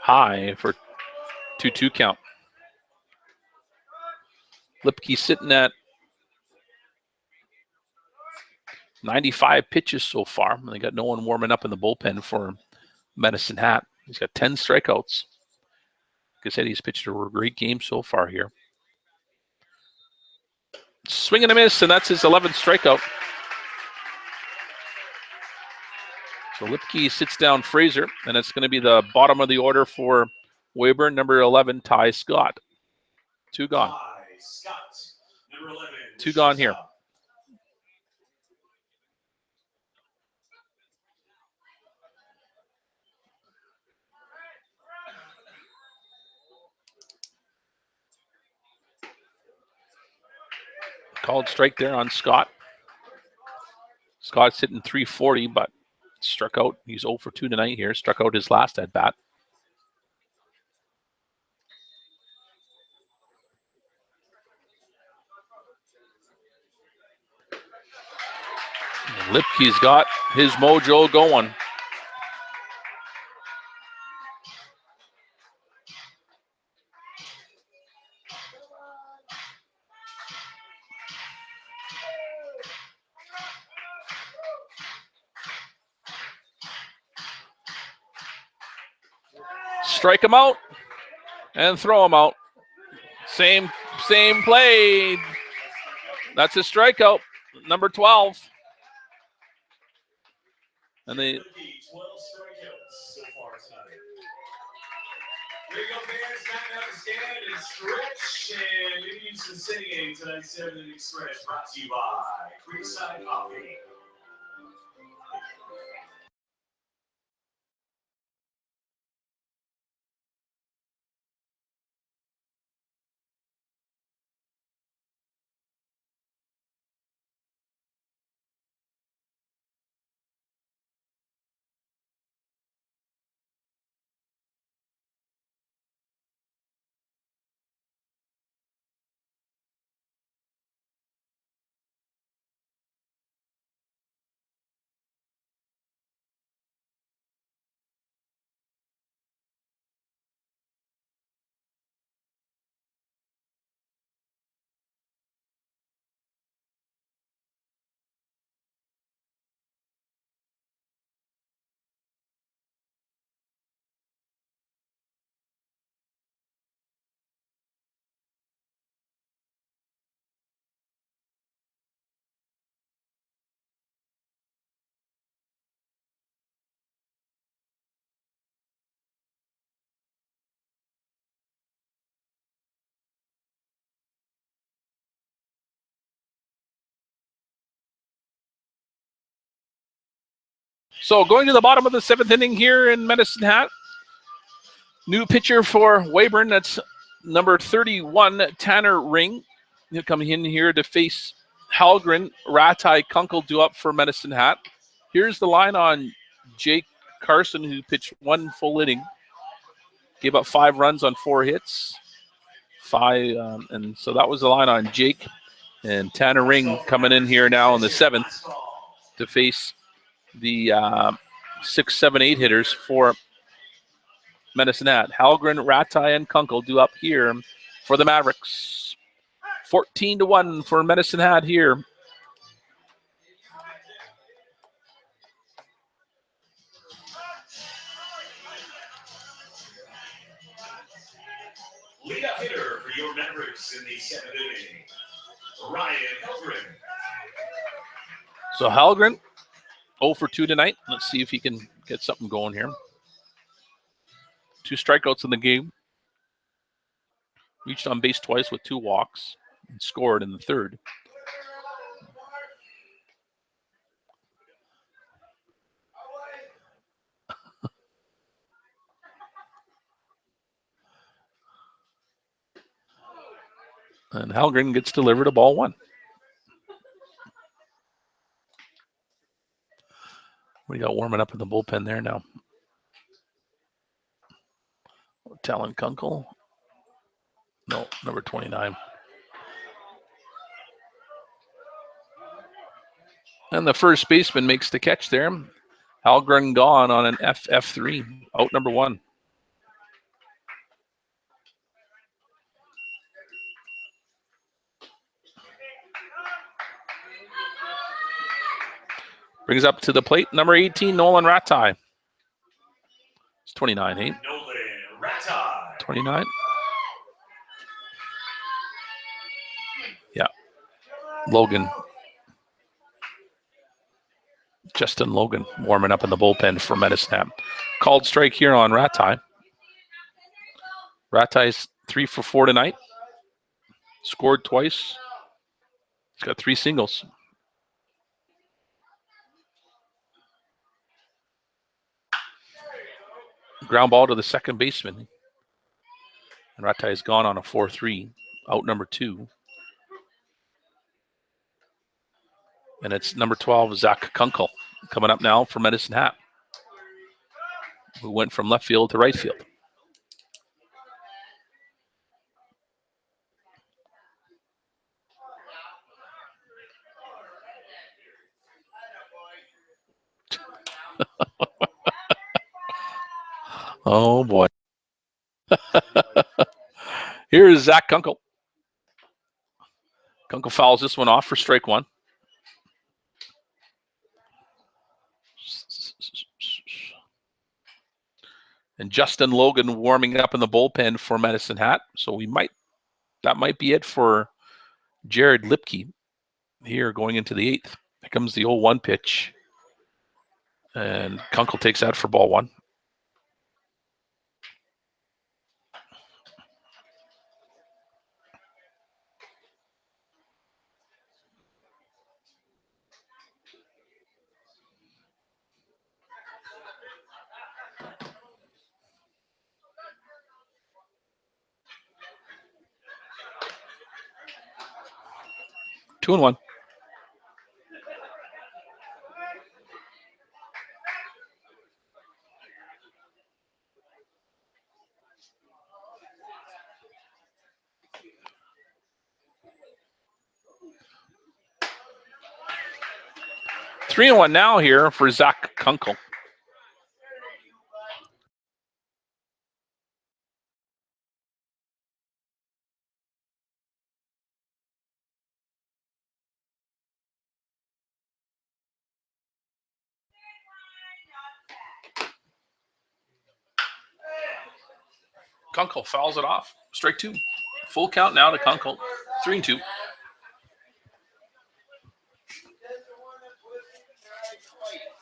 High for 2-2 count. Lipke sitting at 95 pitches so far. They got no one warming up in the bullpen for Medicine Hat. He's got 10 strikeouts. Like I said, he's pitched a great game so far here. Swing and a miss, and that's his 11th strikeout. So Lipke sits down Fraser, and it's going to be the bottom of the order for Weyburn, number 11, Ty Scott. 2 gone. Ty Scott, number 11. 2 gone here. Called strike there on Scott. Scott's hitting 340, but struck out. He's 0 for 2 tonight here. Struck out his last at bat. And Lipke's got his mojo going. Strike him out and throw him out. Same play. That's a strikeout, number 12. And they 12 strikeouts so far tonight. There you go, fans. Time out to stand and stretch and maybe some singing tonight's 7 Inning Stretch brought to you by Creekside Coffee. So going to the bottom of the 7th inning here in Medicine Hat. New pitcher for Weyburn, that's number 31, Tanner Ring. He'll come in here to face Halgren. Ratai Kunkel due up for Medicine Hat. Here's the line on Jake Carson, who pitched 1 full inning. Gave up 5 runs on 4 hits. And so that was the line on Jake. And Tanner Ring coming in here now in the 7th to face the 6, 7, 8 hitters for Medicine Hat. Halgren, Ratai, and Kunkel due up here for the Mavericks. 14-1 for Medicine Hat here. Leadoff hitter for your Mavericks in the 7th inning, Ryan Halgren. So Halgren, 0 for 2 tonight. Let's see if he can get something going here. 2 strikeouts in the game. Reached on base twice with 2 walks and scored in the third. And Halgren gets delivered a ball 1. We got warming up in the bullpen there now. Talon Kunkel. No, number 29. And the first baseman makes the catch there. Halgren gone on an FF3, out number 1. Brings up to the plate, number 18, Nolan Ratai. It's 29, eh? Nolan Ratai. 29? Yeah. Logan. Justin Logan warming up in the bullpen for Medicine Hat. Called strike here on Ratai. Ratai's 3 for 4 tonight. Scored twice. He's got 3 singles. Ground ball to the second baseman. And Ratai's gone on a 4-3. Out number 2. And it's number 12, Zach Kunkel, coming up now for Medicine Hat, who went from left field to right field. Oh, boy. Here's Zach Kunkel. Kunkel fouls this one off for strike 1. And Justin Logan warming up in the bullpen for Medicine Hat. So that might be it for Jared Lipke here going into the 8th. Here comes the 0-1 pitch. And Kunkel takes that for ball 1. Two and 1. Three and 1 now here for Zach Kunkel. Kunkel fouls it off. Strike 2. Full count now to Kunkel. 3-2.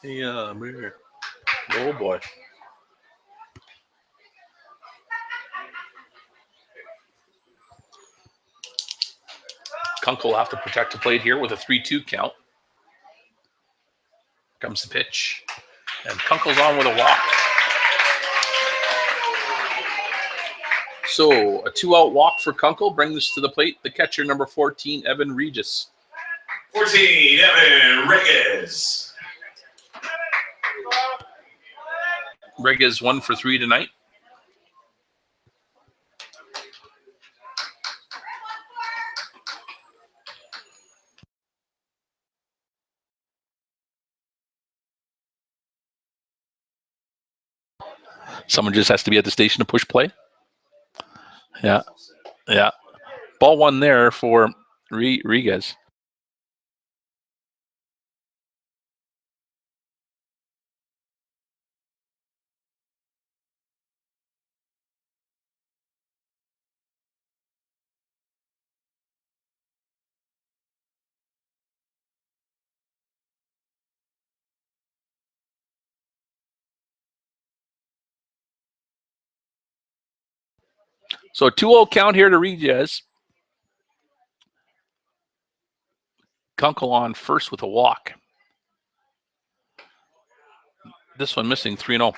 Yeah, oh boy. Kunkel will have to protect the plate here with a 3-2 count. Comes the pitch. And Kunkel's on with a walk. So a 2-out walk for Kunkel brings to the plate the catcher, number 14, Evan Regis. 14, Evan Regis. Regis 1 for 3 tonight. Someone just has to be at the station to push play. Yeah. Ball 1 there for Regis. So 2-0 count here to Regis. Kunkel on first with a walk. This one missing 3-0.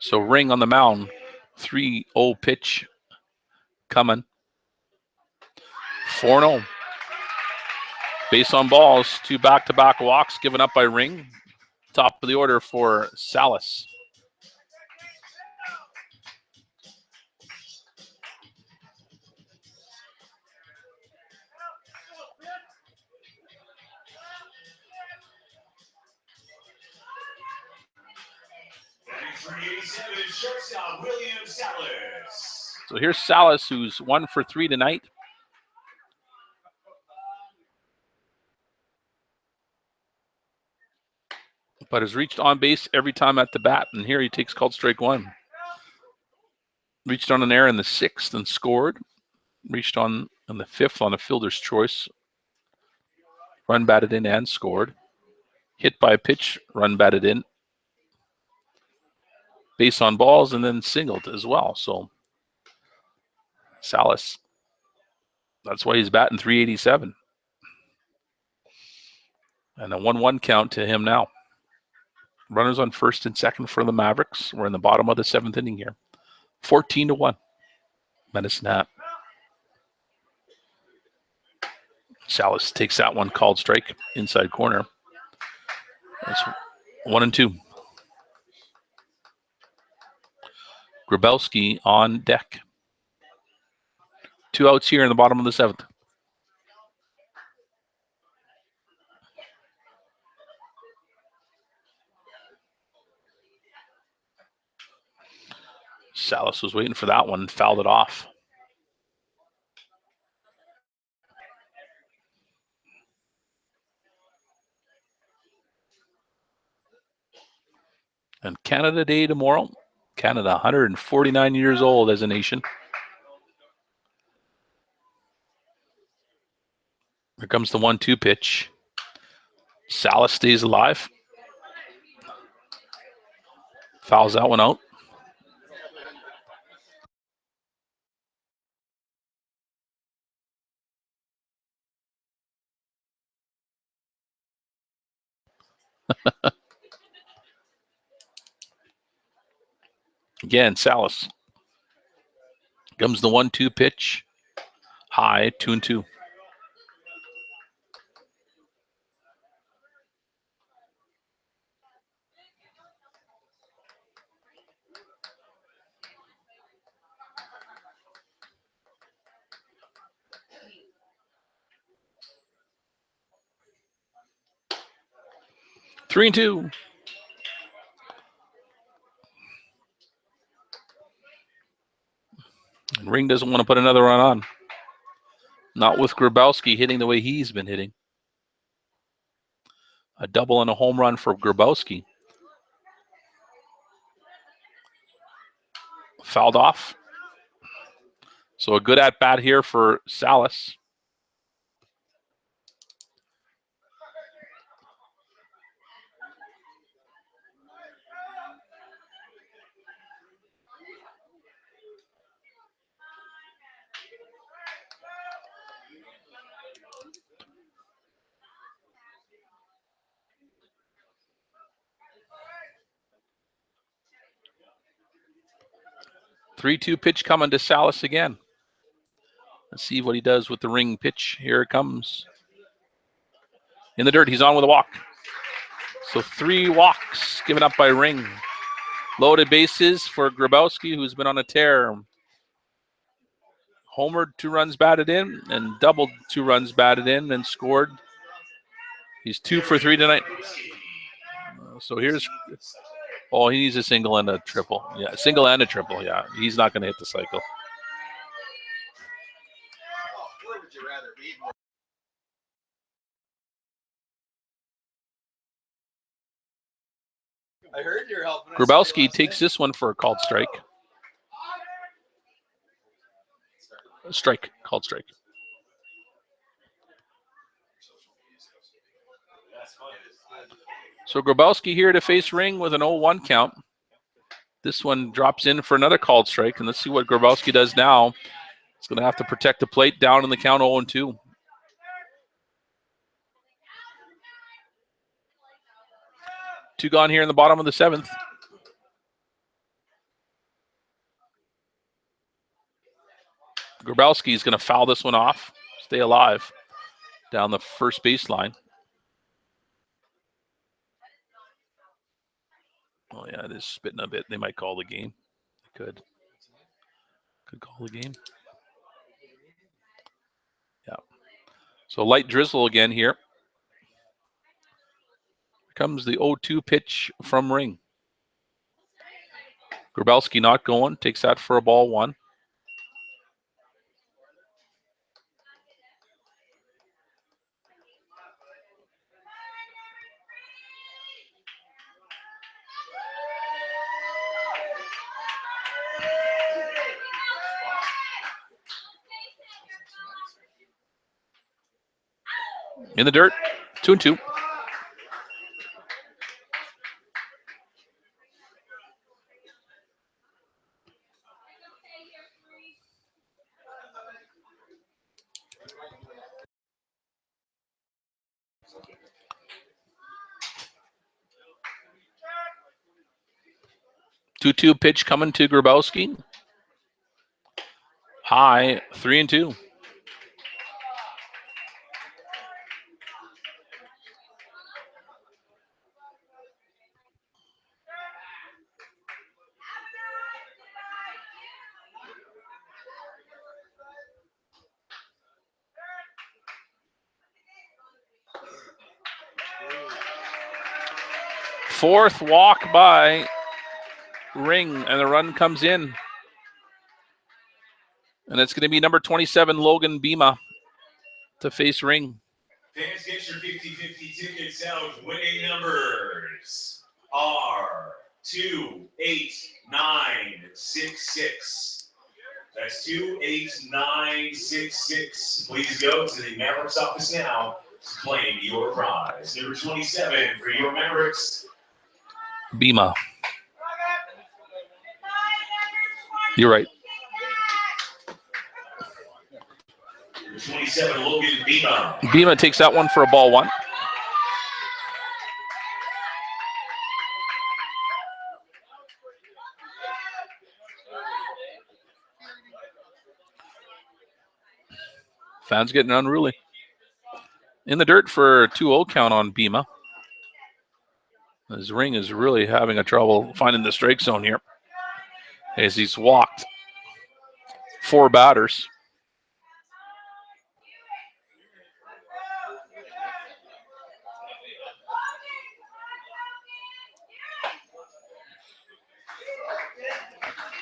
So Ring on the mound. 3-0 pitch coming. 4-0. Base on balls. 2 back-to-back walks given up by Ring. Top of the order for Salas. Shortstop William Salas. So here's Salas, who's 1 for 3 tonight. But has reached on base every time at the bat, and here he takes called strike 1. Reached on an error in the 6th and scored. Reached on in the 5th on a fielder's choice. Run batted in and scored. Hit by a pitch, run batted in. Base on balls, and then singled as well. So Salas, that's why he's batting .387. And a 1-1 count to him now. Runners on first and second for the Mavericks. We're in the bottom of the 7th inning here. 14-1. Medicine Hat. Salas takes that one, called strike, inside corner. That's 1-2. Grabowski on deck. 2 outs here in the bottom of the 7th. Salas was waiting for that one, fouled it off. And Canada Day tomorrow. Canada, 149 years old as a nation. Here comes the 1-2 pitch. Salas stays alive. Fouls that one out. Again, Salas. Comes the 1-2 pitch. High, 2-2. Three and 2. And Ring doesn't want to put another run on. Not with Grabowski hitting the way he's been hitting. A double and a home run for Grabowski. Fouled off. So a good at-bat here for Salas. Three-two pitch coming to Salas again. Let's see what he does with the Ring pitch. Here it comes. In the dirt, he's on with a walk. So 3 walks given up by Ring. Loaded bases for Grabowski, who's been on a tear. Homered, 2 runs batted in, and doubled 2 runs batted in and scored. He's 2 for 3 tonight. So here's, oh, he needs a single and a triple. Yeah, single and a triple. Yeah, he's not going to hit the cycle. I heard you're helping. Grabowski takes this one for a called strike. Strike, called strike. So Grabowski here to face Ring with an 0-1 count. This one drops in for another called strike, and let's see what Grabowski does now. He's going to have to protect the plate down in the count 0-2. Two gone here in the bottom of the 7th. Grabowski is going to foul this one off, stay alive down the first baseline. Oh, yeah, it is spitting a bit. They might call the game. Could call the game. Yeah. So light drizzle again here. Here comes the 0-2 pitch from Ring. Grabowski not going. Takes that for a ball 1. In the dirt, 2-2. Two pitch coming to Grabowski. High, 3-2. Fourth walk by Ring, and the run comes in. And it's going to be number 27, Logan Bima, to face Ring. Fans, get your 50-50 tickets out. Winning numbers are 28966. That's 28966. Please go to the Mavericks office now to claim your prize. Number 27 for your Mavericks. Bima. You're right. 27, Logan Bima. Bima takes that one for a ball 1. Fans getting unruly. In the dirt for a 2-0 count on Bima. His Ring is really having a trouble finding the strike zone here as he's walked 4 batters.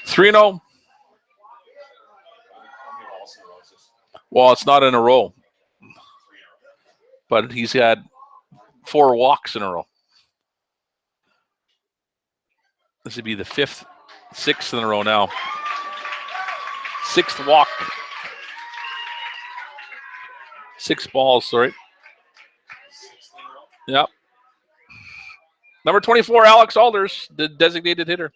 Three 0. Well, it's not in a row, but he's had 4 walks in a row. This would be the 5th, 6th in a row now. 6th walk. 6 balls, sorry. Yep. Number 24, Alex Alders, the designated hitter.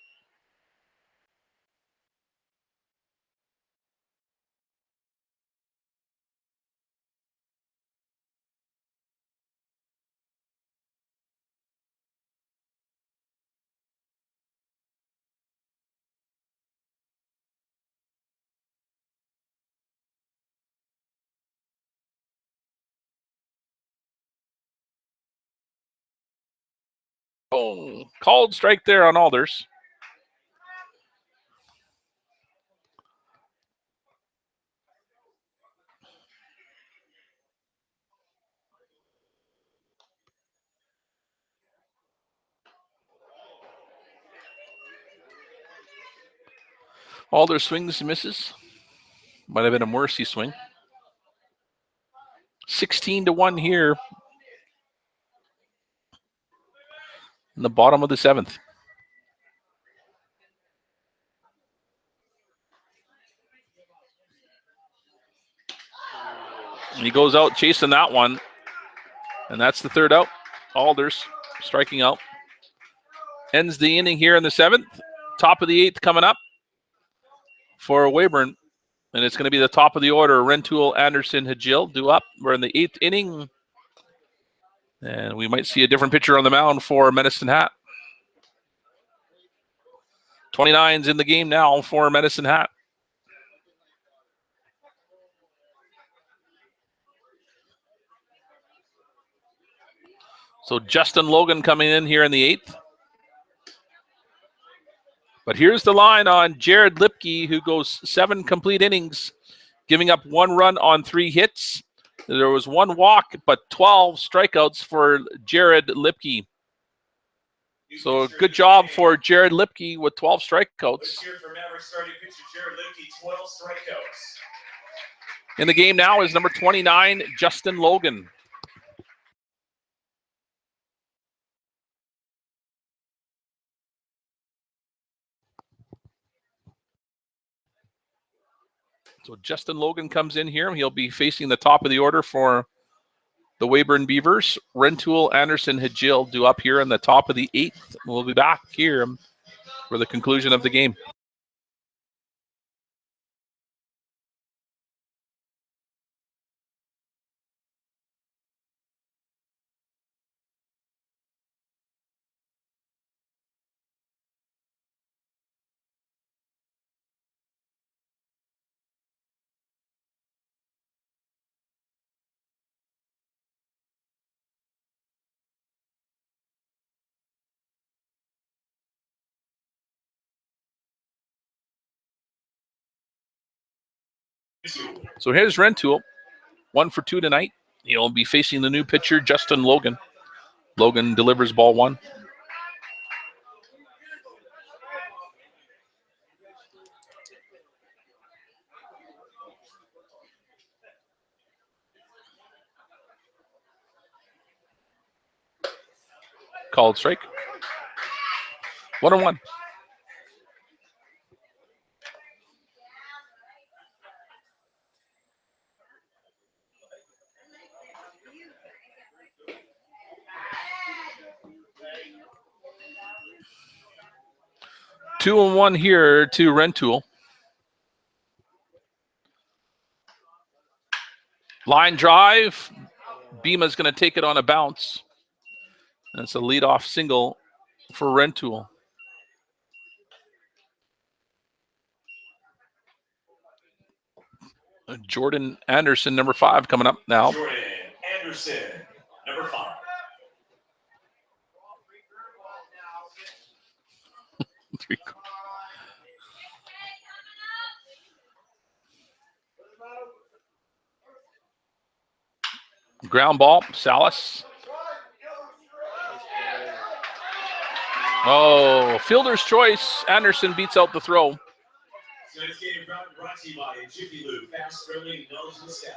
Oh, called strike there on Alders. Alders swings and misses. Might have been a mercy swing. 16-1 here in the bottom of the 7th. And he goes out chasing that one. And that's the 3rd out. Alders striking out. Ends the inning here in the 7th. Top of the 8th coming up for Weyburn. And it's going to be the top of the order. Rentoul, Anderson, Hajil due up. We're in the 8th inning. And we might see a different pitcher on the mound for Medicine Hat. 29's in the game now for Medicine Hat. So Justin Logan coming in here in the 8th. But here's the line on Jared Lipke, who goes 7 complete innings, giving up 1 run on 3 hits. There was 1 walk, but 12 strikeouts for Jared Lipke. So good job for Jared Lipke with 12 strikeouts. In the game now is number 29, Justin Logan. So Justin Logan comes in here. He'll be facing the top of the order for the Weyburn Beavers. Rentoul, Anderson, Hajil due up here in the top of the 8th. We'll be back here for the conclusion of the game. So here's Rentoul, 1 for 2 tonight. He'll be facing the new pitcher, Justin Logan. Logan delivers ball 1. Called strike. 1-1. Two and 1 here to Rentoul. Line drive. Bima's going to take it on a bounce. That's a leadoff single for Rentoul. Jordan Anderson, number 5, coming up now. Jordan Anderson, number 5. Ground ball, Salas. Oh, fielder's choice. Anderson beats out the throw. Tonight's game brought to you by Jiffy Lube, fast, friendly, knowledgeable staff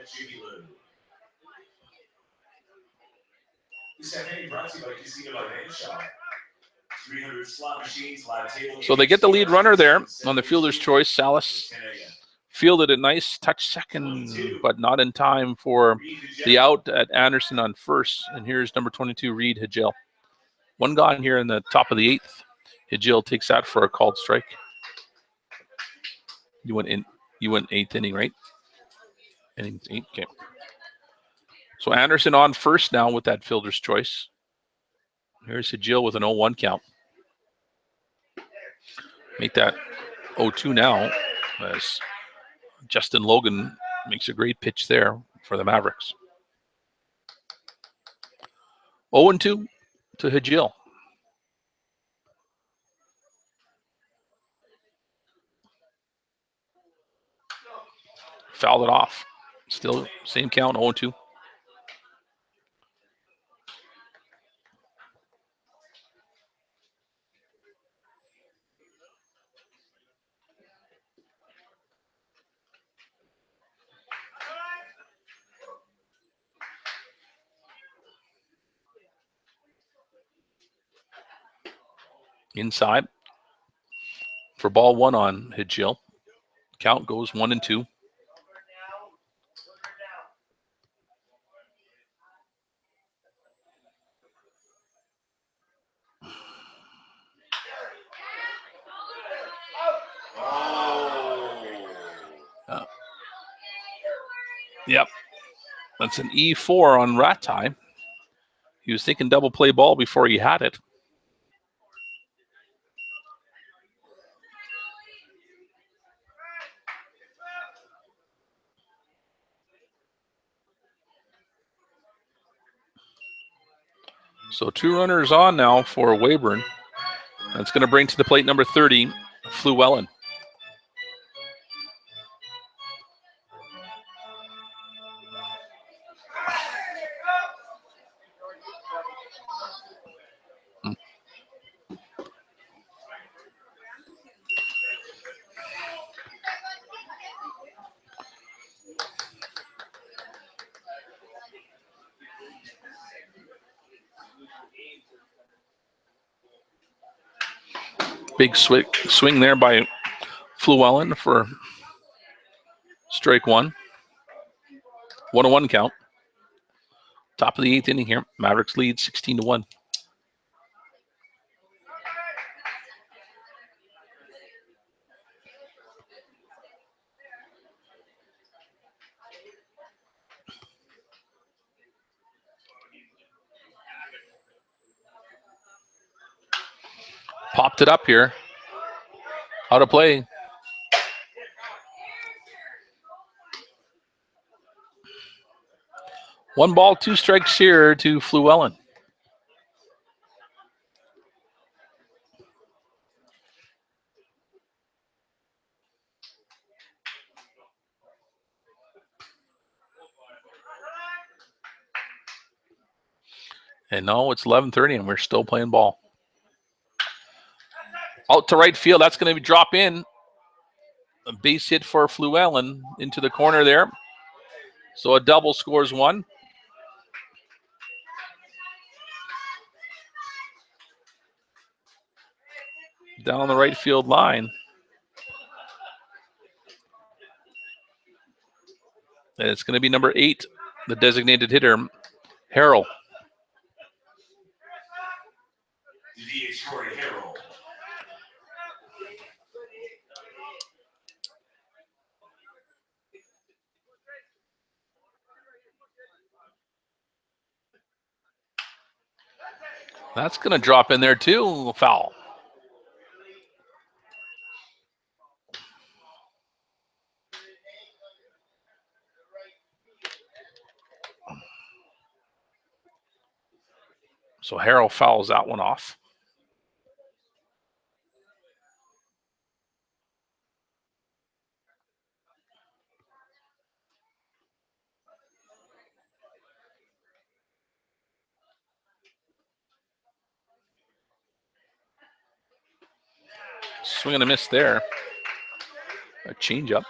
at Jiffy Lube. This campaign brought to you by Casino by Van Shop. 300 slot machines, live table. So they get the lead runner there on the fielder's choice. Salas fielded a nice touch second, but not in time for the out at Anderson on first. And here's number 22, Reed Hajil. 1 gone here in the top of the 8th. Hajil takes that for a called strike. You went 8th inning, right? Innings 8. Okay. So Anderson on first now with that fielder's choice. Here's Hajil with an 0-1 count. Make that 0-2 now as Justin Logan makes a great pitch there for the Mavericks. 0-2 to Hajil. Fouled it off. Still same count, 0-2. Inside for ball 1 on Hajil. Count goes 1-2. Yep. That's an E4 on Ratai. He was thinking double play ball before he had it. So 2 runners on now for Weyburn. That's going to bring to the plate number 30, Fluellen. Big swing there by Fluellen for strike 1. 1-1 count. Top of the 8th inning here. Mavericks lead 16-1. Popped it up here. Out of play. One ball, 2 strikes here to Fluellen. And no, it's 11:30 and we're still playing ball. Out to right field. That's going to drop in. A base hit for Fluellen into the corner there. So a double scores 1. Down the right field line. And it's going to be number 8, the designated hitter, Harrell. The Troy Harrell. That's going to drop in there too. Foul. So Harrell fouls that one off. Swing and a miss there. A changeup.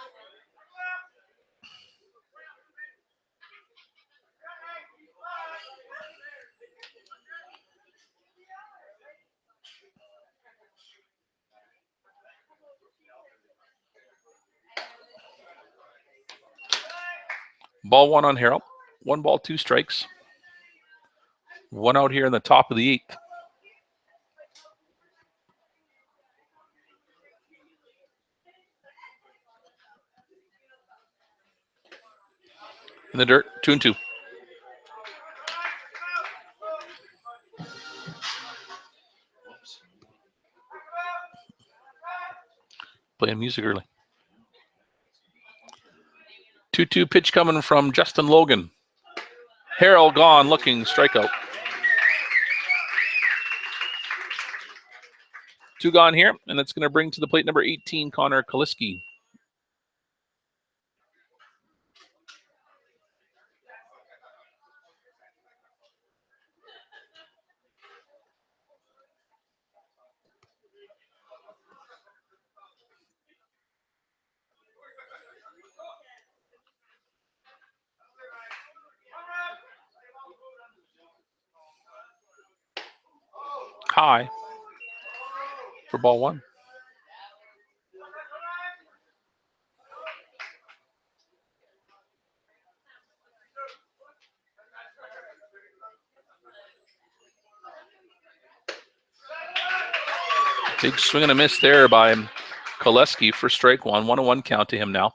Ball 1 on Harrell. 1 ball, 2 strikes. 1 out here in the top of the 8th. In the dirt, 2-2. Playing music early. 2-2 pitch coming from Justin Logan. Harrell gone, looking, strikeout. 2 gone here, and it's going to bring to the plate number 18, Connor Kaliski. High for ball 1. Big swing and a miss there by Koleski for strike 1. 1-1 count to him now.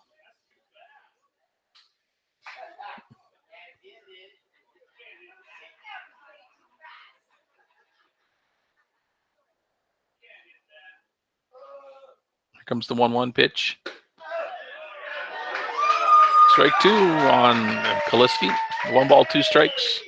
comes the 1-1 pitch. Strike 2 on Kaliski. 1 ball, 2 strikes.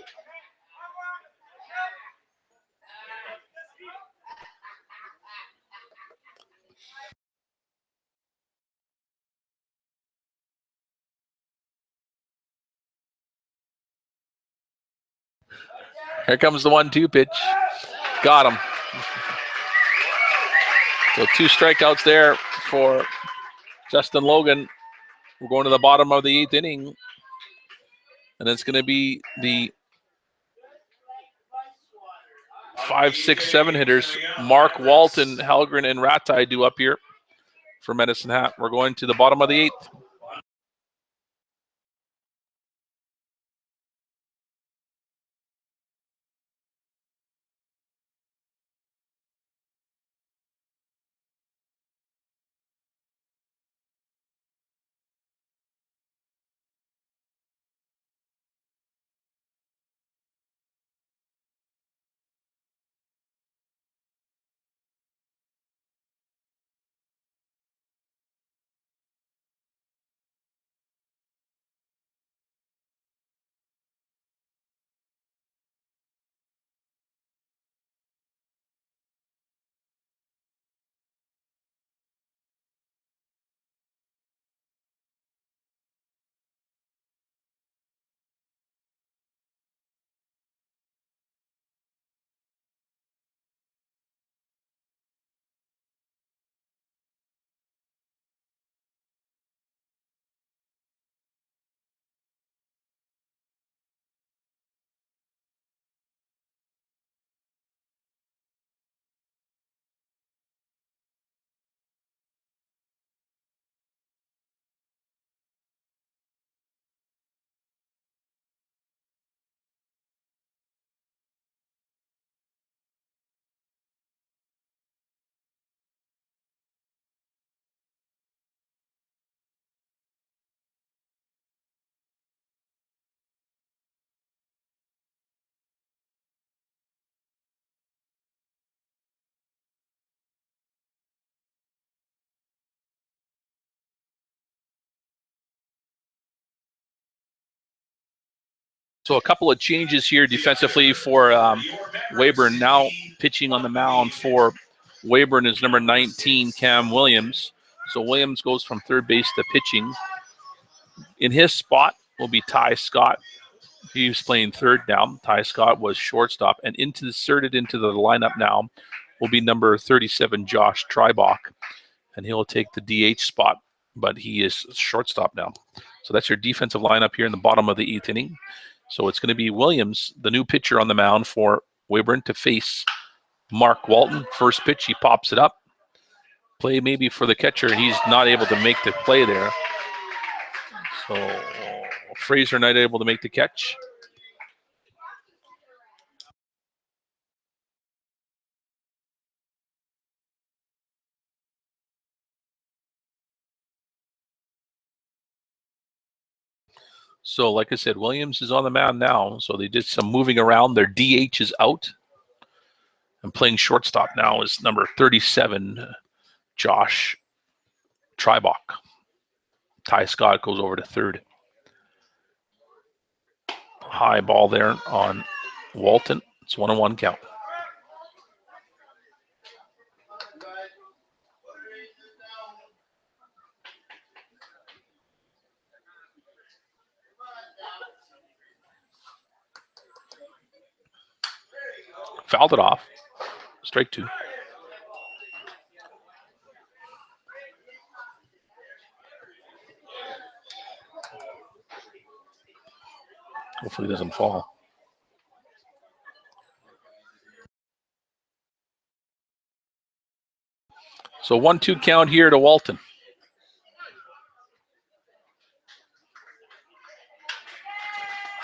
Here comes the 1-2 pitch. Got him. So 2 strikeouts there for Justin Logan. We're going to the bottom of the 8th inning. And it's going to be the 5, 6, 7 hitters. Mark, Walton, Helgren, and Ratai do up here for Medicine Hat. We're going to the bottom of the 8th. So a couple of changes here defensively for Weyburn. Now pitching on the mound for Weyburn is number 19, Cam Williams. So Williams goes from third base to pitching. In his spot will be Ty Scott. He's playing third now. Ty Scott was shortstop. And inserted into the lineup now will be number 37, Josh Trybach. And he'll take the DH spot, but he is shortstop now. So that's your defensive lineup here in the bottom of the 8th inning. So it's going to be Williams, the new pitcher on the mound for Weyburn, to face Mark Walton. First pitch, he pops it up. Play maybe for the catcher. He's not able to make the play there. So Fraser not able to make the catch. So, like I said, Williams is on the mound now. So they did some moving around. Their DH is out. And playing shortstop now is number 37, Josh Trybach. Ty Scott goes over to third. High ball there on Walton. It's 1-1 count. Fouled it off. Strike 2. Hopefully it doesn't fall. So 1-2 count here to Walton.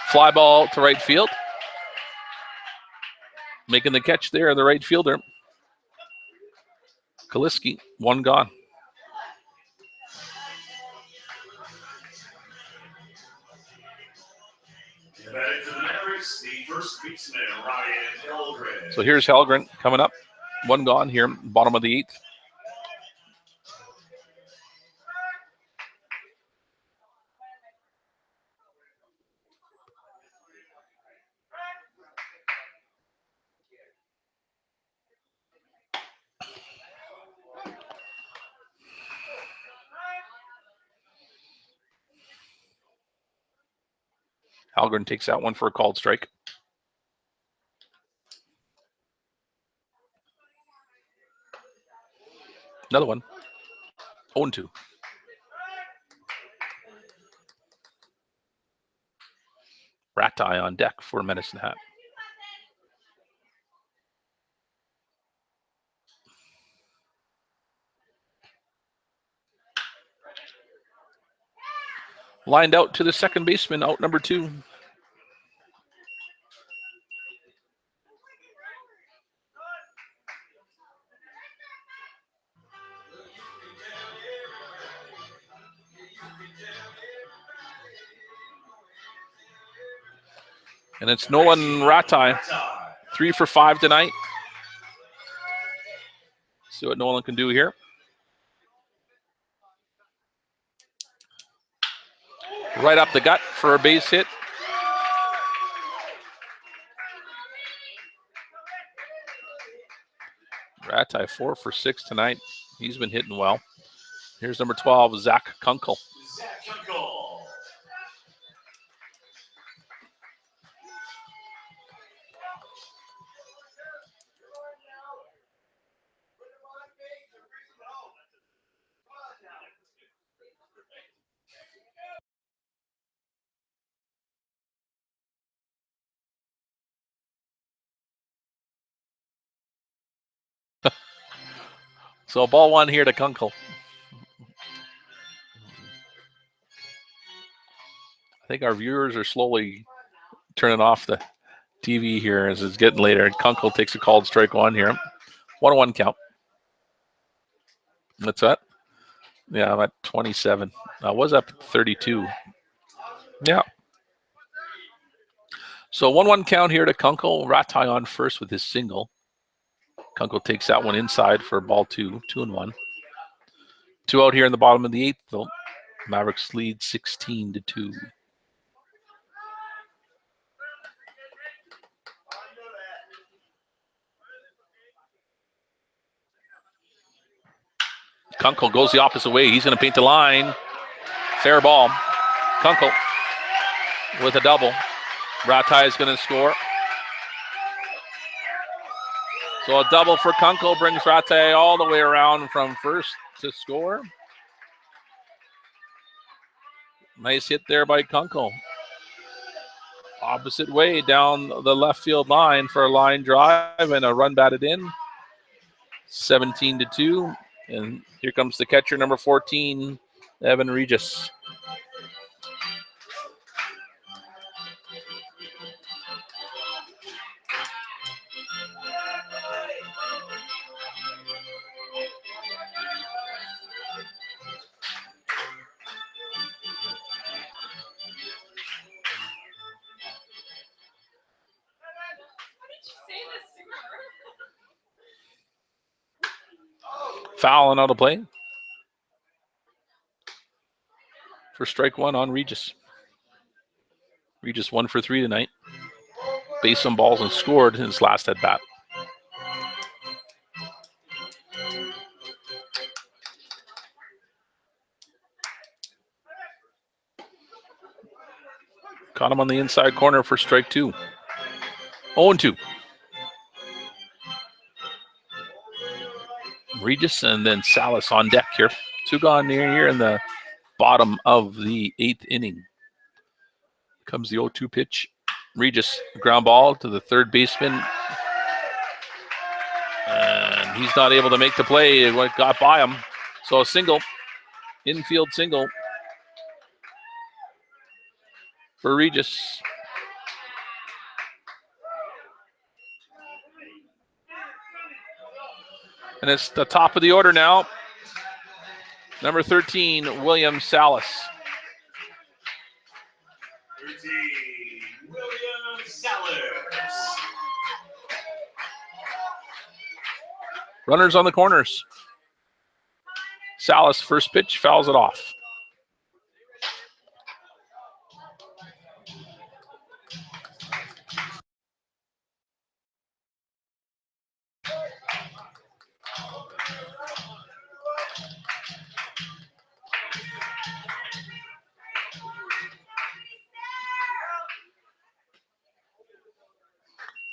Fly ball to right field. Making the catch there, the right fielder. Kaliski, 1 gone. Back to the Mavericks, the first baseman, Ryan Helgren. So here's Helgren coming up. 1 gone here, bottom of the 8th. Halgren takes that one for a called strike. Another one. 0-2. Rat Eye on deck for Medicine Hat. Lined out to the second baseman, out number 2. And it's Nolan Ratai, 3 for 5 tonight. See what Nolan can do here. Right up the gut for a base hit. Ratai 4 for 6 tonight. He's been hitting well. Here's number 12, Zach Kunkel. So ball 1 here to Kunkel. I think our viewers are slowly turning off the TV here as it's getting later. Kunkel takes a called strike 1 here. 1-1 count. What's that? Yeah, I'm at 27. I was up at 32. Yeah. So 1-1 count here to Kunkel. Ratai on first with his single. Kunkel takes that one inside for ball 2. 2-1. 2 out here in the bottom of the 8th, though. Mavericks lead 16-2. Kunkel goes the opposite way. He's going to paint the line. Fair ball. Kunkel with a double. Ratai is going to score. So a double for Kunkel brings Ratai all the way around from first to score. Nice hit there by Kunkel. Opposite way down the left field line for a line drive and a run batted in. 17-2. And here comes the catcher, number 14, Evan Regis. Foul and out of play for strike 1 on Regis. Regis 1 for 3 tonight. Based on balls and scored in his last at bat. Caught him on the inside corner for strike 2. 0-2. Regis and then Salas on deck here. 2 gone here in the bottom of the 8th inning. Comes the 0-2 pitch. Regis, ground ball to the third baseman. And he's not able to make the play. It got by him. So a single, infield single for Regis. And it's the top of the order now. Number 13, William Salas. 13, William Salas. Runners on the corners. Salas, first pitch, fouls it off.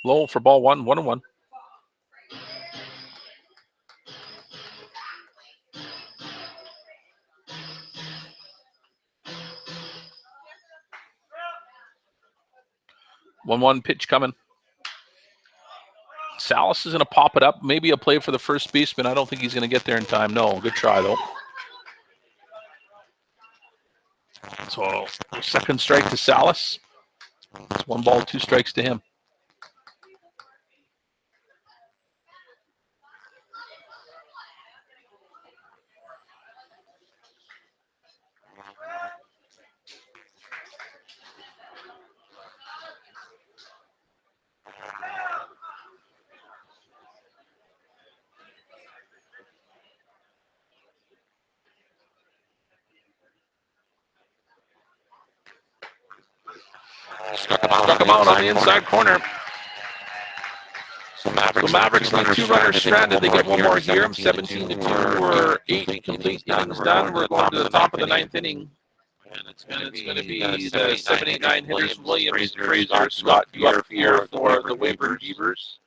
Low for ball one, 1-1. One pitch coming. Salas is going to pop it up. Maybe a play for the first baseman. I don't think he's going to get there in time. No, good try though. So second strike to Salas. It's 1 ball, 2 strikes to him. Struck him out on the inside corner. So Mavericks with 2 runners stranded. They get 1 more here. 17-2 or 8 complete innings done. We're going to the top of the 9th inning. And it's going to be the 7, 8, 9 hitters. Williams, Fraser, Scott, here for the Weyburn Beavers.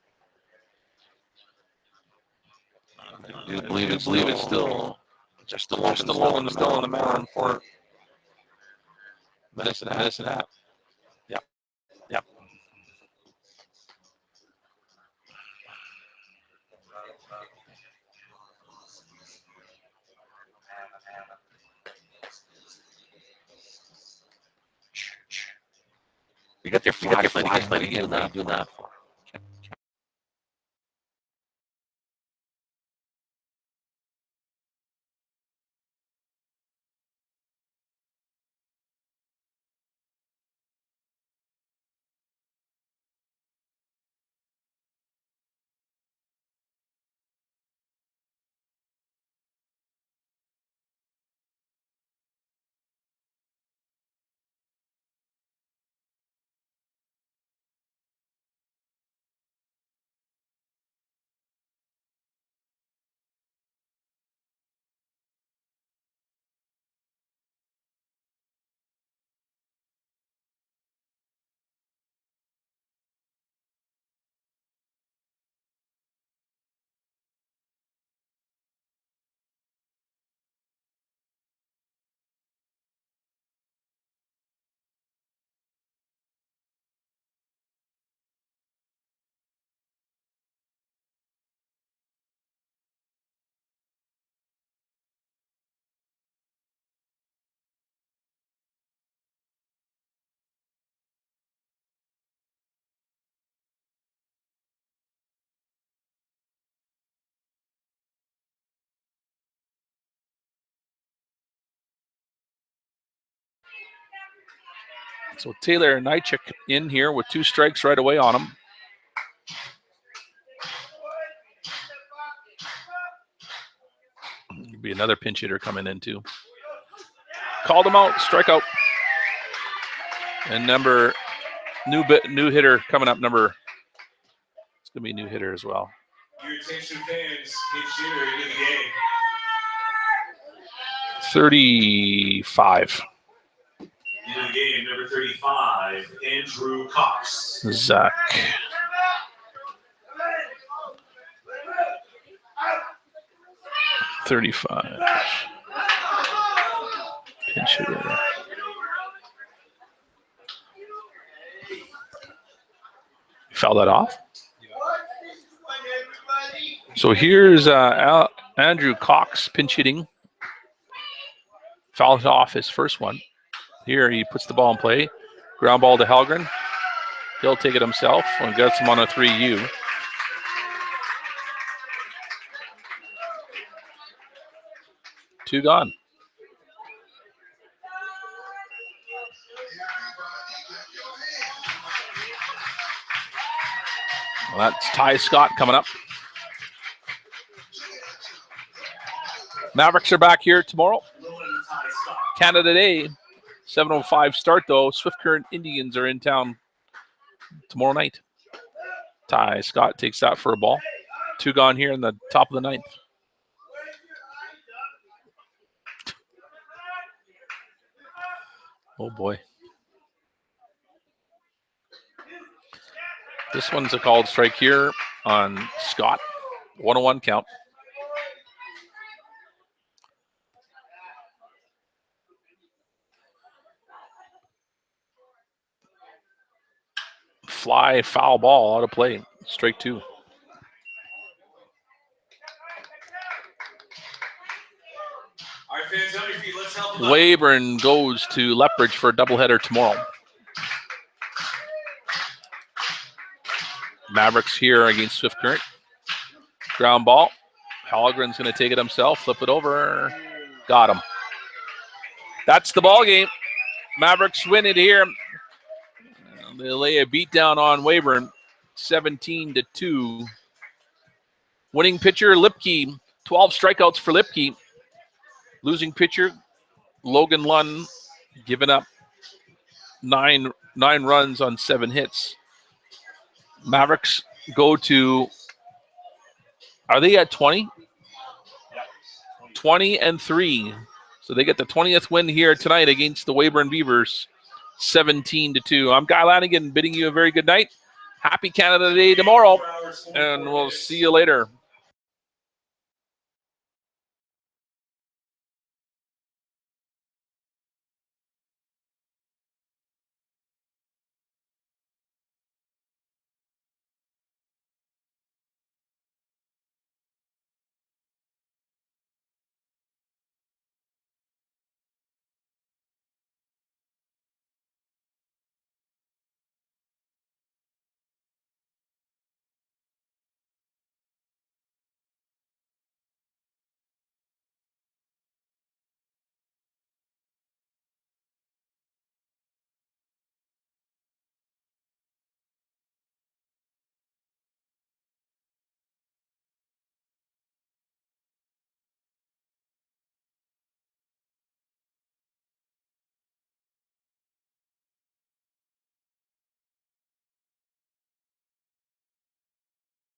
I do believe it's still just alone in the mound for Medicine Hat. Yep. You got your flashlight again. What are you doing that for? So Taylor Nychuk in here with 2 strikes right away on him. There'll be another pinch hitter coming in too. Called him out, strikeout. And new hitter coming up. It's gonna be a new hitter as well. Your attention fans, pitch hitter into the game. 35. Into the game, number 35, Andrew Cox. Zach. $35. Pinch hitter. Foul that off. So here's Andrew Cox pinch hitting. Fouls off his first one. Here he puts the ball in play. Ground ball to Helgren. He'll take it himself and gets him on a 3U. Two gone. Well, that's Ty Scott coming up. Mavericks are back here tomorrow. Canada Day, 7:05 start though. Swift Current Indians are in town tomorrow night. Ty Scott takes that for a ball. Two gone here in the top of the ninth. Oh boy. This one's a called strike here on Scott. 101 count. Fly foul ball out of play. Strike 2. All right, fans, on your feet. Let's help them out. Weyburn goes to Lethbridge for a doubleheader tomorrow. Mavericks here against Swift Current. Ground ball. Halgren's going to take it himself, flip it over. Got him. That's the ball game. Mavericks win it here. They lay a beat down on Weyburn, 17-2. Winning pitcher, Lipke. 12 strikeouts for Lipke. Losing pitcher, Logan Lunn, giving up nine runs on 7 hits. Mavericks go to, are they at 20? 20-3. So they get the 20th win here tonight against the Weyburn Beavers, 17-2. I'm Guy Lanigan bidding you a very good night. Happy Canada Day tomorrow, and we'll see you later.